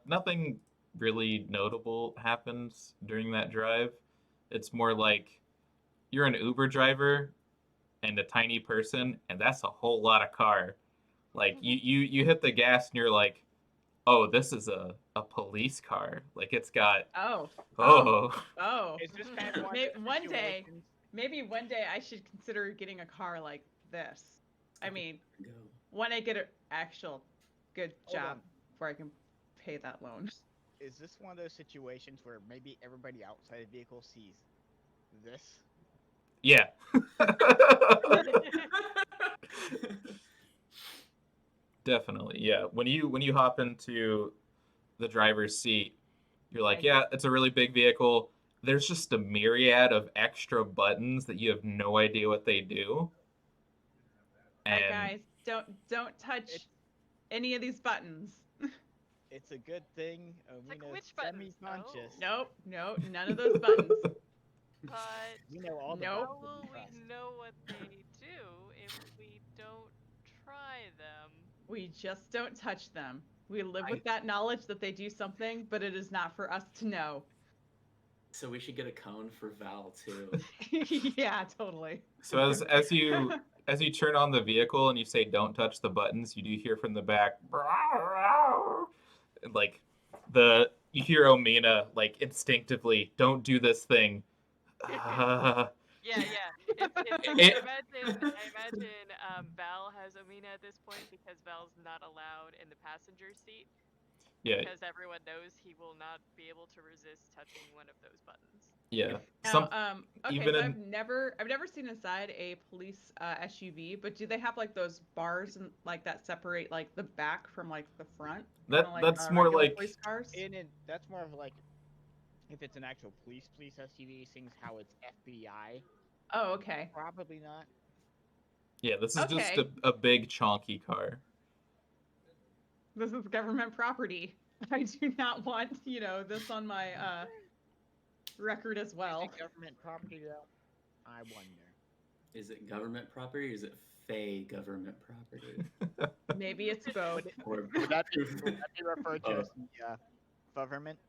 Nothing really notable happens during that drive. It's more like you're an Uber driver and a tiny person, and that's a whole lot of car. Like you hit the gas and you're like, oh, this is a police car. Like it's got Oh. oh. It's just kind of One day, maybe one day I should consider getting a car like this. I mean, Go. when I get an actual good Hold job on. where I can pay that loan. Is this one of those situations where maybe everybody outside the vehicle sees this? Yeah. Definitely, yeah. When you hop into the driver's seat, you're like, yeah, it's a really big vehicle. There's just a myriad of extra buttons that you have no idea what they do. Hey And guys, don't touch It's- any of these buttons. It's a good thing like, Omina's which buttons, though? semi-conscious. Nope, none of those buttons. But You know all the Nope. how buttons will we we press. know what they do if we don't try them? We just don't touch them. We live with that knowledge that they do something, but it is not for us to know. So we should get a cone for Val too. Yeah, totally. so as you turn on the vehicle and you say don't touch the buttons, you do hear from the back and like you hear Omina like instinctively, don't do this thing. Yeah. I imagine Val has Omina at this point because Val's not allowed in the passenger seat. Yeah, Because everyone knows he will not be able to resist touching one of those buttons. yeah. Now, okay, even so in- I've never seen inside a police SUV, but do they have like those bars and like that separate like the back from like the front? Kinda like, that's more regular like police cars. That's more of like if it's an actual police SUV, seeing how it's FBI. Oh, okay. Probably not. yeah, this is just Okay. a big chonky car. This is government property. I do not want, this on my record as well. Is it government property though? I wonder. Is it government property or is it fey government property? Maybe it's both. Or Would that be referred to as the government?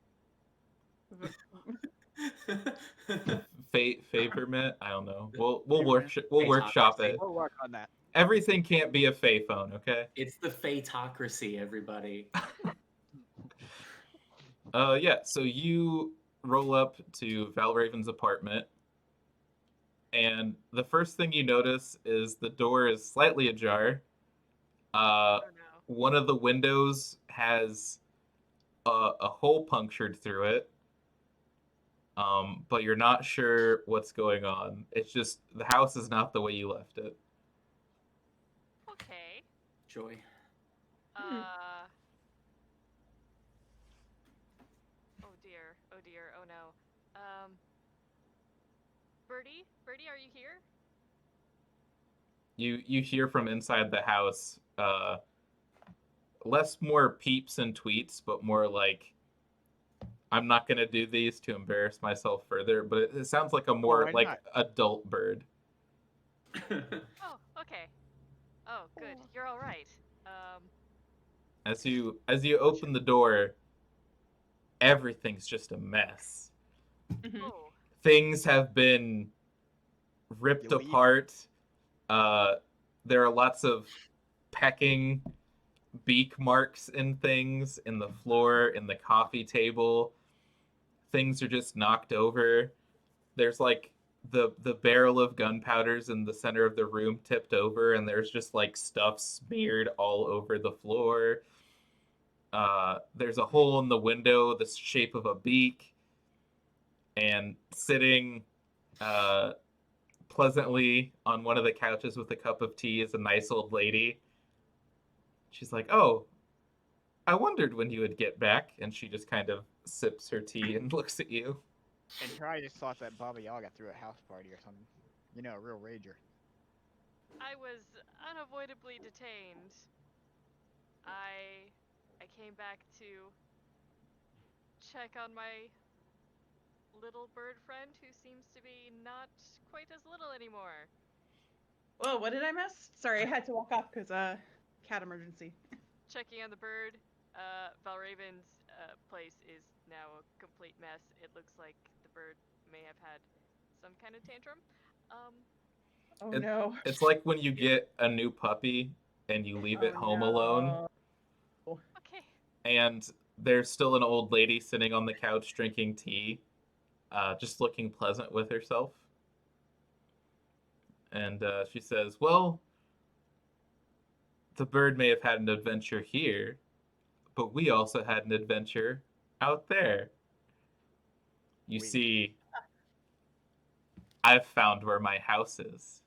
Favorment? I don't know. We'll workshop it. We'll work on that. Everything can't be a Fey phone, okay? It's the Feytocracy, everybody. Yeah. So you roll up to Valraven's apartment, and the first thing you notice is the door is slightly ajar. Oh no. One of the windows has a hole punctured through it, but you're not sure what's going on. It's just the house is not the way you left it. Okay. Joy. Oh dear. Oh dear. Oh no. Birdie, are you here? You hear from inside the house, less more peeps and tweets, but more like, I'm not gonna do these to embarrass myself further. But it sounds like a more why like not? adult bird. Oh, okay. Oh, good. You're all right. As you open the door, everything's just a mess. Oh, Things have been ripped You leave. apart. There are lots of pecking beak marks in things in the floor, in the coffee table. Things are just knocked over. There's like the barrel of gunpowder's in the center of the room tipped over, and there's just like stuff smeared all over the floor. There's a hole in the window the shape of a beak, and sitting pleasantly on one of the couches with a cup of tea is a nice old lady. She's like, "Oh, I wondered when you would get back," and she just kind of sips her tea and looks at you. And Try just thought that Baba Yaga threw a house party or something. You know, a real rager. I was unavoidably detained. I came back to check on my little bird friend who seems to be not quite as little anymore. Whoa, what did I miss? Sorry, I had to walk off because cat emergency. Checking on the bird. Valraven's place is now a complete mess. It looks like the bird may have had some kind of tantrum. Oh It- no. It's like when you get a new puppy and you leave it Oh, home no. alone, Okay. and there's still an old lady sitting on the couch drinking tea, just looking pleasant with herself. And she says, "Well, the bird may have had an adventure here, but we also had an adventure out there. You Wink. see, I've found where my house is."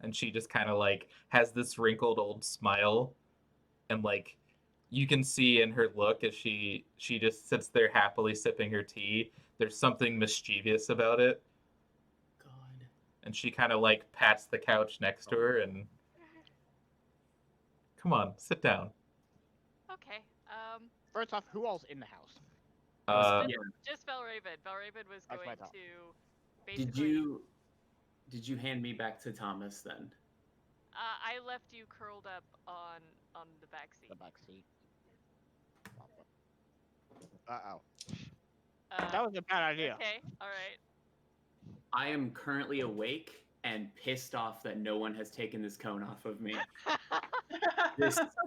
And she just kind of like has this wrinkled old smile, and like you can see in her look as she just sits there happily sipping her tea. There's something mischievous about it, God. and she kind of like pats the couch next to her and, "Come on, sit down." Okay. First off, who all's in the house? Uh, Yeah. Just Valraven. Valraven was That's going what I thought. to Did basically. you hand me back to Thomas then? I left you curled up on the back seat. The back seat. Uh-oh. Uh, That was a bad idea. Okay. All right. I am currently awake and pissed off that no one has taken this cone off of me.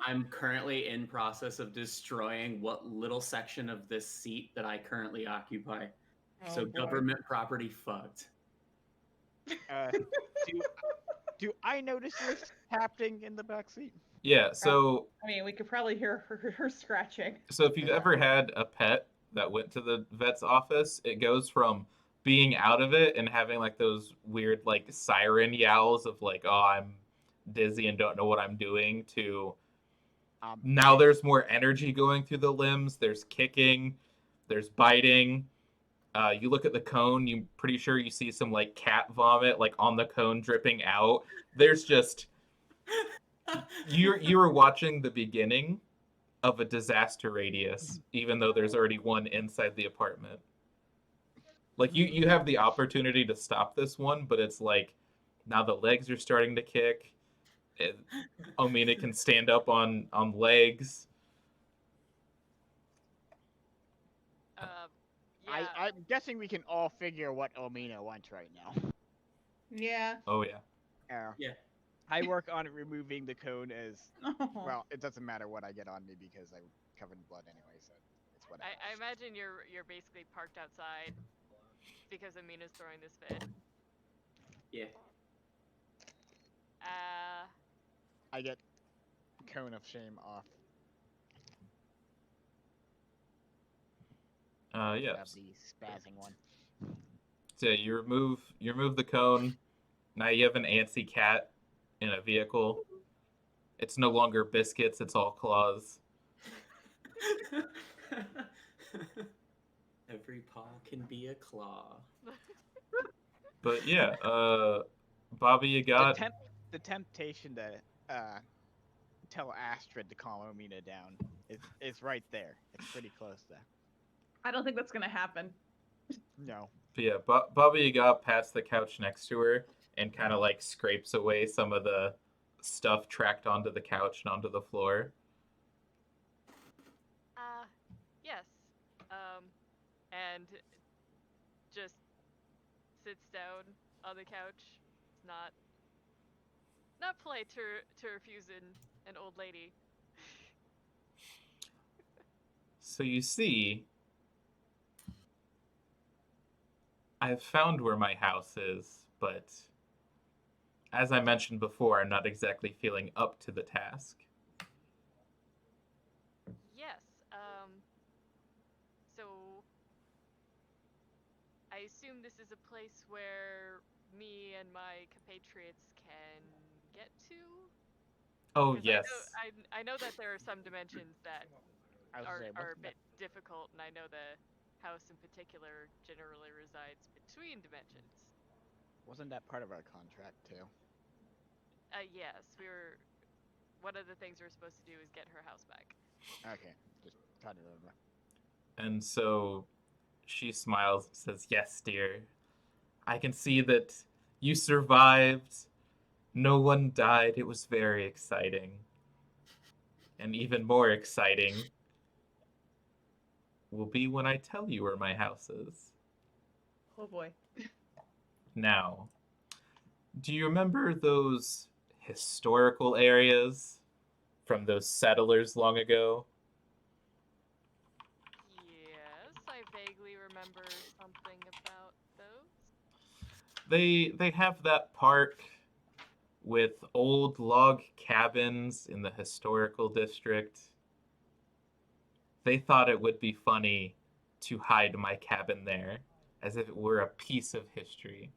I'm currently in process of destroying what little section of this seat that I currently occupy. So Oh, boy. government property fucked. Uh, do I notice this happening in the back seat? yeah, so I mean, we could probably hear her scratching. so if you've Yeah. ever had a pet that went to the vet's office, it goes from being out of it and having like those weird like siren yowls of like, "Oh, I'm dizzy and don't know what I'm doing," to now there's more energy going through the limbs. There's kicking, there's biting. You look at the cone, you're pretty sure you see some like cat vomit like on the cone dripping out. There's just you were watching the beginning of a disaster radius, even though there's already one inside the apartment. Like you have the opportunity to stop this one, but it's like now the legs are starting to kick. Omina can stand up on legs. Yeah. I'm guessing we can all figure what Omina wants right now. Yeah. Oh yeah. Yeah. I work on removing the cone as Oh. well. It doesn't matter what I get on me because I'm covered in blood anyway, so it's Whatever. I imagine you're basically parked outside because Amina's throwing this fit. Yeah. I get cone of shame off. Yeah. Of the spazzing one. So you remove the cone. Now you have an antsy cat in a vehicle. It's no longer biscuits, it's all claws. Every paw can be a claw. But yeah, Baba Yaga. The temptation to tell Astrid to calm Omina down is right there. It's pretty close there. I don't think that's gonna happen. No. But yeah, Baba Yaga pats the couch next to her and kind of like scrapes away some of the stuff tracked onto the couch and onto the floor. Yes. And just sits down on the couch. It's not polite to refuse an old lady. So you see, I've found where my house is, but as I mentioned before, I'm not exactly feeling up to the task. Yes. So I assume this is a place where me and my compatriots can get to? Oh, 'Cause yes. I know that there are some dimensions that are a bit difficult, and I know the house in particular generally resides between dimensions. Wasn't that part of our contract too? Yes, one of the things we were supposed to do is get her house back. Okay, just trying to remember. And so she smiles and says, "Yes, dear. I can see that you survived. No one died. It was very exciting. And even more exciting will be when I tell you where my house is." Oh boy. Now, do you remember those historical areas from those settlers long ago? Yes, I vaguely remember something about those. They have that park with old log cabins in the historical district. They thought it would be funny to hide my cabin there as if it were a piece of history.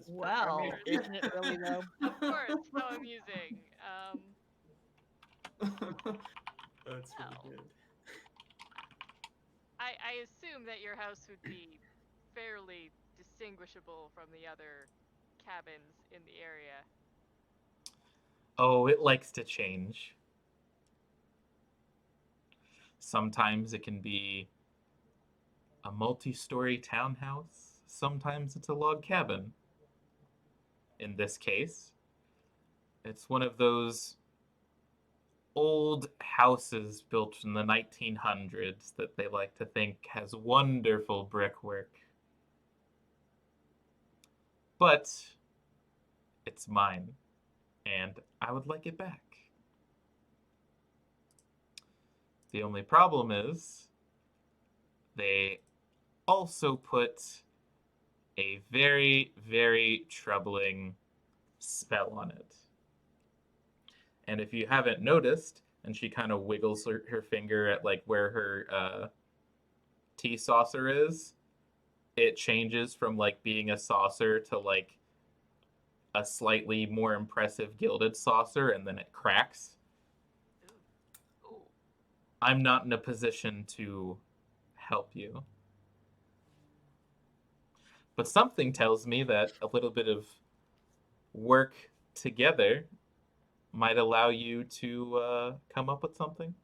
Well. I mean, isn't it really though? Of course, how amusing. That's really Well. good. I assume that your house would be fairly distinguishable from the other cabins in the area. Oh, it likes to change. Sometimes it can be a multi-story townhouse. Sometimes it's a log cabin. In this case, it's one of those old houses built in the 1900s that they like to think has wonderful brickwork. But it's mine, and I would like it back. The only problem is they also put a very, very troubling spell on it. And if you haven't noticed, and she kind of wiggles her finger at like where her tea saucer is, it changes from like being a saucer to like a slightly more impressive gilded saucer, and then it cracks. Ooh. I'm not in a position to help you. But something tells me that a little bit of work together might allow you to come up with something.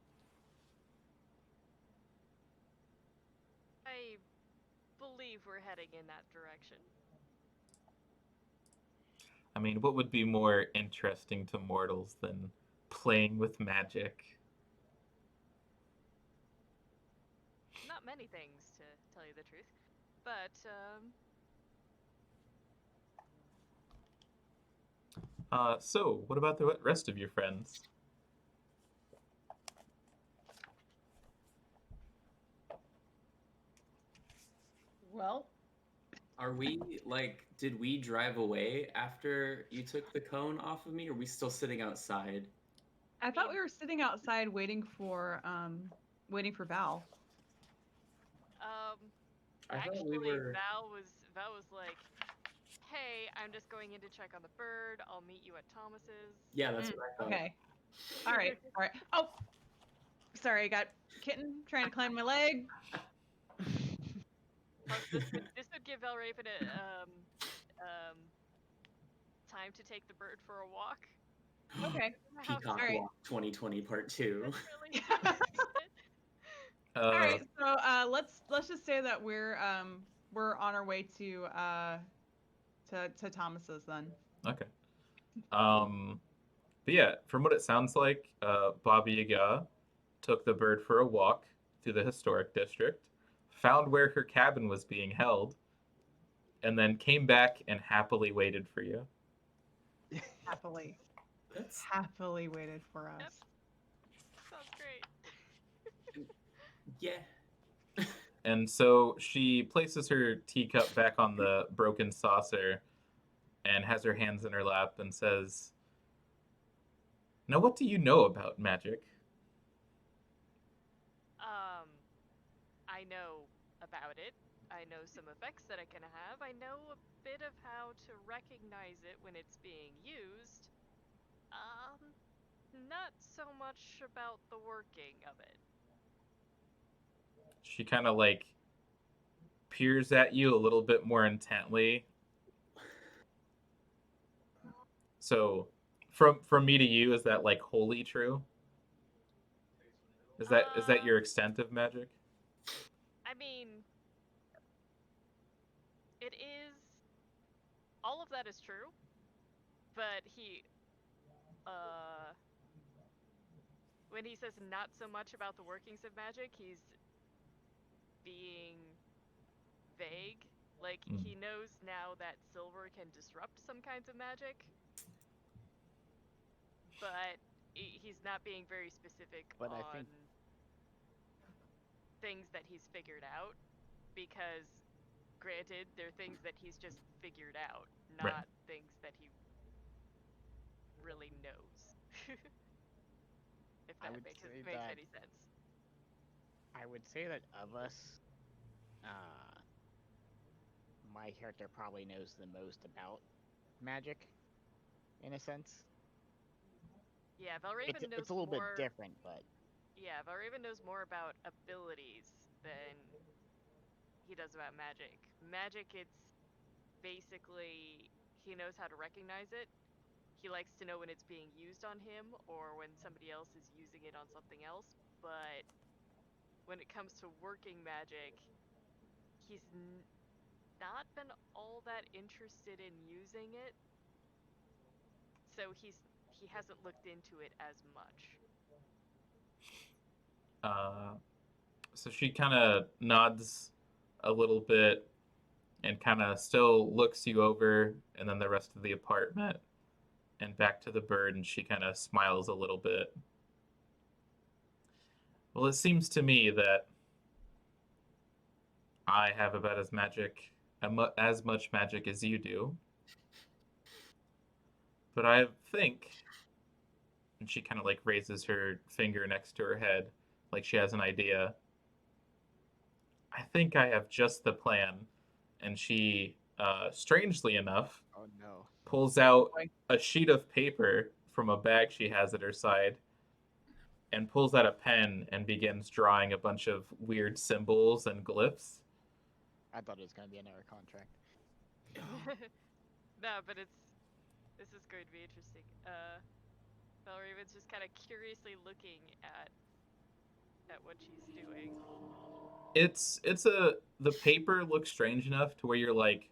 I believe we're heading in that direction. I mean, what would be more interesting to mortals than playing with magic? Not many things, to tell you the truth. But, So, what about the rest of your friends? Well, Are we like? Did we drive away after you took the cone off of me? Or are we still sitting outside? I thought mean- we were sitting outside waiting for Val. I thought Actually, we were. Val was like, "Hey, I'm just going in to check on the bird. I'll meet you at Thomas's." Yeah, that's what I thought. Okay. All right. All right. Oh, sorry. I got kitten trying to climb my leg. This would give Valraven time to take the bird for a walk. Okay. How Peacock Alright. Walk 2020 Part 2. That's really it. All right. So let's just say that we're on our way to Thomas's then. Okay. But yeah, from what it sounds like, Baba Yaga took the bird for a walk through the historic district, found where her cabin was being held, and then came back and happily waited for you. Happily That's waited for us. Yep. Sounds great. yeah. And so she places her teacup back on the broken saucer and has her hands in her lap and says, "Now, what do you know about magic?" I know about it. I know some effects that it can have. I know a bit of how to recognize it when it's being used. Not so much about the working of it. She kind of like peers at you a little bit more intently. So, from me to you, is that like wholly true? Is that your extent of magic? I mean, it is. All of that is true, but when he says not so much about the workings of magic, he's being vague. Like, he knows now that silver can disrupt some kinds of magic, but he's not being very specific But on I think- things that he's figured out, because granted, they're things that he's just figured out, not Right. things that he really knows. If I that would makes say makes that- any sense. I would say that of us, my character probably knows the most about magic, in a sense. Yeah, Valraven knows It's a little more. bit different, but Yeah, Valraven knows more about abilities than he does about magic. Magic, it's basically he knows how to recognize it. He likes to know when it's being used on him or when somebody else is using it on something else. But when it comes to working magic, he's not been all that interested in using it. So he hasn't looked into it as much. So she kind of nods a little bit and kind of still looks you over and then the rest of the apartment and back to the bird, and she kind of smiles a little bit. Well, it seems to me that I have about as much magic as you do. But I think, and she kind of like raises her finger next to her head, like she has an idea. I think I have just the plan. And she, strangely enough, oh no. pulls out a sheet of paper from a bag she has at her side and pulls out a pen and begins drawing a bunch of weird symbols and glyphs. I thought it was gonna be another contract. No, but this is going to be interesting. Valraven's just kind of curiously looking at what she's doing. The paper looks strange enough to where you're like,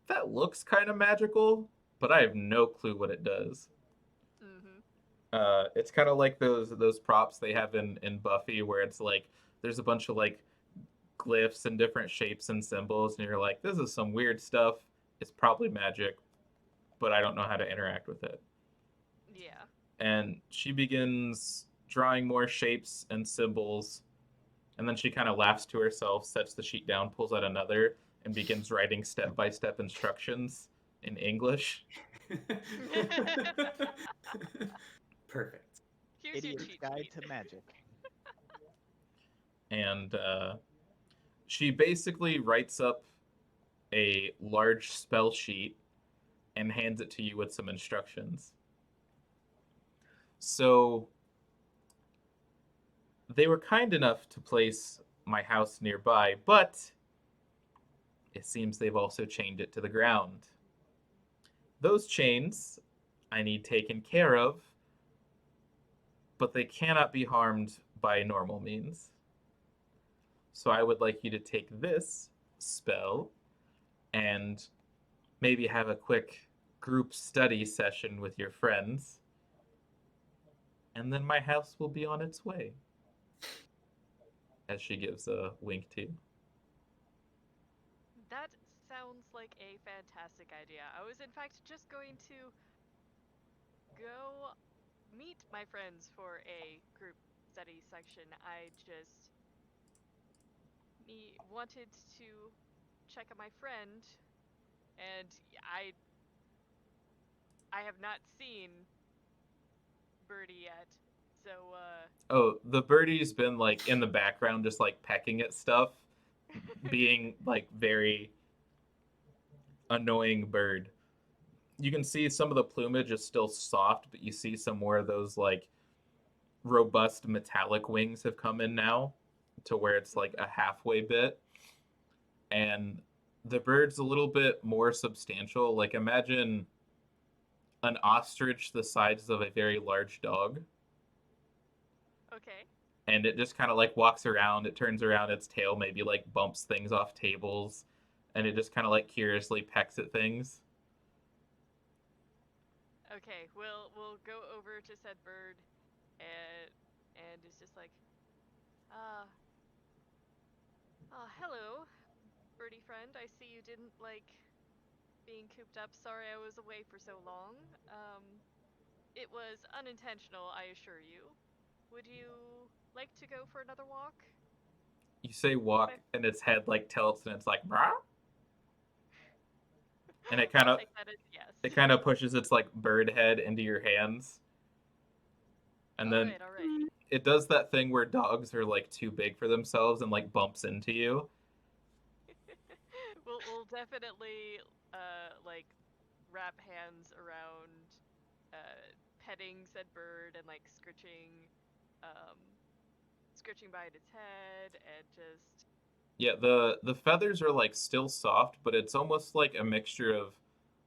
that looks kind of magical, but I have no clue what it does. Mm-hmm. It's kind of like those props they have in Buffy, where it's like there's a bunch of like glyphs and different shapes and symbols, and you're like, this is some weird stuff. It's probably magic, but I don't know how to interact with it. Yeah. And she begins drawing more shapes and symbols, And then she kind of laughs to herself, sets the sheet down, pulls out another, and begins writing step-by-step instructions in English. Perfect. Here's your Idiot's cheat Guide sheet. to Magic. And she basically writes up a large spell sheet and hands it to you with some instructions. So they were kind enough to place my house nearby, but it seems they've also chained it to the ground. Those chains I need taken care of, but they cannot be harmed by normal means. So I would like you to take this spell and maybe have a quick group study session with your friends, and then my house will be on its way. As she gives a wink to you. That sounds like a fantastic idea. I was in fact just going to go meet my friends for a group study section. I just wanted to check on my friend, and I have not seen Birdie yet. So Oh, the birdie's been like in the background, just like pecking at stuff, being like very annoying bird. You can see some of the plumage is still soft, but you see some more of those like robust metallic wings have come in now to where it's like a halfway bit. And the bird's a little bit more substantial. Like imagine an ostrich the size of a very large dog. okay. And it just kind of like walks around, it turns around its tail, maybe like bumps things off tables, and it just kind of like curiously pecks at things. Okay, we'll go over to said bird, and it's just like, uh, hello, birdie friend. I see you didn't like being cooped up. Sorry I was away for so long. It was unintentional, I assure you. Would you like to go for another walk? You say walk, and its head like tilts, and it's like, "Brah?" And it kind I'll of take that as yes. it kind of pushes its like bird head into your hands, and then All right. it does that thing where dogs are like too big for themselves and like bumps into you. We'll definitely like wrap hands around petting said bird and like um scritching behind its head and just Yeah, the feathers are like still soft, but it's almost like a mixture of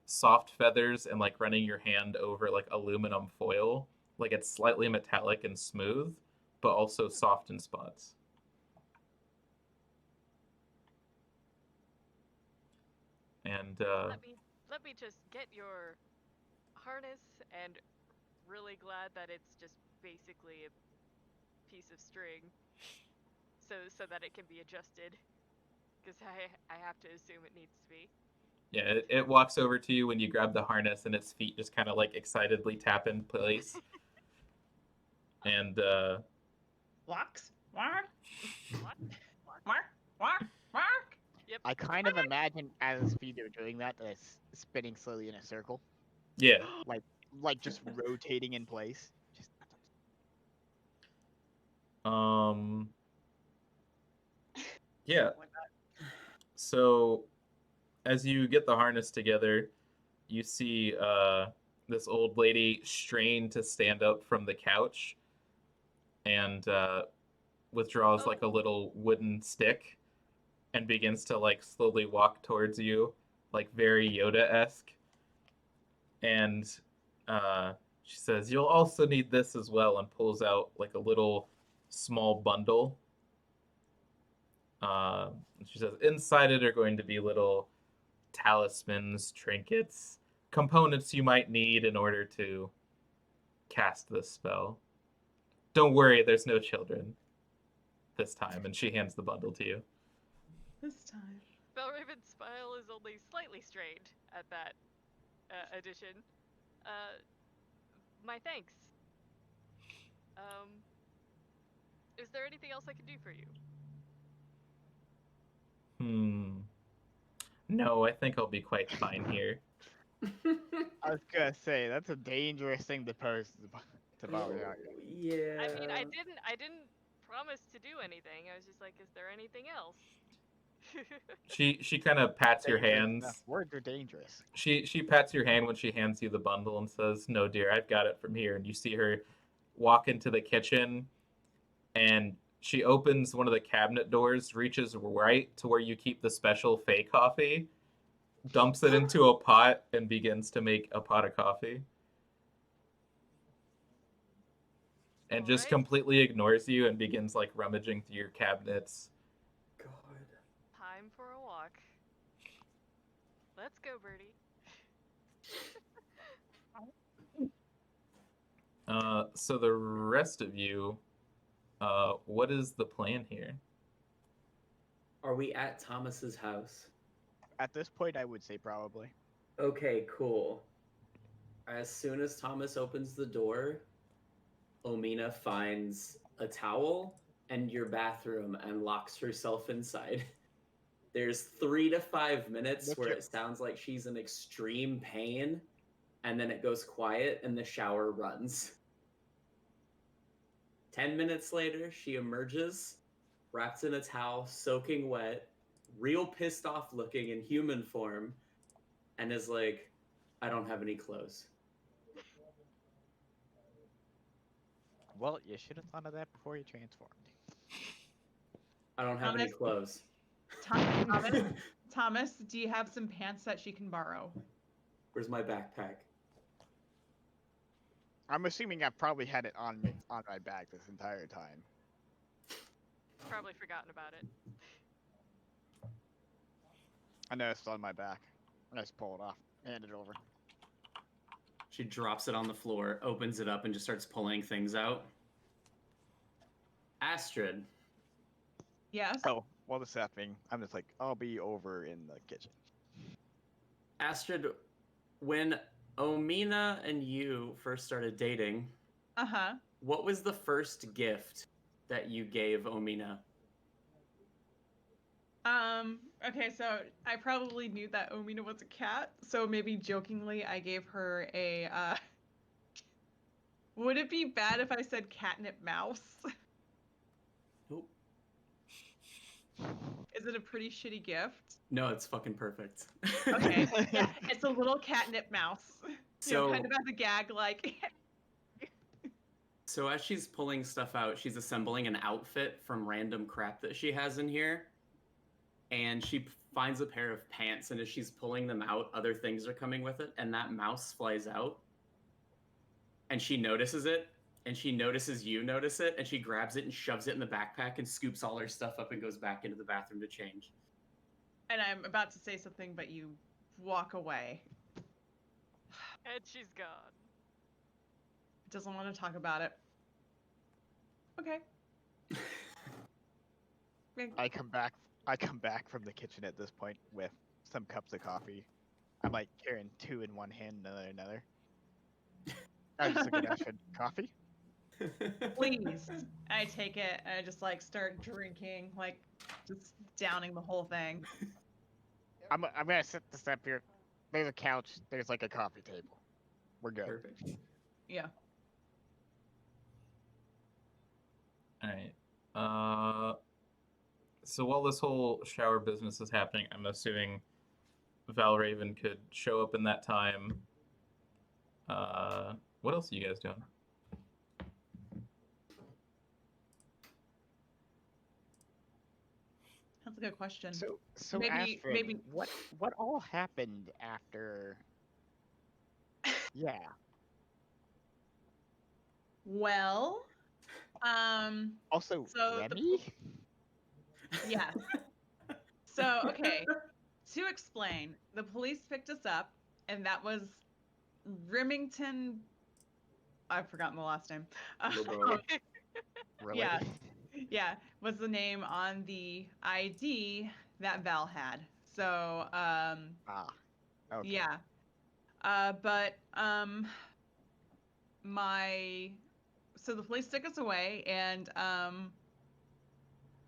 soft feathers and like running your hand over like aluminum foil. Like it's slightly metallic and smooth, but also soft in spots. And let me just get your harness, and really glad that it's just basically a piece of string so that it can be adjusted, because I have to assume it needs to be. yeah, it walks over to you when you grab the harness, and its feet just kind of like excitedly tap in place. And Walks. Walk. What? Walk. Walk. Walk. Yep. I kind of imagine as feet are doing that, that it's spinning slowly in a circle, yeah, like just rotating in place. Just um, yeah. So as you get the harness together, you see this old lady strain to stand up from the couch and withdraws like a little wooden stick and begins to like slowly walk towards you, like very Yoda-esque. And she says, "You'll also need this as well," and pulls out like a little small bundle. She says, "Inside it are going to be little talismans, trinkets, components you might need in order to cast this spell. Don't worry, there's no children this time." And she hands the bundle to you. This time. Belraven's smile is only slightly strained at that addition. My thanks. Um, is there anything else I can do for you? No, I think I'll be quite fine here. I was gonna say that's a dangerous thing to pose to Baba Yaga. Yeah. I mean, I didn't promise to do anything. I was just like, is there anything else? She kind of pats your Dangerous enough. hands. Words are dangerous. She pats your hand when she hands you the bundle and says, "No, dear, I've got it from here." And you see her walk into the kitchen, and she opens one of the cabinet doors, reaches right to where you keep the special Fey coffee, dumps it into a pot, and begins to make a pot of coffee. And just Alright. completely ignores you and begins like rummaging through your cabinets. God. Time for a walk. Let's go, Birdie. So the rest of you, what is the plan here? Are we at Thomas's house? At this point, I would say probably. Okay, cool. As soon as Thomas opens the door, Omina finds a towel and your bathroom and locks herself inside. There's 3 to 5 minutes Look where at- it sounds like she's in extreme pain, and then it goes quiet and the shower runs. 10 minutes later, she emerges, wrapped in a towel, soaking wet, real pissed off looking in human form, and is like, I don't have any clothes. Well, you should have thought of that before you transformed. I don't have any Thomas? clothes. Thomas, do you have some pants that she can borrow? Where's my backpack? I'm assuming I've probably had it on me on my back this entire time. Probably forgotten about it. I know it's on my back. I just pull it off, hand it over. She drops it on the floor, opens it up, and just starts pulling things out. Astrid, Yes. Oh, while this is happening, I'm just like, I'll be over in the kitchen. Astrid, when Omina and you first started dating, Uh-huh. what was the first gift that you gave Omina? Okay, so I probably knew that Omina was a cat, so maybe jokingly I gave her a, would it be bad if I said catnip mouse? Nope. Is it a pretty shitty gift? No, it's fucking perfect. Okay, yeah, it's a little catnip mouse. So, kind of as a gag, like, so as she's pulling stuff out, she's assembling an outfit from random crap that she has in here. And she finds a pair of pants, and as she's pulling them out, other things are coming with it, and that mouse flies out. And she notices it, and she notices you notice it, and she grabs it and shoves it in the backpack and scoops all her stuff up and goes back into the bathroom to change. and I'm about to say something, but you walk away. And she's gone. Doesn't want to talk about it. Okay. I come back from the kitchen at this point with some cups of coffee. I'm like carrying 2 in one hand, another. I just look at Ashford, coffee? Please. I take it and I just like start drinking, like just downing the whole thing. I'm gonna set this up here. There's a couch. There's like a coffee table. We're good. Perfect. Yeah. All right. So while this whole shower business is happening, I'm assuming Valraven could show up in that time. What else are you guys doing? That's a good question. So Maybe- Ashford, maybe- what all happened after? Yeah. Well, Also, So the- Remy. yeah. So, okay. To explain, the police picked us up, and that was Remington. I've forgotten the last name. Lobo. Really? Yeah. Yeah, was the name on the ID that Val had. So, Ah. Okay. yeah. But so the police took us away, and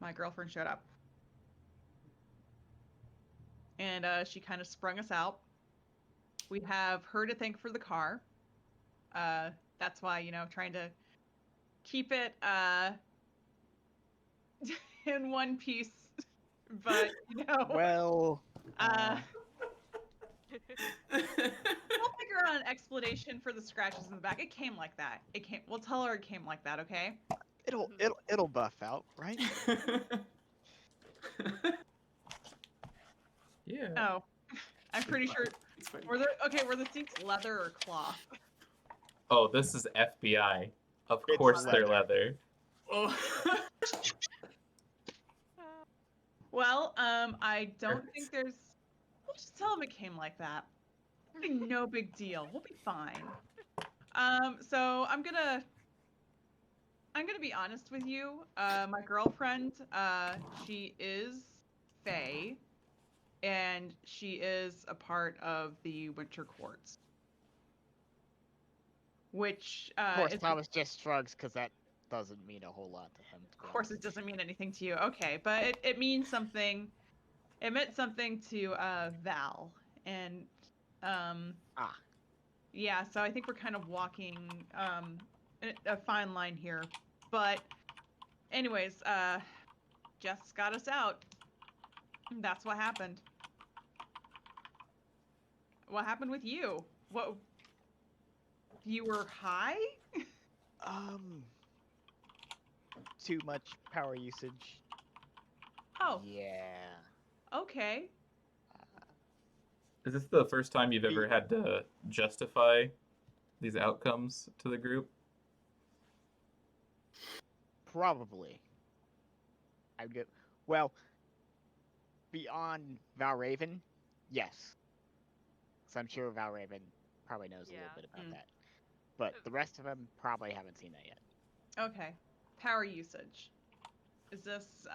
my girlfriend showed up. and she kind of sprung us out. We have her to thank for the car. That's why, trying to keep it in one piece, but Well, we'll figure out an explanation for the scratches in the back. It came like that. We'll tell her it came like that, okay? it'll buff out, right? Yeah. Oh, I'm pretty sure. It's fine. Were the seats leather or cloth? Oh, this is FBI. Of It's course they're leather. leather. Oh. Well, I don't think there's. We'll just tell them it came like that. It'll be no big deal. We'll be fine. So I'm gonna be honest with you. My girlfriend, she is Fae, and she is a part of the Winter Courts. Which, Of course, is, Thomas just shrugs because that doesn't mean a whole lot to him. to be of course, it honest. doesn't mean anything to you. Okay, but it means something. It meant something to Val, and Ah. yeah. So I think we're kind of walking a fine line here. But anyways, Jess got us out. That's what happened. What happened with you? What? You were high? Too much power usage. Oh, Yeah. okay. Is this the first time you've ever had to justify these outcomes to the group? Probably. I'd go. Well, beyond Valraven, yes. So I'm sure Valraven probably knows a little Yeah. bit about Mm. that. But the rest of them probably haven't seen that yet. Okay. Power usage. Is this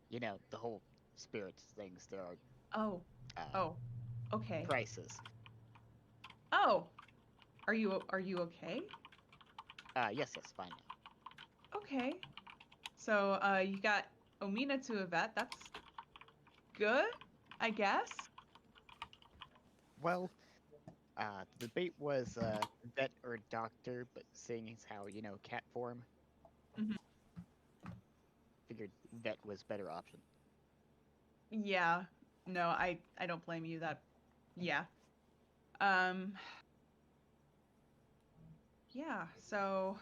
You know, the whole spirits things, there are Oh. Oh. Okay. prices. Oh. Are you okay? Yes, fine now. Okay. So you got Omina to a vet. That's good, I guess. Well, the debate was vet or doctor, but seeing as how, cat form, Mhm. figured vet was better option. Yeah. No, I don't blame you. Yeah. Um. Yeah. So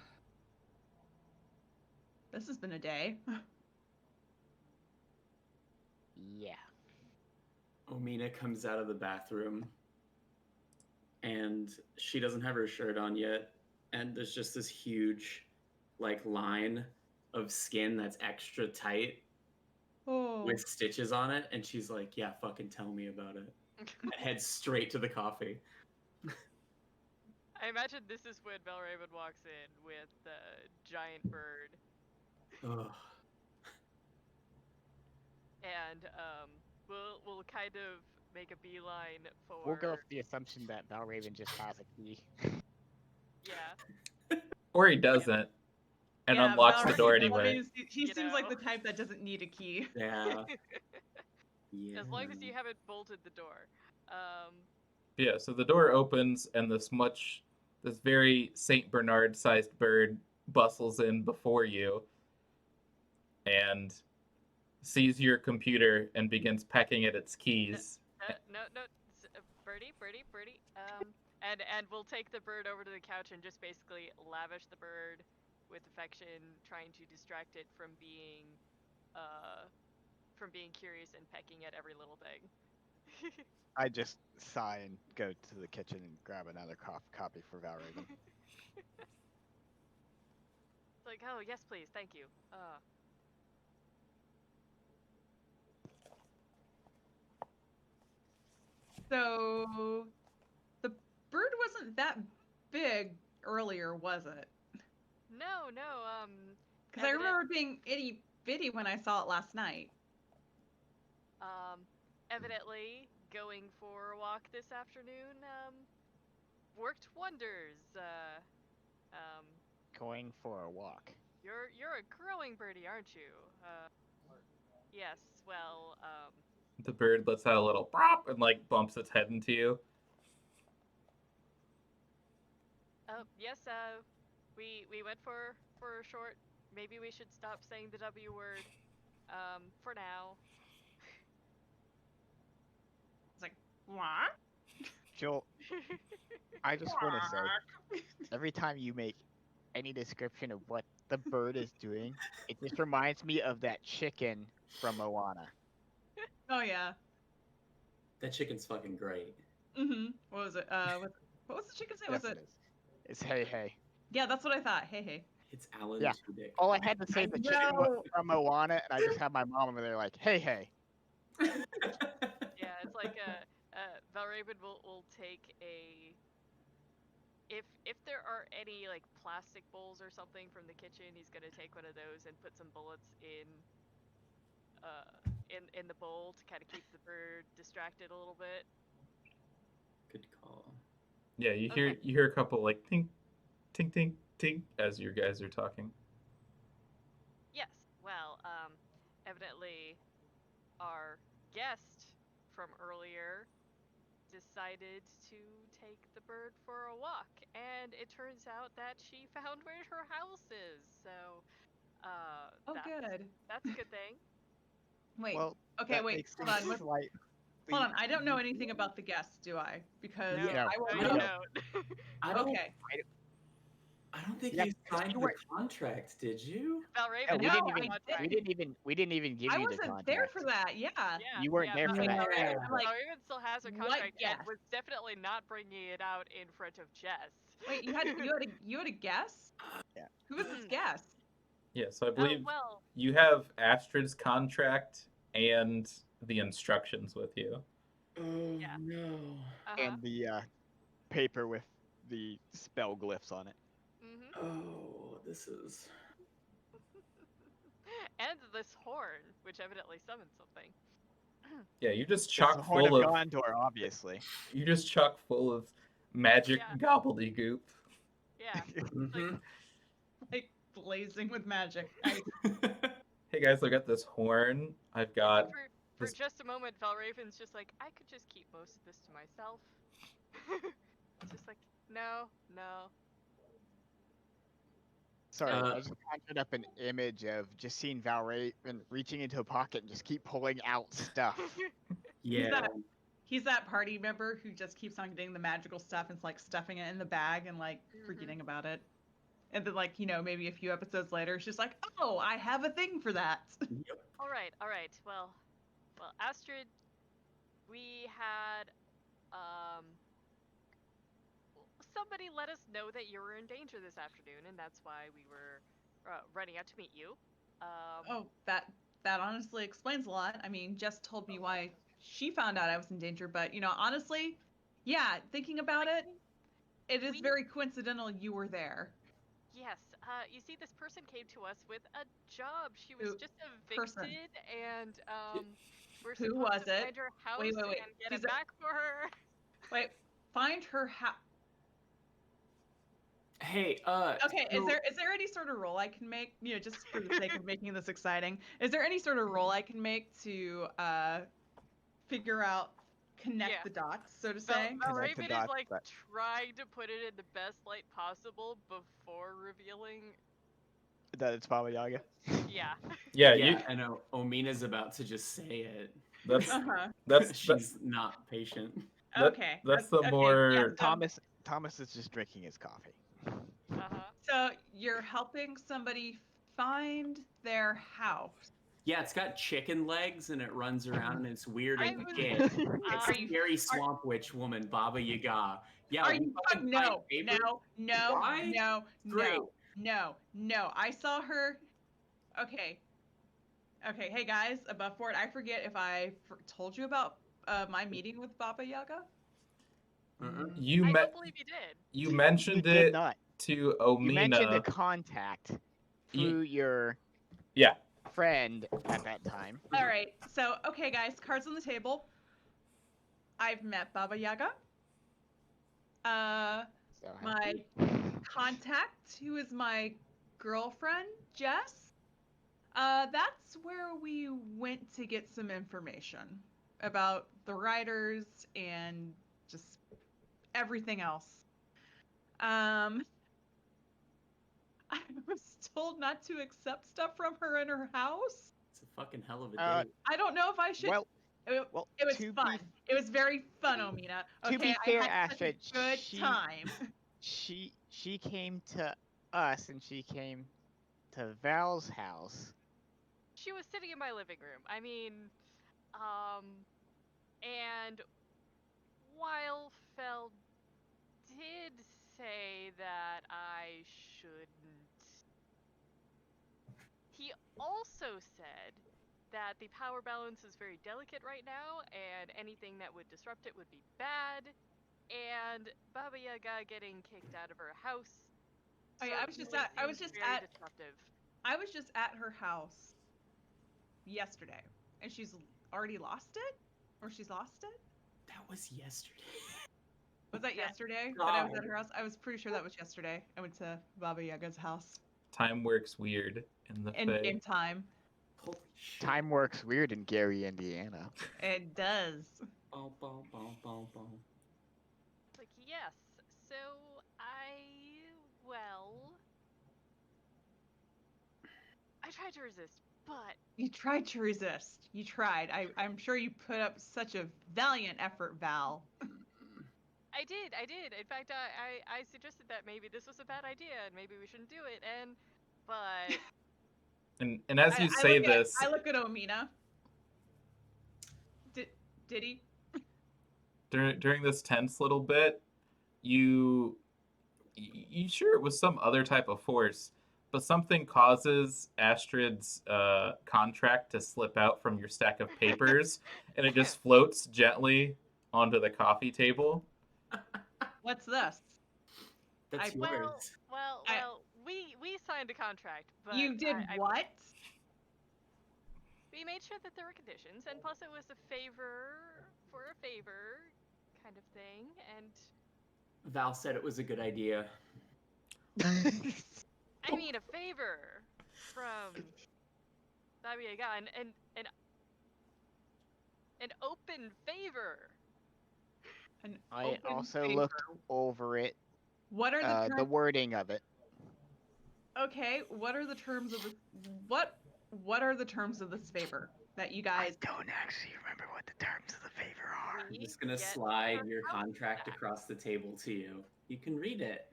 this has been a day. Yeah. Omina comes out of the bathroom and she doesn't have her shirt on yet. And there's just this huge, line of skin that's extra tight Oh. with stitches on it. And she's like, yeah, fucking tell me about it. And heads straight to the coffee. I imagine this is when Valraven walks in with the giant bird, Ugh. and we'll kind of make a beeline for. We'll go with the assumption that Valraven just has a key. Yeah. Or he doesn't, and Yeah, unlocks the Valraven- door I anyway. mean, he You seems like know. the type that doesn't need a key. Yeah. Yeah. As long as you haven't bolted the door. Yeah, so the door opens, and this very Saint Bernard-sized bird bustles in before you, and sees your computer and begins pecking at its keys. No, birdie. And we'll take the bird over to the couch and just basically lavish the bird with affection, trying to distract it from being curious and pecking at every little thing. I just sigh and go to the kitchen and grab another copy for Valraven. It's like, oh yes, please, thank you. So the bird wasn't that big earlier, was it? No. Because I remember it being itty bitty when I saw it last night. Evidently, going for a walk this afternoon worked wonders. Going for a walk. You're a growing birdie, aren't you? Yes. Well, The bird lets out a little pop and like bumps its head into you. yes. We went for a short. Maybe we should stop saying the W word. For now. It's like, what? Joel, I just want to say, every time you make any description of what the bird is doing, it just reminds me of that chicken from Moana. Oh yeah. That chicken's fucking great. What was it? What was the chicken's name? Yes, Was it it? is. It's hey hey. Yeah, that's what I thought. Hey, hey. It's Alan Yeah. Tudyk. All I had to say I the chicken know. from Moana, and I just had my mom over there like, hey hey. Yeah, it's like Valraven will take a if there are any like plastic bowls or something from the kitchen, he's gonna take one of those and put some bullets in the bowl to kind of keep the bird distracted a little bit. Good call. Yeah, Okay. you hear a couple like tink, tink, tink, tink as you guys are talking. Yes. Well, evidently our guest from earlier decided to take the bird for a walk, and it turns out that she found where her house is. So, Oh, that's good. that's a good thing. Wait. Well, Okay, that wait. makes Hold on. things slightly Hold on. I don't know anything easier. about the guests, do I? Because No, Yeah, I will. no, I you don't- don't. I don't. Okay. I don't think Yeah, you 'cause signed you the weren't- contract, did you? Valraven Yeah, we No, has didn't the even contract. we didn't even give I you the wasn't there contract. for that. Yeah. Yeah, You weren't yeah, there for that. Valraven, I'm like, Valraven still has her what contract and guest? was definitely not bringing it out in front of Jess. Wait, you had a guess? Yeah. Who was this Mm. guest? Yeah, so I Oh believe well, you have Astrid's contract and the instructions with you. Oh Yeah. no. And the paper with the spell glyphs on it. Mm-hmm. Oh, this is. And this horn, which evidently summons something. Yeah, you just It's chock the Horn of full of Gondor, obviously. you just chock full of magic Yeah. gobbledygook. Yeah. Mhm. Like blazing with magic. Hey guys, I got this horn. I've got For this- just a moment, Valraven's just like, I could just keep most of this to myself. It's just like, no. Sorry, Uh, I just conjured up an image of just seeing Valraven reaching into a pocket and just keep pulling out stuff. Yeah. He's that party member who just keeps on getting the magical stuff and like stuffing it in the bag and like forgetting about it. And then like, maybe a few episodes later, it's just like, oh, I have a thing for that. Yep. All right. Well, Astrid, we had somebody let us know that you were in danger this afternoon, and that's why we were running out to meet you. Oh, that honestly explains a lot. I mean, Jess told me why she found out I was in danger, but honestly, yeah, thinking about it, it is very coincidental you were there. Yes. You see, this person came to us with a job. She was Who- just person. evicted, and we're Who supposed was to it? find her house Wait. and get She's it back for her. Wait, find her Hey, Okay, so- is there any sort of role I can make, just for the sake of making this exciting? Is there any sort of role I can make to figure out, connect Yeah. the dots, so to say? Connect the Valraven is dots, like but- trying to put it in the best light possible before revealing. That it's Baba Yaga. Yeah. yeah, I know. Omina's about to just say it. that's Uh-huh. that's She's not patient. That- Okay. that's the okay, more- yeah, so- Thomas is just drinking his coffee. So you're helping somebody find their house. Yeah, it's got chicken legs and it runs around and it's weird I and was- gay. It's Are a you- scary swamp witch woman, Baba Yaga. Yeah, Are we you fucking find papers. Why? Great. No. I saw her. Okay. Hey guys, above board. I forget if I told you about my meeting with Baba Yaga. Uh-uh. you I met don't believe you did. you You mentioned did it not. to You mentioned a Omina. contact You- through your Yeah. friend at that time. All right. So, okay, guys, cards on the table. I've met Baba Yaga. So My contact, who is my girlfriend, Jess. That's where we went to get some information about the writers and just everything else. I was told not to accept stuff from her in her house. It's a fucking hell of a Uh, date. I don't know if I should. Well, it, well, it was to fun. be It was very fun, Omina. to Okay, be fair, I had such a Astrid, good she- time. she came to us and she came to Val's house. She was sitting in my living room. I mean, and while Fel did say that I shouldn't, he also said that the power balance is very delicate right now, and anything that would disrupt it would be bad. And Baba Yaga getting kicked out of her house. Oh, yeah, I was just very at disruptive. I was just at her house yesterday, and she's already lost it, or she's lost it. That was yesterday. Was that Yeah. yesterday that I was at God. her house? I was pretty sure that was yesterday. I went to Baba Yaga's house Time works weird in the in Fae. game time. Holy shit. Time works weird in Gary, Indiana. It does. Boom, boom, boom, boom, boom. It's like, yes, so I tried to resist, but You tried to resist. You tried. I'm sure you put up such a valiant effort, Val. I did. In fact, I suggested that maybe this was a bad idea and maybe we shouldn't do it, but And as you say this, I look at Omina. Did he? during this tense little bit, you sure it was some other type of force, but something causes Astrid's contract to slip out from your stack of papers, and it just floats gently onto the coffee table. What's this? That's I- yours. well, I- we signed a contract, but You did I- what? We made sure that there were conditions, and plus it was a favor for a favor kind of thing, and Val said it was a good idea. I mean a favor from Baba Yaga, and an open favor. An I open also favor. looked over it, What are the the terms? wording of it. Okay, what are the terms of the what are the terms of this favor that you guys? don't actually remember what the terms of the favor are. I'm We just gonna get slide her your house contract back. across the table to you. You can read it.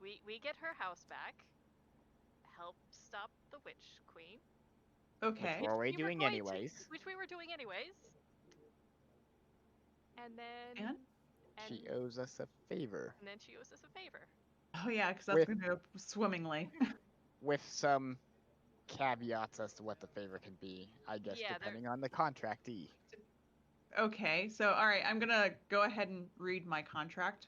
We get her house back. Help stop the witch queen. Okay. We're already we were doing going to- anyways. which we were doing anyways. And then And? She owes us a favor and then she owes us a favor. Oh yeah, because that's With- going to go swimmingly. with some caveats as to what the favor can be, I guess, Yeah, there- depending on the contractee. Okay, so all right, I'm gonna go ahead and read my contract.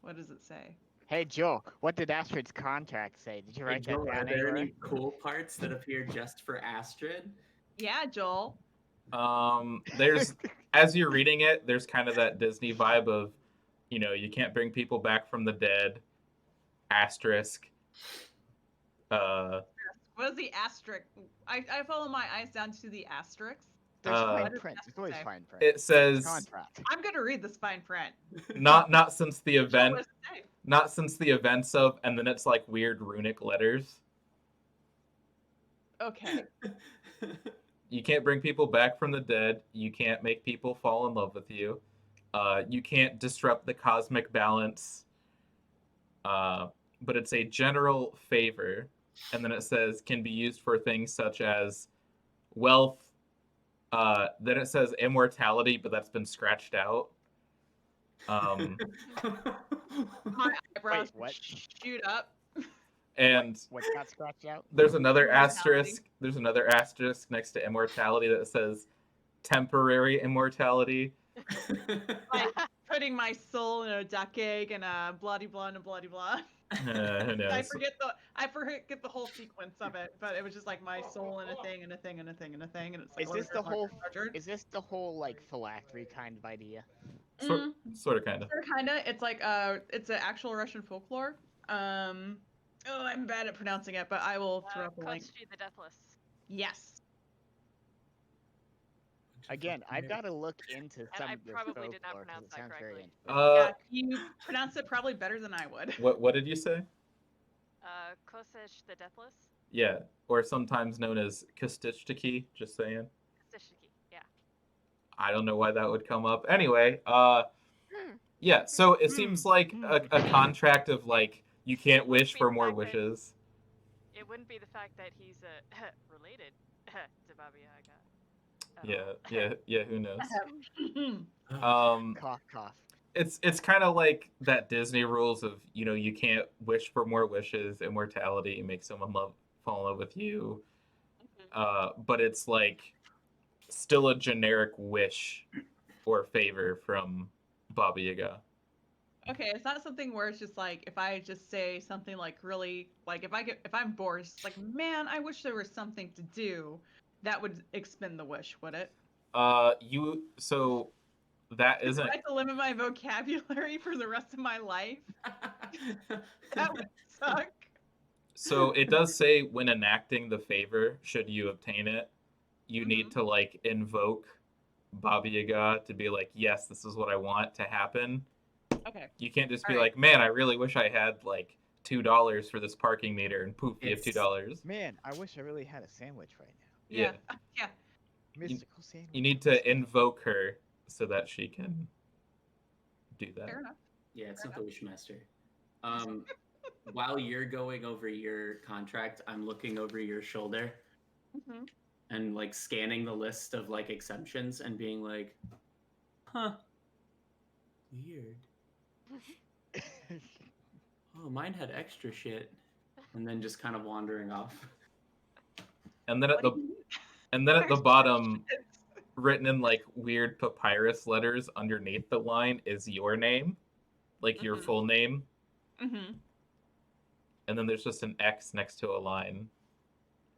What does it say? Hey, Joel, what did Astrid's contract say? Did you Hey, write Joel, that are down there anywhere? any cool parts that appear just for Astrid? Yeah, Joel. There's as you're reading it, there's kind of that Disney vibe of, you can't bring people back from the dead. Asterisk. What is the asterisk? I follow my eyes down to the asterisk. There's Uh, fine What does print. that There's always say? fine print. It says Contract. I'm gonna read this fine print. not since the Joel, event, what does it say? not since the events of, and then it's like weird runic letters. Okay. You can't bring people back from the dead. You can't make people fall in love with you. You can't disrupt the cosmic balance. But it's a general favor. And then it says can be used for things such as wealth. Then it says immortality, but that's been scratched out. My eyebrows what? shoot up. And What got scratched out? there's another Immortality. asterisk. There's another asterisk next to immortality that says temporary immortality. Like putting my soul in a duck egg and a bloody blah and a bloody blah. Who I knows? forget the whole sequence of it, but it was just like my soul in a thing and a thing and a thing and a thing, and it's like Is this the larger, whole? larger. Is this the whole like phylactery kind of idea? Sort of, kind of. Kinda. It's like it's an actual Russian folklore. Oh, I'm bad at pronouncing it, but I will throw up a link. Koshi the Deathless. Yes. Again, I've got to look into some I of this probably did not folklore 'cause pronounce it that sounds very correctly. interesting. Yeah, you pronounce it probably better than I would. What did you say? Kosesh the Deathless. Yeah, or sometimes known as Kostishtiki, just saying. Kostishiki, yeah. I don't know why that would come up. Anyway, yeah, so it seems like a contract of like you can't wish for more wishes. It wouldn't be the fact that he's related to Baba Yaga. Yeah, who knows? Oh, Cough, cough. It's kind of like that Disney rules of, you know, you can't wish for more wishes, immortality, make someone fall in love with you. But it's like still a generic wish or favor from Baba Yaga. Okay, it's not something where it's just like if I just say something like really like if I'm bored, it's like, man, I wish there was something to do, that would expend the wish, would it? So that Do isn't. I have to limit my vocabulary for the rest of my life? That would suck. So it does say when enacting the favor, should you obtain it, you need to like invoke Baba Yaga to be like, yes, this is what I want to happen. Okay. You can't just be All right. like, man, I really wish I had like $2 for this parking meter, and poof, you have It's- $2. Man, I wish I really had a sandwich right now. Yeah. Yeah. Mystical sandwich. You need to invoke her so that she can do that. Fair enough. Yeah, it's not the Wishmaster. While you're going over your contract, I'm looking over your shoulder Mhm. and like scanning the list of like exemptions and being like, huh, weird. Oh, mine had extra shit. And then just kind of wandering off. And then at What the do you mean? and then at the Extra bottom, shit. written in like weird papyrus letters underneath the line, is your name, like your Mhm. full name, Mhm. and then there's just an X next to a line.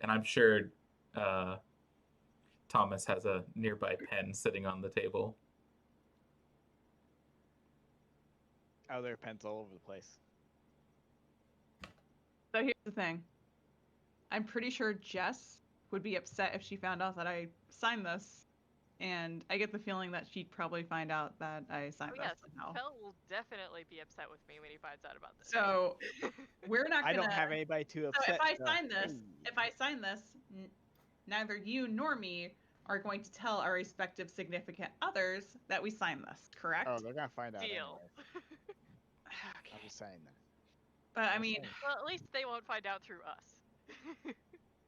And I'm sure Thomas has a nearby pen sitting on the table. Oh, there are pens all over the place. So here's the thing. I'm pretty sure Jess would be upset if she found out that I signed this, and I get the feeling that she'd probably find out that I signed Oh, yes, this somehow. Fel will definitely be upset with me when he finds out about this. So we're not I gonna. don't have anybody to So upset. if I so- sign this, Hey. neither you nor me are going to tell our respective significant others that we signed this. Correct? Oh, they're gonna find out. Deal. Anyway. Okay. I'm just saying that. But I I'm mean, saying. Well, at least they won't find out through us.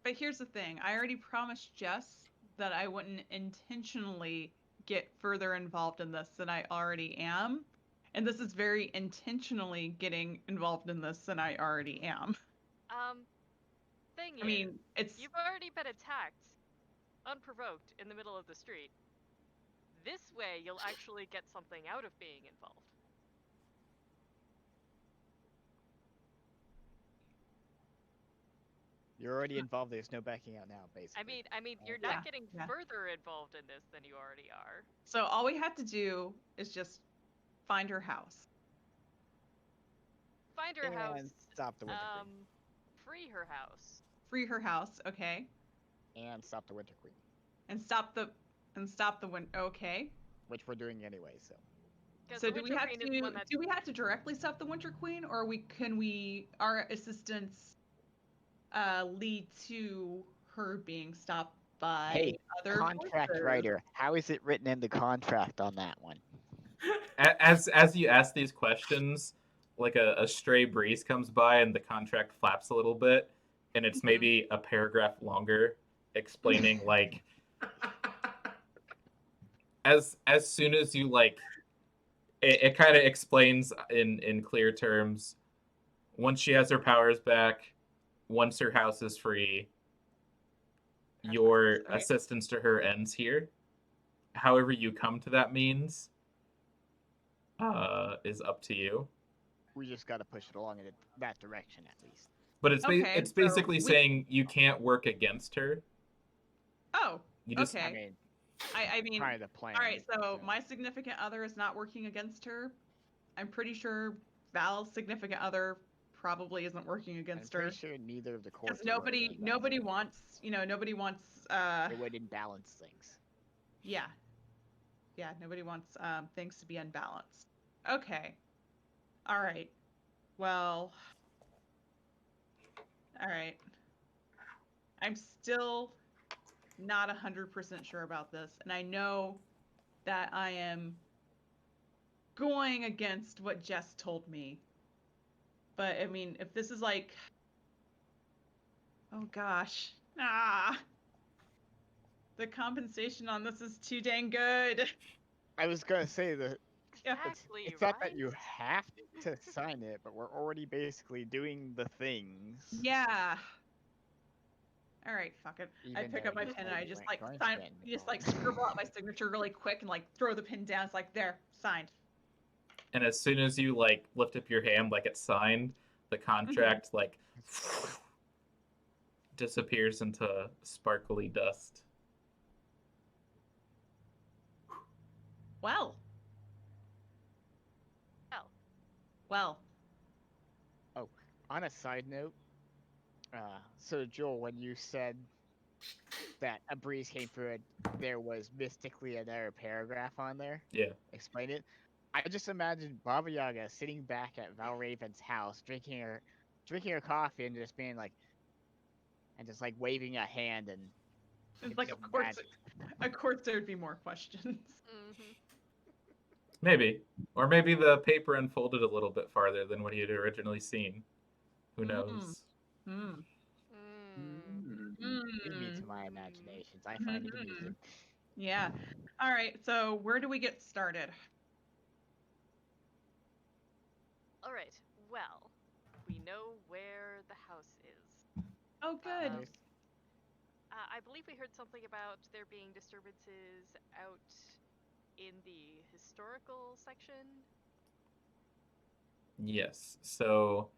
but here's the thing. I already promised Jess that I wouldn't intentionally get further involved in this than I already am. And this is very intentionally getting involved in this than I already am. Thing I mean, it's you've already been attacked, unprovoked, in the middle of the street. This way, you'll actually get something out of being involved. You're already involved. There's no backing out now, basically. I mean, you're Yeah, not getting yeah. further involved in this than you already are. so all we have to do is just find her house. Find her And house. stop the Winter Queen. Free her house. Free her house, okay? And stop the Winter Queen, And stop the win. Okay. which we're doing anyway. So 'Cause So the do we Winter have Queen is the one to that's- do we have to directly stop the Winter Queen, or can we our assistance lead to her being stopped by Hey, other contract voices? writer, how is it written in the contract on that one? As you ask these questions, like a stray breeze comes by and the contract flaps a little bit, and it's maybe a paragraph longer, explaining like as soon as you like it kind of explains in clear terms. Once she has her powers back, once her house is free, your Right. assistance to her ends here. However you come to that means is up to you. We just got to push it along in that direction at least. But it's Okay, it's so basically we- saying you can't work against her. Oh, You just okay. I mean, I mean, kind of the plan. all right. So my significant other is not working against her. I'm pretty sure Val's significant other probably isn't working I'm against her. pretty sure neither of the courts. Because nobody wants, nobody wants, It would imbalance things. yeah. Yeah, nobody wants things to be unbalanced. Okay. All right. Well, all right. I'm still not 100% sure about this, and I know that I am going against what Jess told me. But I mean, if this is like, oh gosh, the compensation on this is too dang good. I was gonna say that Yeah. Exactly, it's not that you right? have to sign it, but we're already basically doing the things. Yeah. All right, fuck it. I Even pick though up my you pen and I totally just went like crunch sign, then, just like Nicole. scribble out my signature really quick and like throw the pen down. It's like there, signed. And as soon as you like lift up your hand like it's signed, the contract like disappears into sparkly dust. Well. Well. Well. On a side note, so Joel, when you said that a breeze came through it, there was mystically another paragraph on there. Yeah. Explain it. I just imagined Baba Yaga sitting back at Val Raven's house, drinking her coffee, and just being like, and just like waving a hand and. It's like, just of course there would be more questions. Mm-hmm. Maybe. Or maybe the paper unfolded a little bit farther than what he had originally seen. Who Mm. knows? Hmm. Leave me to my imaginations. I find it amusing. Yeah. All right. So where do we get started? All right. Well, we know where the house is. Oh, good. Um, I believe we heard something about there being disturbances out in the historical section. Yes. So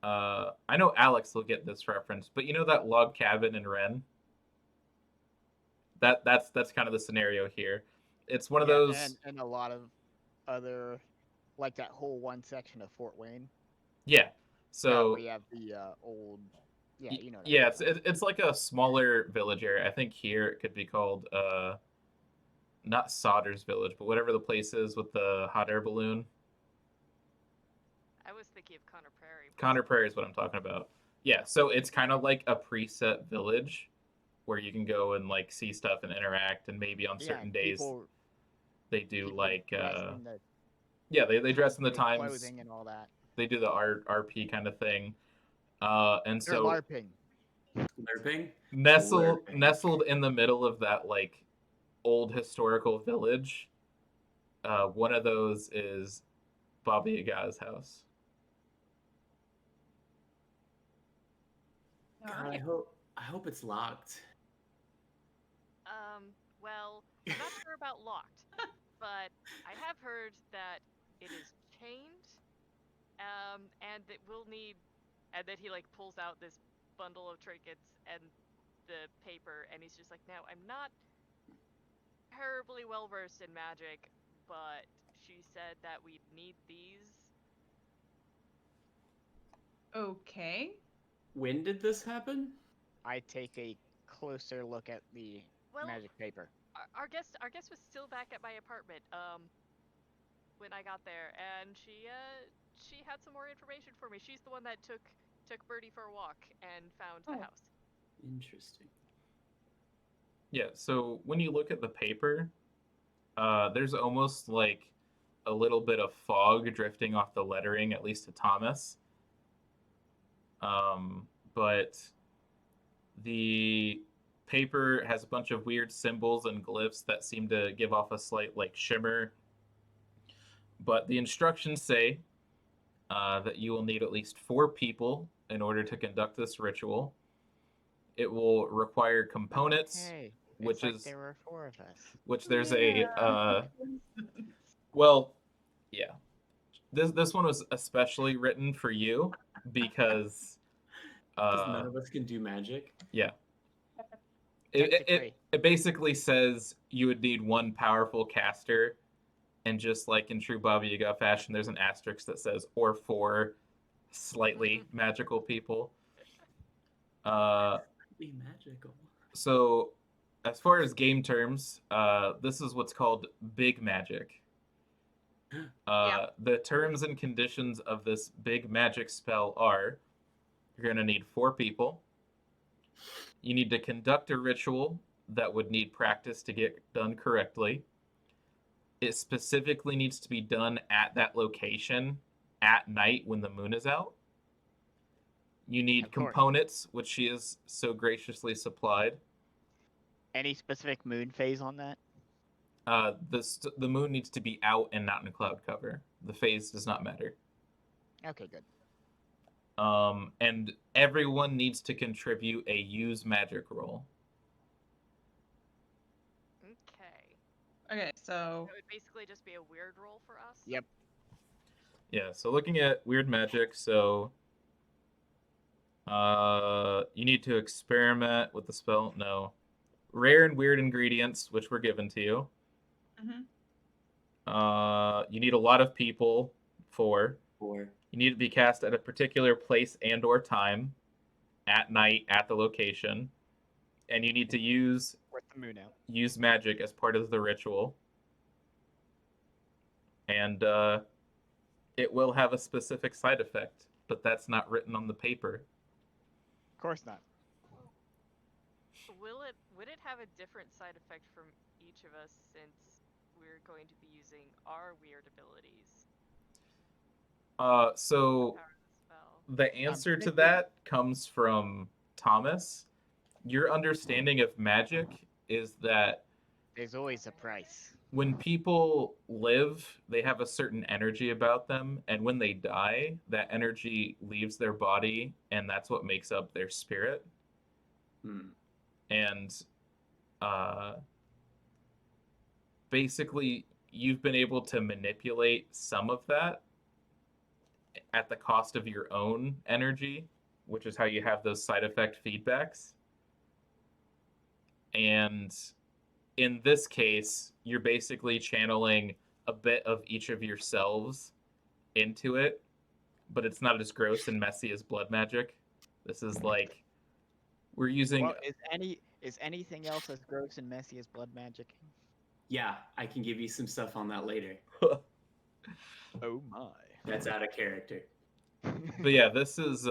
I know Alex will get this reference, but you know that log cabin in Ren? That's kind of the scenario here. It's one of those and a lot of other, like that whole one section of Fort Wayne. Yeah. So we have the old, yeah, you know. Yeah, it's like a smaller village area. I think here it could be called not Sodders Village, but whatever the place is with the hot air balloon. I was thinking of Connor Prairie. Connor Prairie is what I'm talking about. Yeah, so it's kind of like a preset village where you can go and like see stuff and interact, and maybe on certain days they do like they dress in the times clothing and all that. They do the RP kind of thing, and They're so LARPing. Nestled in the middle of that like old historical village. One of those is Baba Yaga's house. God, I hope it's locked. Well, I'm not sure about locked, but I have heard that it is chained, and that we'll need, and then he like pulls out this bundle of trinkets and the paper, and he's just like, now I'm not terribly well versed in magic, but she said that we'd need these. Okay. When did this happen? I take a closer look at the magic paper. Our guest was still back at my apartment when I got there, and she had some more information for me. She's the one that took Birdie for a walk and found the house. Interesting. Yeah, so when you look at the paper, there's almost like a little bit of fog drifting off the lettering, at least to Thomas. But the paper has a bunch of weird symbols and glyphs that seem to give off a slight like shimmer. But the instructions say that you will need at least 4 people in order to conduct this ritual. It will require components, which like is there were 4 of us. Which there's a well, yeah. This one was especially written for you because none of us can do magic. Yeah. It basically says you would need 1 powerful caster, and just like in true Baba Yaga fashion, there's an asterisk that says or 4 slightly magical people. Be magical. So, as far as game terms, this is what's called big magic. The terms and conditions of this big magic spell are: you're going to need 4 people. You need to conduct a ritual that would need practice to get done correctly. It specifically needs to be done at that location at night when the moon is out. You need Of course. components, which she has so graciously supplied. Any specific moon phase on that? The moon needs to be out and not in cloud cover. The phase does not matter. Okay, good. And everyone needs to contribute a use magic roll. Okay. Okay, so It would basically just be a weird roll for us. Yep. Yeah, so looking at weird magic, so you need to experiment with the spell. No. Rare and weird ingredients, which were given to you. mhm. You need a lot of people. 4. 4. You need to be cast at a particular place and or time, at night, at the location. And you need to use With the moon out. magic as part of the ritual. And it will have a specific side effect, but that's not written on the paper. Of course not. Would it have a different side effect from each of us since we're going to be using our weird abilities? So Power of the spell. the answer to thinking- that comes from Thomas. Your understanding of magic is that There's always a price. when people live, they have a certain energy about them, and when they die, that energy leaves their body, and that's what makes up their spirit. And basically, you've been able to manipulate some of that at the cost of your own energy, which is how you have those side effect feedbacks. And in this case, you're basically channeling a bit of each of yourselves into it, but it's not as gross and messy as blood magic. This is like we're using Well, is anything else as gross and messy as blood magic? Yeah, I can give you some stuff on that later. Oh my. That's out of character. But yeah, this is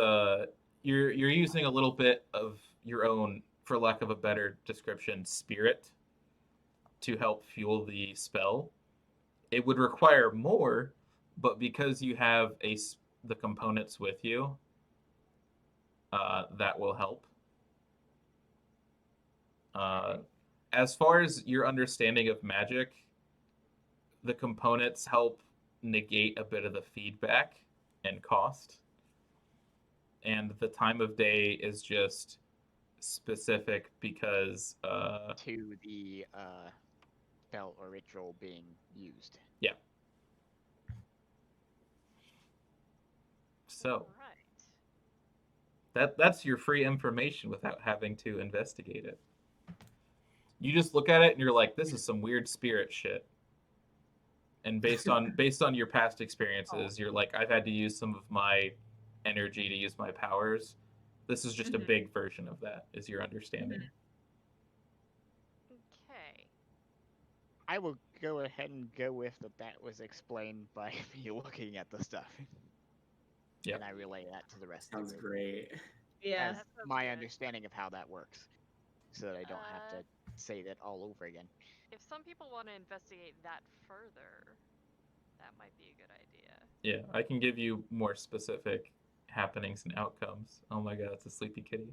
you're using a little bit of your own, for lack of a better description, spirit to help fuel the spell. It would require more, but because you have the components with you, that will help. As far as your understanding of magic, the components help negate a bit of the feedback and cost. And the time of day is just specific because to the spell or ritual being used. so Right. that's your free information without having to investigate it. You just look at it and you're like, this is some weird spirit shit. And based on your past experiences, you're like, I've had to use some of my energy to use my powers. This is just a Mhm. big version of that, is your understanding. Okay. I will go ahead and go with that was explained by me looking at the stuff. Yep. And I relay that to the rest Sounds of the group great. Yeah. as That sounds my good. understanding of how that works, so that I don't have to say that all over again. If some people want to investigate that further, that might be a good idea. Yeah, I can give you more specific happenings and outcomes. Oh my god, it's a sleepy kitty.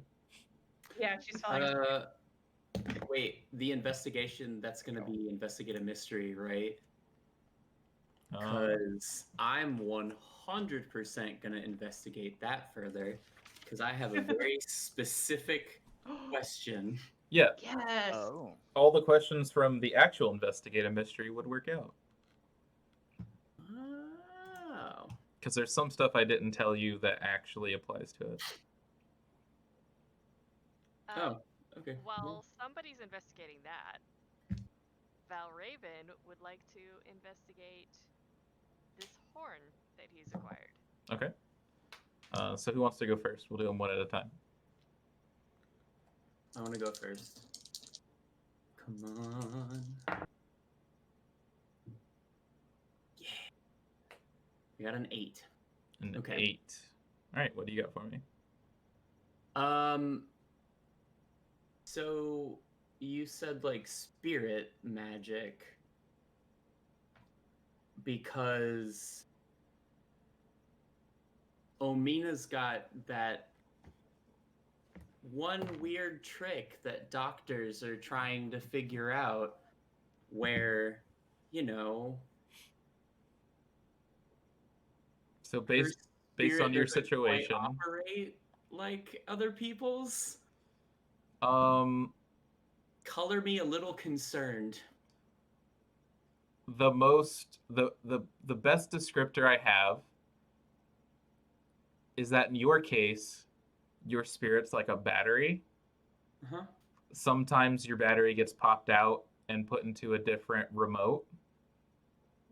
Yeah, she's falling asleep. Wait, the investigation, that's going to be investigate a mystery, right? Because I'm 100% going to investigate that further, because I have a very specific question. Yeah, Yes. Oh. all the questions from the actual investigative mystery would work out. Oh. Because there's some stuff I didn't tell you that actually applies to it. Oh, okay. While somebody's investigating that, Valraven would like to investigate this horn that he's acquired. Okay. So who wants to go first? We'll do them one at a time. I want to go first. Come on. Yeah. I got an 8. An Okay. 8. All right, what do you got for me? So you said like spirit magic because Omina's got that one weird trick that doctors are trying to figure out where, you know, So her based on spirit your doesn't quite situation, operate like other people's. um, Color me a little concerned. the best descriptor I have is that in your case, your spirit's like a battery. Uh-huh. Sometimes your battery gets popped out and put into a different remote,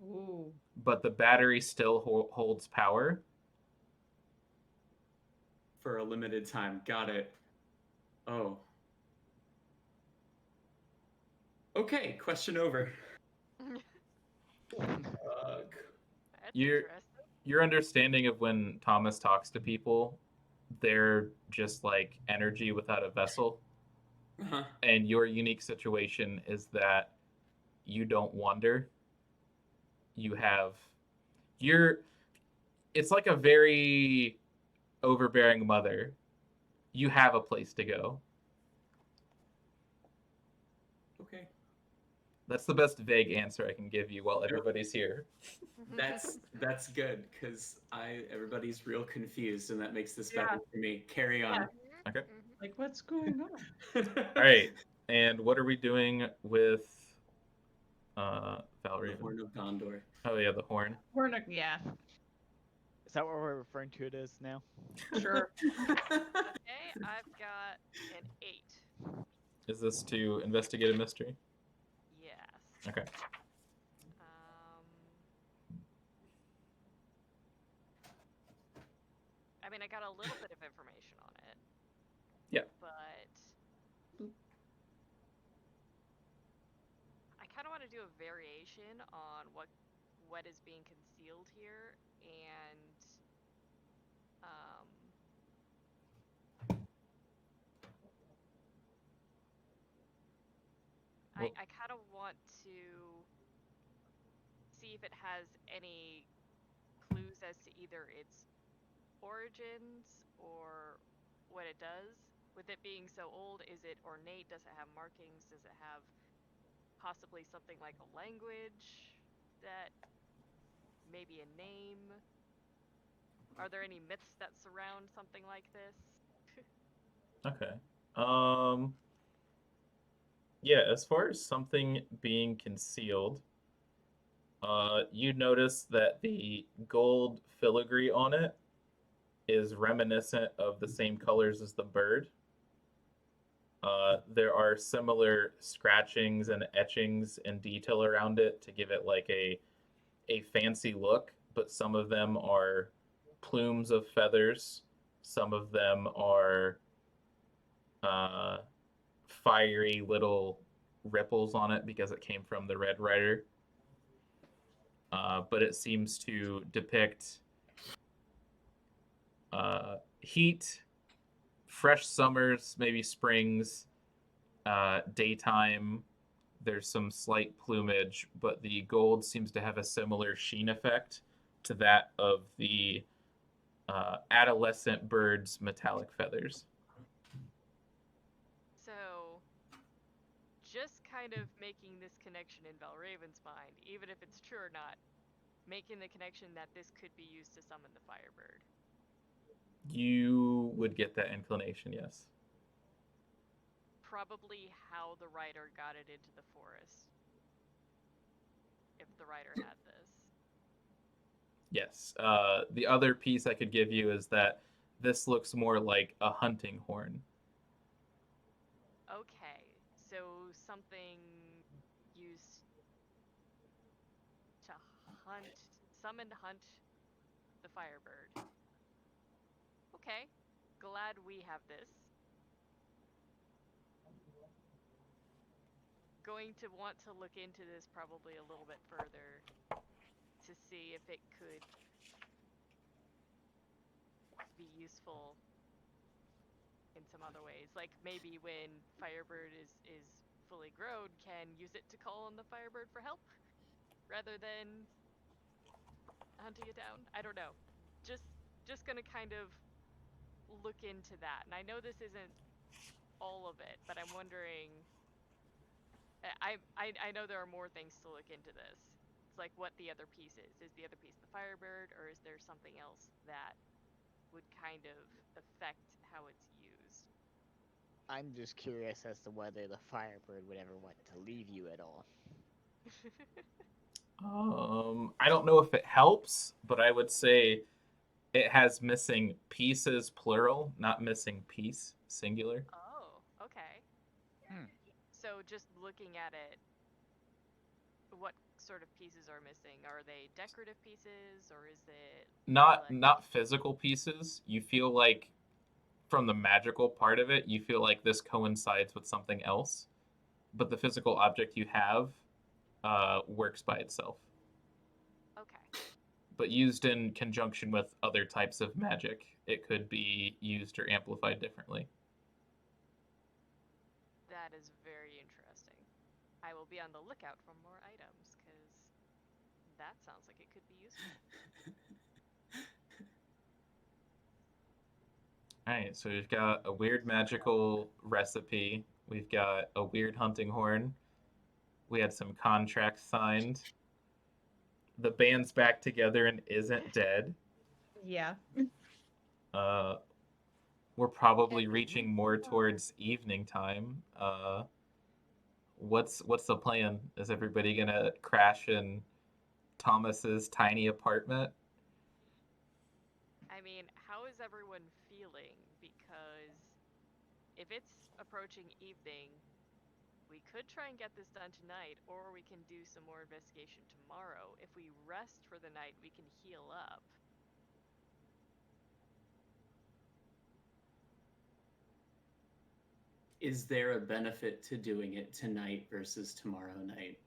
Ooh. but the battery still holds power. For a limited time. Got it. Oh. Okay, question over. Ugh. That's You're- interesting. Your understanding of when Thomas talks to people, they're just like energy without a vessel. Uh-huh. And your unique situation is that you don't wander. It's like a very overbearing mother. You have a place to go. Okay. That's the best vague answer I can give you while everybody's here. That's good because everybody's real confused and that makes this Yeah. better for me. Carry on. Okay. Like, what's going on? All right. And what are we doing with The Valerie? Horn of Gondor. Oh yeah, the horn. We're not. Yeah. Is that what we're referring to it as now? Sure. Okay, I've got an 8. Is this to investigate a mystery? Yes. Okay. I mean, I got a little bit of information on it. Yeah. But I kind of want to do a variation on what is being concealed here, and Well- I kind of want to see if it has any clues as to either its origins or what it does. With it being so old, is it ornate? Does it have markings? Does it have possibly something like a language that maybe a name? Are there any myths that surround something like this? Okay. Yeah, as far as something being concealed, you notice that the gold filigree on it is reminiscent of the same colors as the bird. There are similar scratchings and etchings and detail around it to give it like a fancy look, but some of them are plumes of feathers. Some of them are fiery little ripples on it because it came from the Red Rider. But it seems to depict heat, fresh summers, maybe springs, daytime. There's some slight plumage, but the gold seems to have a similar sheen effect to that of the adolescent bird's metallic feathers. So, just kind of making this connection in Valraven's mind, even if it's true or not, making the connection that this could be used to summon the Firebird. You would get that inclination, yes. Probably how the rider got it into the forest. If the rider had this. Yes. The other piece I could give you is that this looks more like a hunting horn. Okay, so something used to summon to hunt the Firebird. Okay. Glad we have this. Going to want to look into this probably a little bit further to see if it could be useful in some other ways. Like maybe when Firebird is fully grown, can use it to call on the Firebird for help rather than hunting it down. I don't know. Just gonna kind of look into that. And I know this isn't all of it, but I'm wondering. I know there are more things to look into this. It's like what the other piece is. Is the other piece the Firebird, or is there something else that would kind of affect how it's used? I'm just curious as to whether the Firebird would ever want to leave you at all. I don't know if it helps, but I would say it has missing pieces, plural, not missing piece, singular. Oh, okay. Hmm. So just looking at it, what sort of pieces are missing? Are they decorative pieces, or is it like... Not physical pieces. You feel like from the magical part of it, you feel like this coincides with something else, but the physical object you have works by itself. Okay. But used in conjunction with other types of magic, it could be used or amplified differently. That is very interesting. I will be on the lookout for more items, because that sounds like it could be useful. Alright, so we've got a weird magical recipe. We've got a weird hunting horn. We had some contracts signed. The band's back together and isn't dead. Yeah. We're probably reaching more towards evening time. What's the plan? Is everybody gonna crash in Thomas's tiny apartment? I mean, how is everyone feeling? Because if it's approaching evening, we could try and get this done tonight, or we can do some more investigation tomorrow. If we rest for the night, we can heal up. Is there a benefit to doing it tonight versus tomorrow night?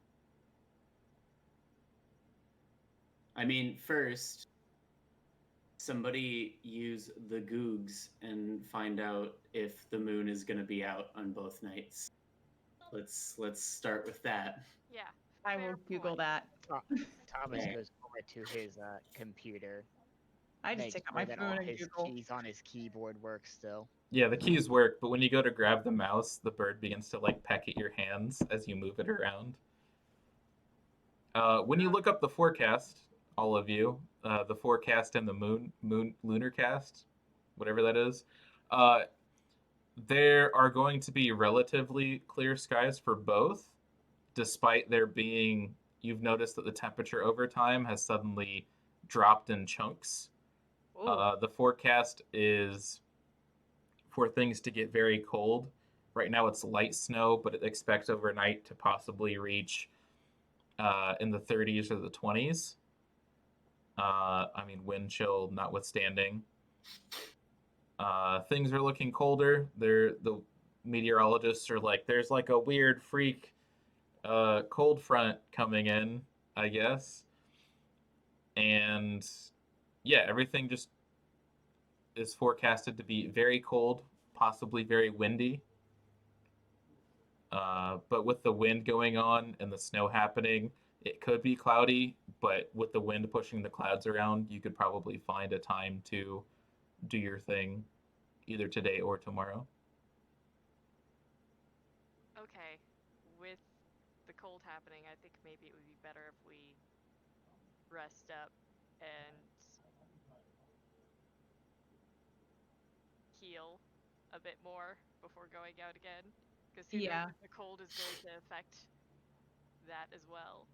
I mean, first, somebody use the Googs and find out if the moon is going to be out on both nights. Let's start with that. Yeah. I fair will Google point. that. Thomas Yeah. goes over to his computer, I just makes take out sure my that all phone and his Google. keys on his keyboard work still. Yeah, the keys work, but when you go to grab the mouse, the bird begins to like peck at your hands as you move it around. When you look up the forecast, all of you, the forecast and the lunar cast, whatever that is, uh, there are going to be relatively clear skies for both, despite there being. You've noticed that the temperature over time has suddenly dropped in chunks. Ooh. The forecast is for things to get very cold. Right now it's light snow, but it expects overnight to possibly reach in the 30s or the 20s. I mean, wind chill notwithstanding. Things are looking colder. The meteorologists are like, there's like a weird freak cold front coming in, I guess. And yeah, everything just is forecasted to be very cold, possibly very windy. But with the wind going on and the snow happening, it could be cloudy. But with the wind pushing the clouds around, you could probably find a time to do your thing either today or tomorrow. Okay. With the cold happening, I think maybe it would be better if we rest up and heal a bit more before going out again. Because who knows Yeah. if the cold is going to affect that as well.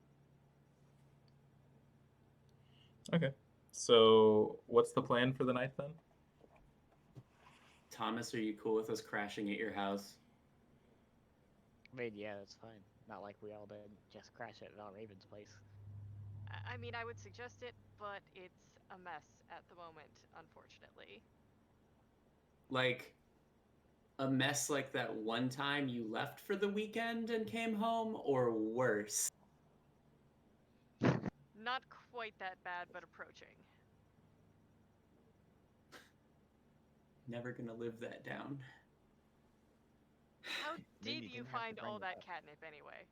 Okay. So, what's the plan for the night then? Thomas, are you cool with us crashing at your house? I mean, yeah, that's fine. Not like we all did just crash at Val Raven's place. I mean, I would suggest it, but it's a mess at the moment, unfortunately. like a mess like that one time you left for the weekend and came home, or worse? Not quite that bad, but approaching. Never gonna live that down. How Mean did you you didn't have to find bring all it that up. catnip anyway?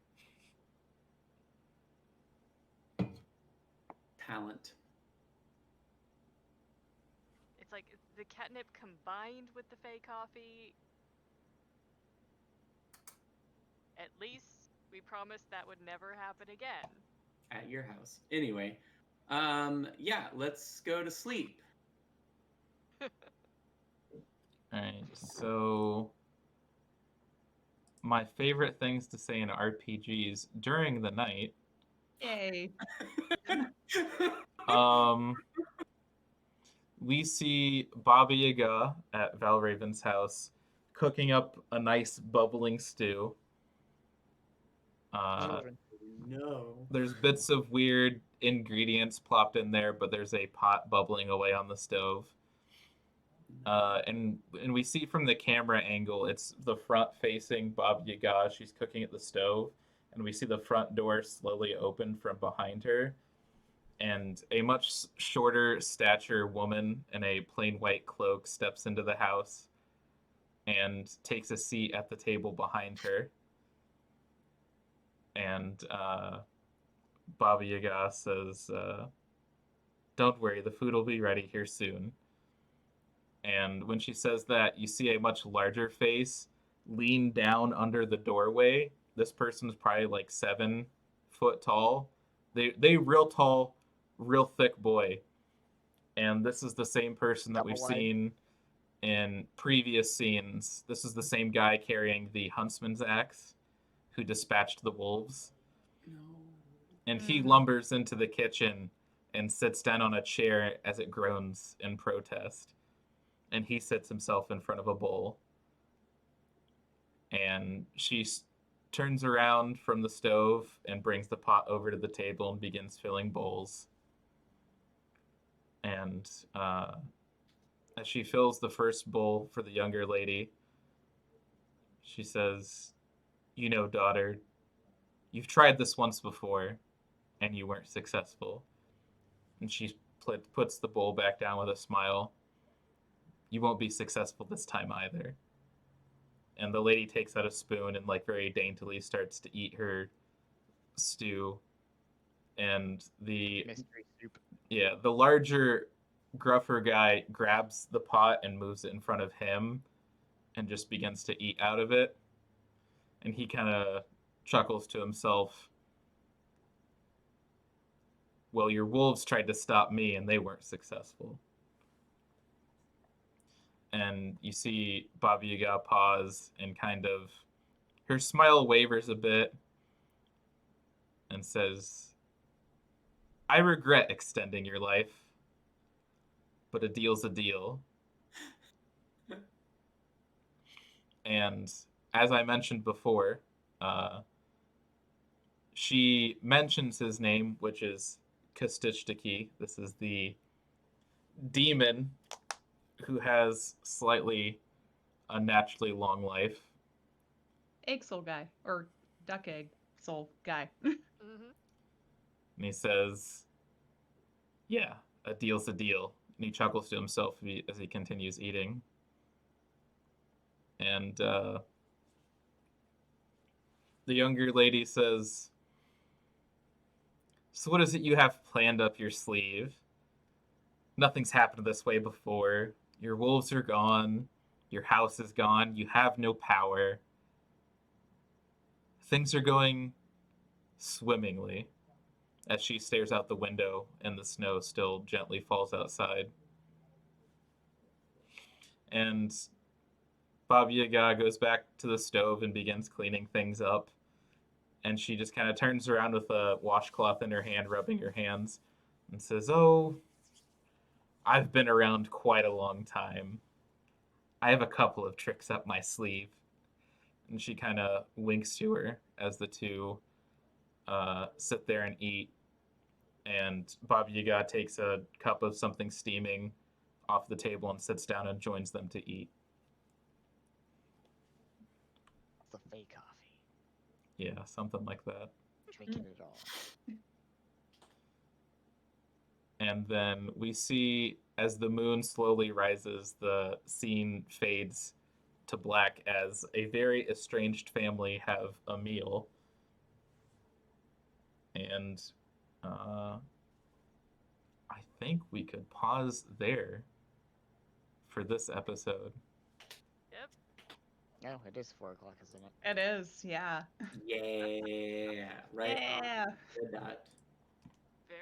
Talent. It's like the catnip combined with the fey coffee. At least we promised that would never happen again. At your house. Anyway, yeah, let's go to sleep. Alright, so my favorite things to say in RPGs during the night. Yay. We see Baba Yaga at Valraven's house cooking up a nice bubbling stew. Children. No. There's bits of weird ingredients plopped in there, but there's a pot bubbling away on the stove. And we see from the camera angle, it's the front facing Baba Yaga. She's cooking at the stove, and we see the front door slowly open from behind her. And a much shorter stature woman in a plain white cloak steps into the house and takes a seat at the table behind her. And Baba Yaga says, "Don't worry, the food will be ready here soon." And when she says that, you see a much larger face lean down under the doorway. This person's probably like 7 foot tall. They real tall, real thick boy. And this is the same person that we've Double wide. seen in previous scenes. This is the same guy carrying the huntsman's axe who dispatched the wolves. No. And he Mhm. lumbers into the kitchen and sits down on a chair as it groans in protest. And he sits himself in front of a bowl. And she turns around from the stove and brings the pot over to the table and begins filling bowls. And as she fills the first bowl for the younger lady, she says, "You know, daughter, you've tried this once before, and you weren't successful." And she puts the bowl back down with a smile. "You won't be successful this time either." And the lady takes out a spoon and like very daintily starts to eat her stew. And the Mystery soup. the larger, gruffer guy grabs the pot and moves it in front of him and just begins to eat out of it. And he kind of chuckles to himself. "Well, your wolves tried to stop me and they weren't successful." And you see Baba Yaga pause and kind of, her smile wavers a bit and says, "I regret extending your life, but a deal's a deal." And as I mentioned before, she mentions his name, which is Kostishtiki. This is the demon who has slightly unnaturally long life. Egg soul guy. Or duck egg soul guy. Mm-hmm. And he says, "Yeah, a deal's a deal." And he chuckles to himself as he continues eating. And the younger lady says, "So what is it you have planned up your sleeve? Nothing's happened this way before. Your wolves are gone. Your house is gone. You have no power. Things are going swimmingly," as she stares out the window and the snow still gently falls outside. And Baba Yaga goes back to the stove and begins cleaning things up. And she just kind of turns around with a washcloth in her hand, rubbing her hands, and says, "Oh, I've been around quite a long time. I have a couple of tricks up my sleeve." And she kind of winks to her as the two sit there and eat. And Baba Yaga takes a cup of something steaming off the table and sits down and joins them to eat. a coffee. Yeah, something like that. Drinking it all. And then we see as the moon slowly rises, the scene fades to black as a very estranged family have a meal. And I think we could pause there for this episode. Yep. No, it is 4 o'clock, isn't it? It is, yeah. Yeah, right. Yeah. Did that.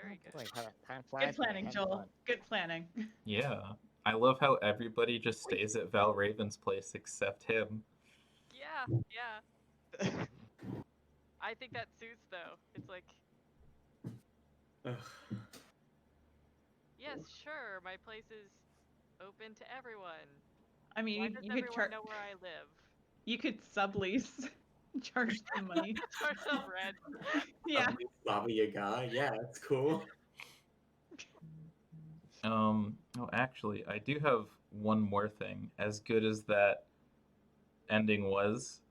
Very good. Boy, how time flies. Good when you're planning, having Joel. fun. Good planning. Yeah. I love how everybody just stays at Val Raven's place except him. Yeah, yeah. I think that suits though. It's like, Ugh. yes, sure, my place is open to everyone. I mean, Why you, does you could everyone know where I live? you could sublease, charge them money. Charge them rent. Yeah. Baba Yaga. Yeah, that's cool. Oh, actually, I do have one more thing. As good as that ending was,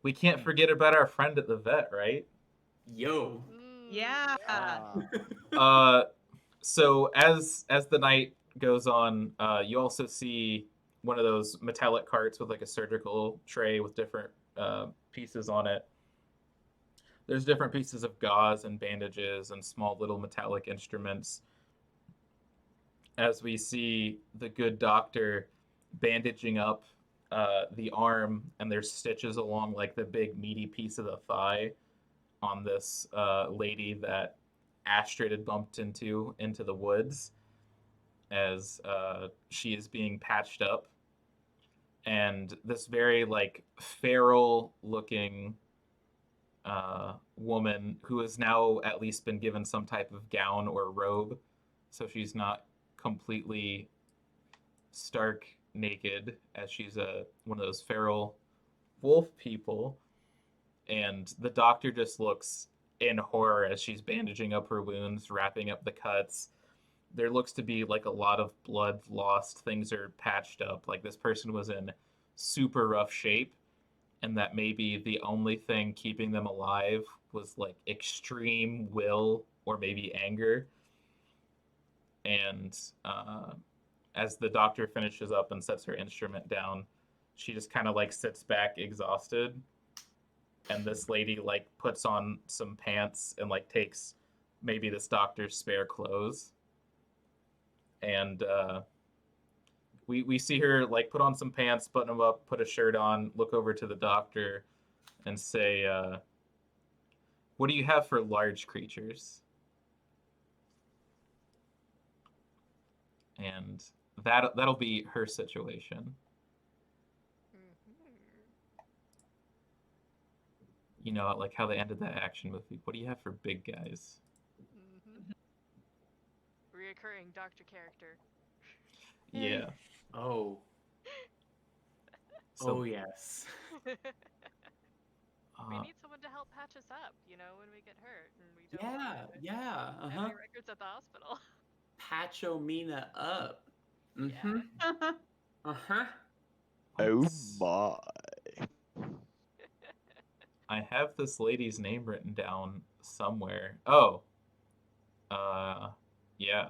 we can't forget about our friend at the vet, right? Yo. Yeah. Ah, So as the night goes on, you also see one of those metallic carts with like a surgical tray with different pieces on it. There's different pieces of gauze and bandages and small little metallic instruments. As we see the good doctor bandaging up the arm, and there's stitches along like the big meaty piece of the thigh on this lady that Astrid had bumped into the woods as she is being patched up. And this very like feral looking woman who has now at least been given some type of gown or robe, so she's not completely stark naked, as she's one of those feral wolf people. And the doctor just looks in horror as she's bandaging up her wounds, wrapping up the cuts. There looks to be like a lot of blood lost. Things are patched up. Like this person was in super rough shape, and that maybe the only thing keeping them alive was like extreme will or maybe anger. And as the doctor finishes up and sets her instrument down, she just kind of like sits back exhausted. And this lady like puts on some pants and like takes maybe this doctor's spare clothes. And we see her like put on some pants, button them up, put a shirt on, look over to the doctor, and say, "What do you have for large creatures?" And that'll be her situation. You know, like how they ended that action movie. What do you have for big guys? Reoccurring doctor character. Yeah. Oh. So, Oh yes. We need someone to help patch us up, you know, when we get hurt and we don't Yeah, want to yeah. have Uh-huh. any records at the hospital. Patcho Mina up. Mm-hmm. Yeah. Uh-huh. let's- my. I have this lady's name written down somewhere. Oh. Yeah.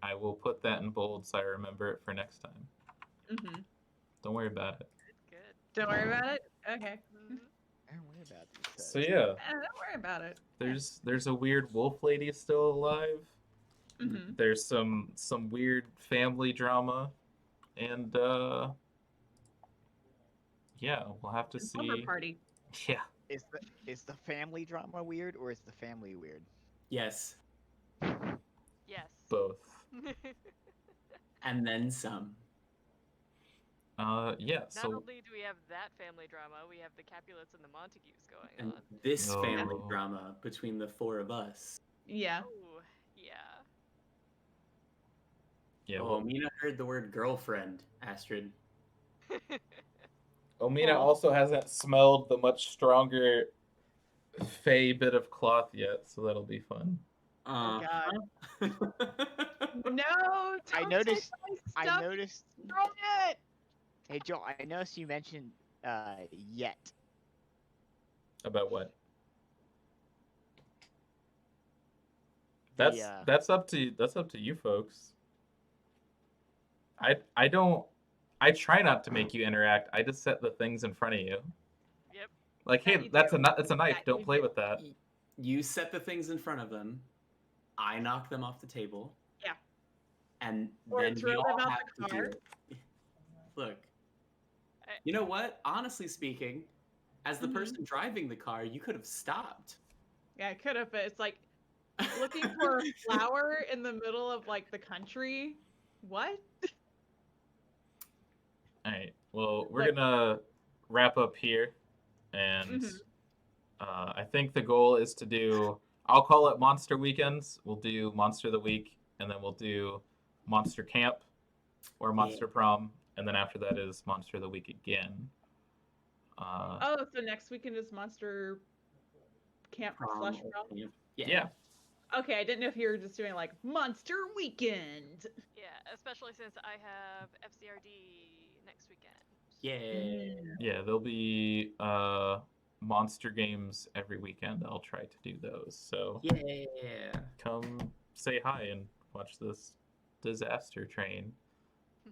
I will put that in bold so I remember it for next time. Mm-hmm. Don't worry about it. Good. Don't worry about it. Okay. Mhm. Don't worry about these. So yeah, Don't worry about it. there's a weird wolf lady still alive. Mm-hmm. There's some weird family drama, and yeah, we'll have to Slumber see. party. Yeah, Is the family drama weird or is the family weird? Yes. Yes. both. And then some. Yeah. Not So only do we have that family drama, we have the Capulets and the Montagues going And on. this family No. drama between the four of us. Yeah. Oh, yeah. yeah, Oh, Mina heard the word girlfriend, Astrid. Omina Cool. also hasn't smelled the much stronger fey bit of cloth yet, so that'll be fun. Oh, God. God. No. I don't noticed- take my I stuff, noticed. throw it. Hey Joel, I noticed you mentioned Yet. About what? The, That's up to you folks. I don't I try not to make you interact. I just set the things in front of you. Yep. Like, That hey, you that's do. that's a knife. That Don't you play do. with that. You set the things in front of them. I knock them off the table. Yeah. And Or then throw we them all out have the to car. do. Look, I- you know what? Honestly speaking, as the Mhm. person driving the car, you could have stopped. Yeah, I could have, but it's like looking for a flower in the middle of like the country. What? All right. Well, we're Like- gonna wrap up here, and Mhm. I think the goal is to do. I'll call it Monster Weekends. We'll do Monster of the Week, and then we'll do Monster Camp or Monster Prom, and then after that is Monster of the Week again. Oh, so next weekend is Monster Camp Prom slash or prom? camp. Yeah. Okay, I didn't know if you were just doing like Monster Weekend. Yeah, especially since I have FCRD next weekend. Yeah. Yeah, there'll be monster games every weekend. I'll try to do those. So Yeah. come say hi and watch this disaster train.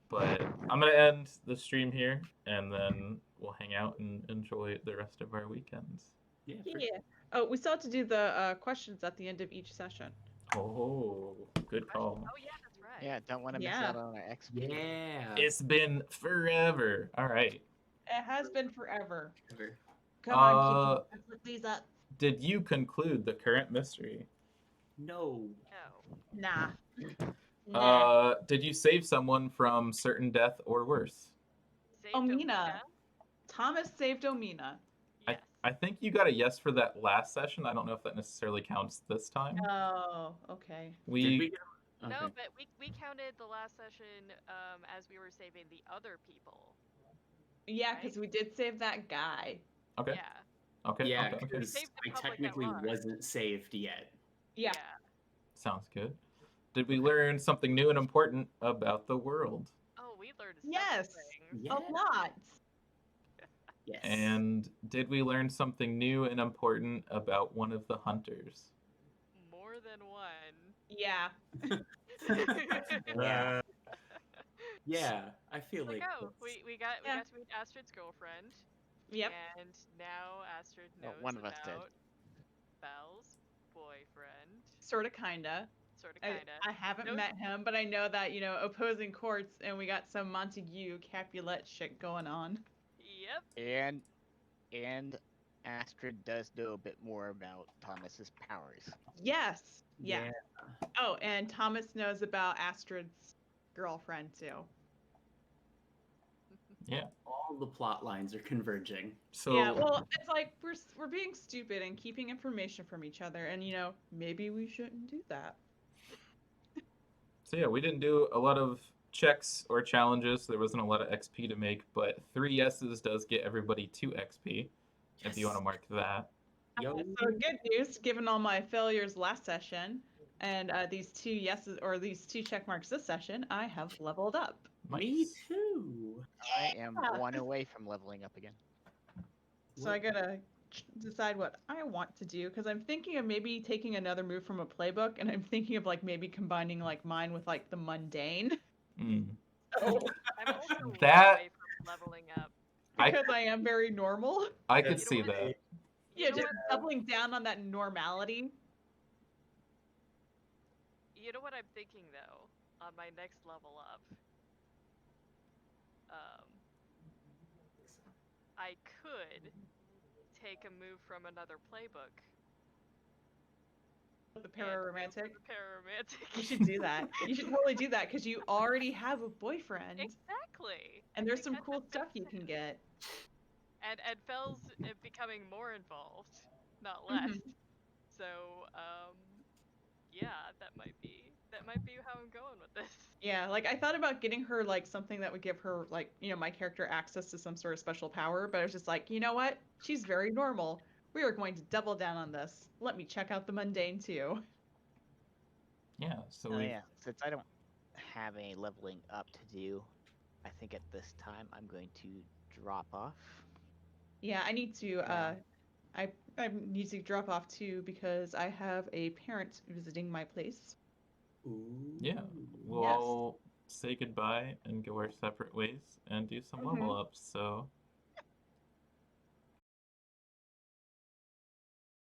But I'm gonna end the stream here, and then we'll hang out and enjoy the rest of our weekends. Yeah. Yeah. Oh, we still have to do the questions at the end of each session. Oh, good call. Oh yeah, that's right. Yeah, don't want to miss Yeah. out on our XP. Yeah. It's been forever. All right. It has been forever. Ever. Come on, Uh, Kiki. Let's look these up. Did you conclude the current mystery? No. No. Nah. Nah. Did you save someone from certain death or worse? Saved Omina. Thomas saved Omina. Yes. I think you got a yes for that last session. I don't know if that necessarily counts this time. Oh, okay. Did we We get... Okay. No, but we counted the last session as we were saving the other people. Yeah, Right? because we did save that guy. okay. Yeah. Okay. Yeah, Okay. Okay. because Save the I public at technically large. wasn't saved yet. Yeah. Sounds good. Did we learn something new and important about the world? Oh, we learned Yes. several things. Yeah. A lot. Yes. And did we learn something new and important about one of the hunters? More than one. Yeah. Yeah. Yeah, I feel Like, like oh, that's- we got Yeah. to meet Astrid's girlfriend. Yep. And now Astrid Well, knows one of us did. about Belle's boyfriend. Sorta, kinda. Sort of, I, kinda. I haven't No- met him, but I know that, opposing courts, and we got some Montague Capulet shit going on. Yep. And Astrid does know a bit more about Thomas's powers. Yes. Yeah. Oh, and Thomas knows about Astrid's girlfriend, too. all the plot lines are converging. So Yeah, well, it's like we're being stupid and keeping information from each other, and maybe we shouldn't do that. So yeah, we didn't do a lot of checks or challenges. There wasn't a lot of XP to make, but 3 yeses does get everybody 2 XP. If you want to mark that. Yo. So good news, given all my failures last session, and these 2 yeses or these 2 check marks this session, I have leveled up. Me Nice. too. I am Yeah. 1 away from leveling up again. So I gotta decide what I want to do, because I'm thinking of maybe taking another move from a playbook, and I'm thinking of like maybe combining like mine with like the mundane. Mm. So, I'm also one That- away from leveling up. because I am very normal. I could That's see You know what? that. Yeah, You know just what? doubling down on that normality. You know what I'm thinking though, on my next level up. I could take a move from another playbook. The and move pararomantic. to the pararomantic. You should do that. You should totally do that, because you already have a boyfriend, Exactly. and there's I some think cool that stuff makes you can sense. get. And Fel's becoming more involved, not less. Mm-hmm. So, yeah, that might be how I'm going with this. Yeah, like I thought about getting her like something that would give her like, my character access to some sort of special power, but I was just like, you know what? She's very normal. We are going to double down on this. Let me check out the mundane too. Yeah. So Oh we. yeah, since I don't have any leveling up to do, I think at this time I'm going to drop off. Yeah, I need to. I need to drop off too because I have a parent visiting my place. Ooh. Yeah, we'll Yes. all say goodbye and go our separate ways and do some Mhm. level ups. So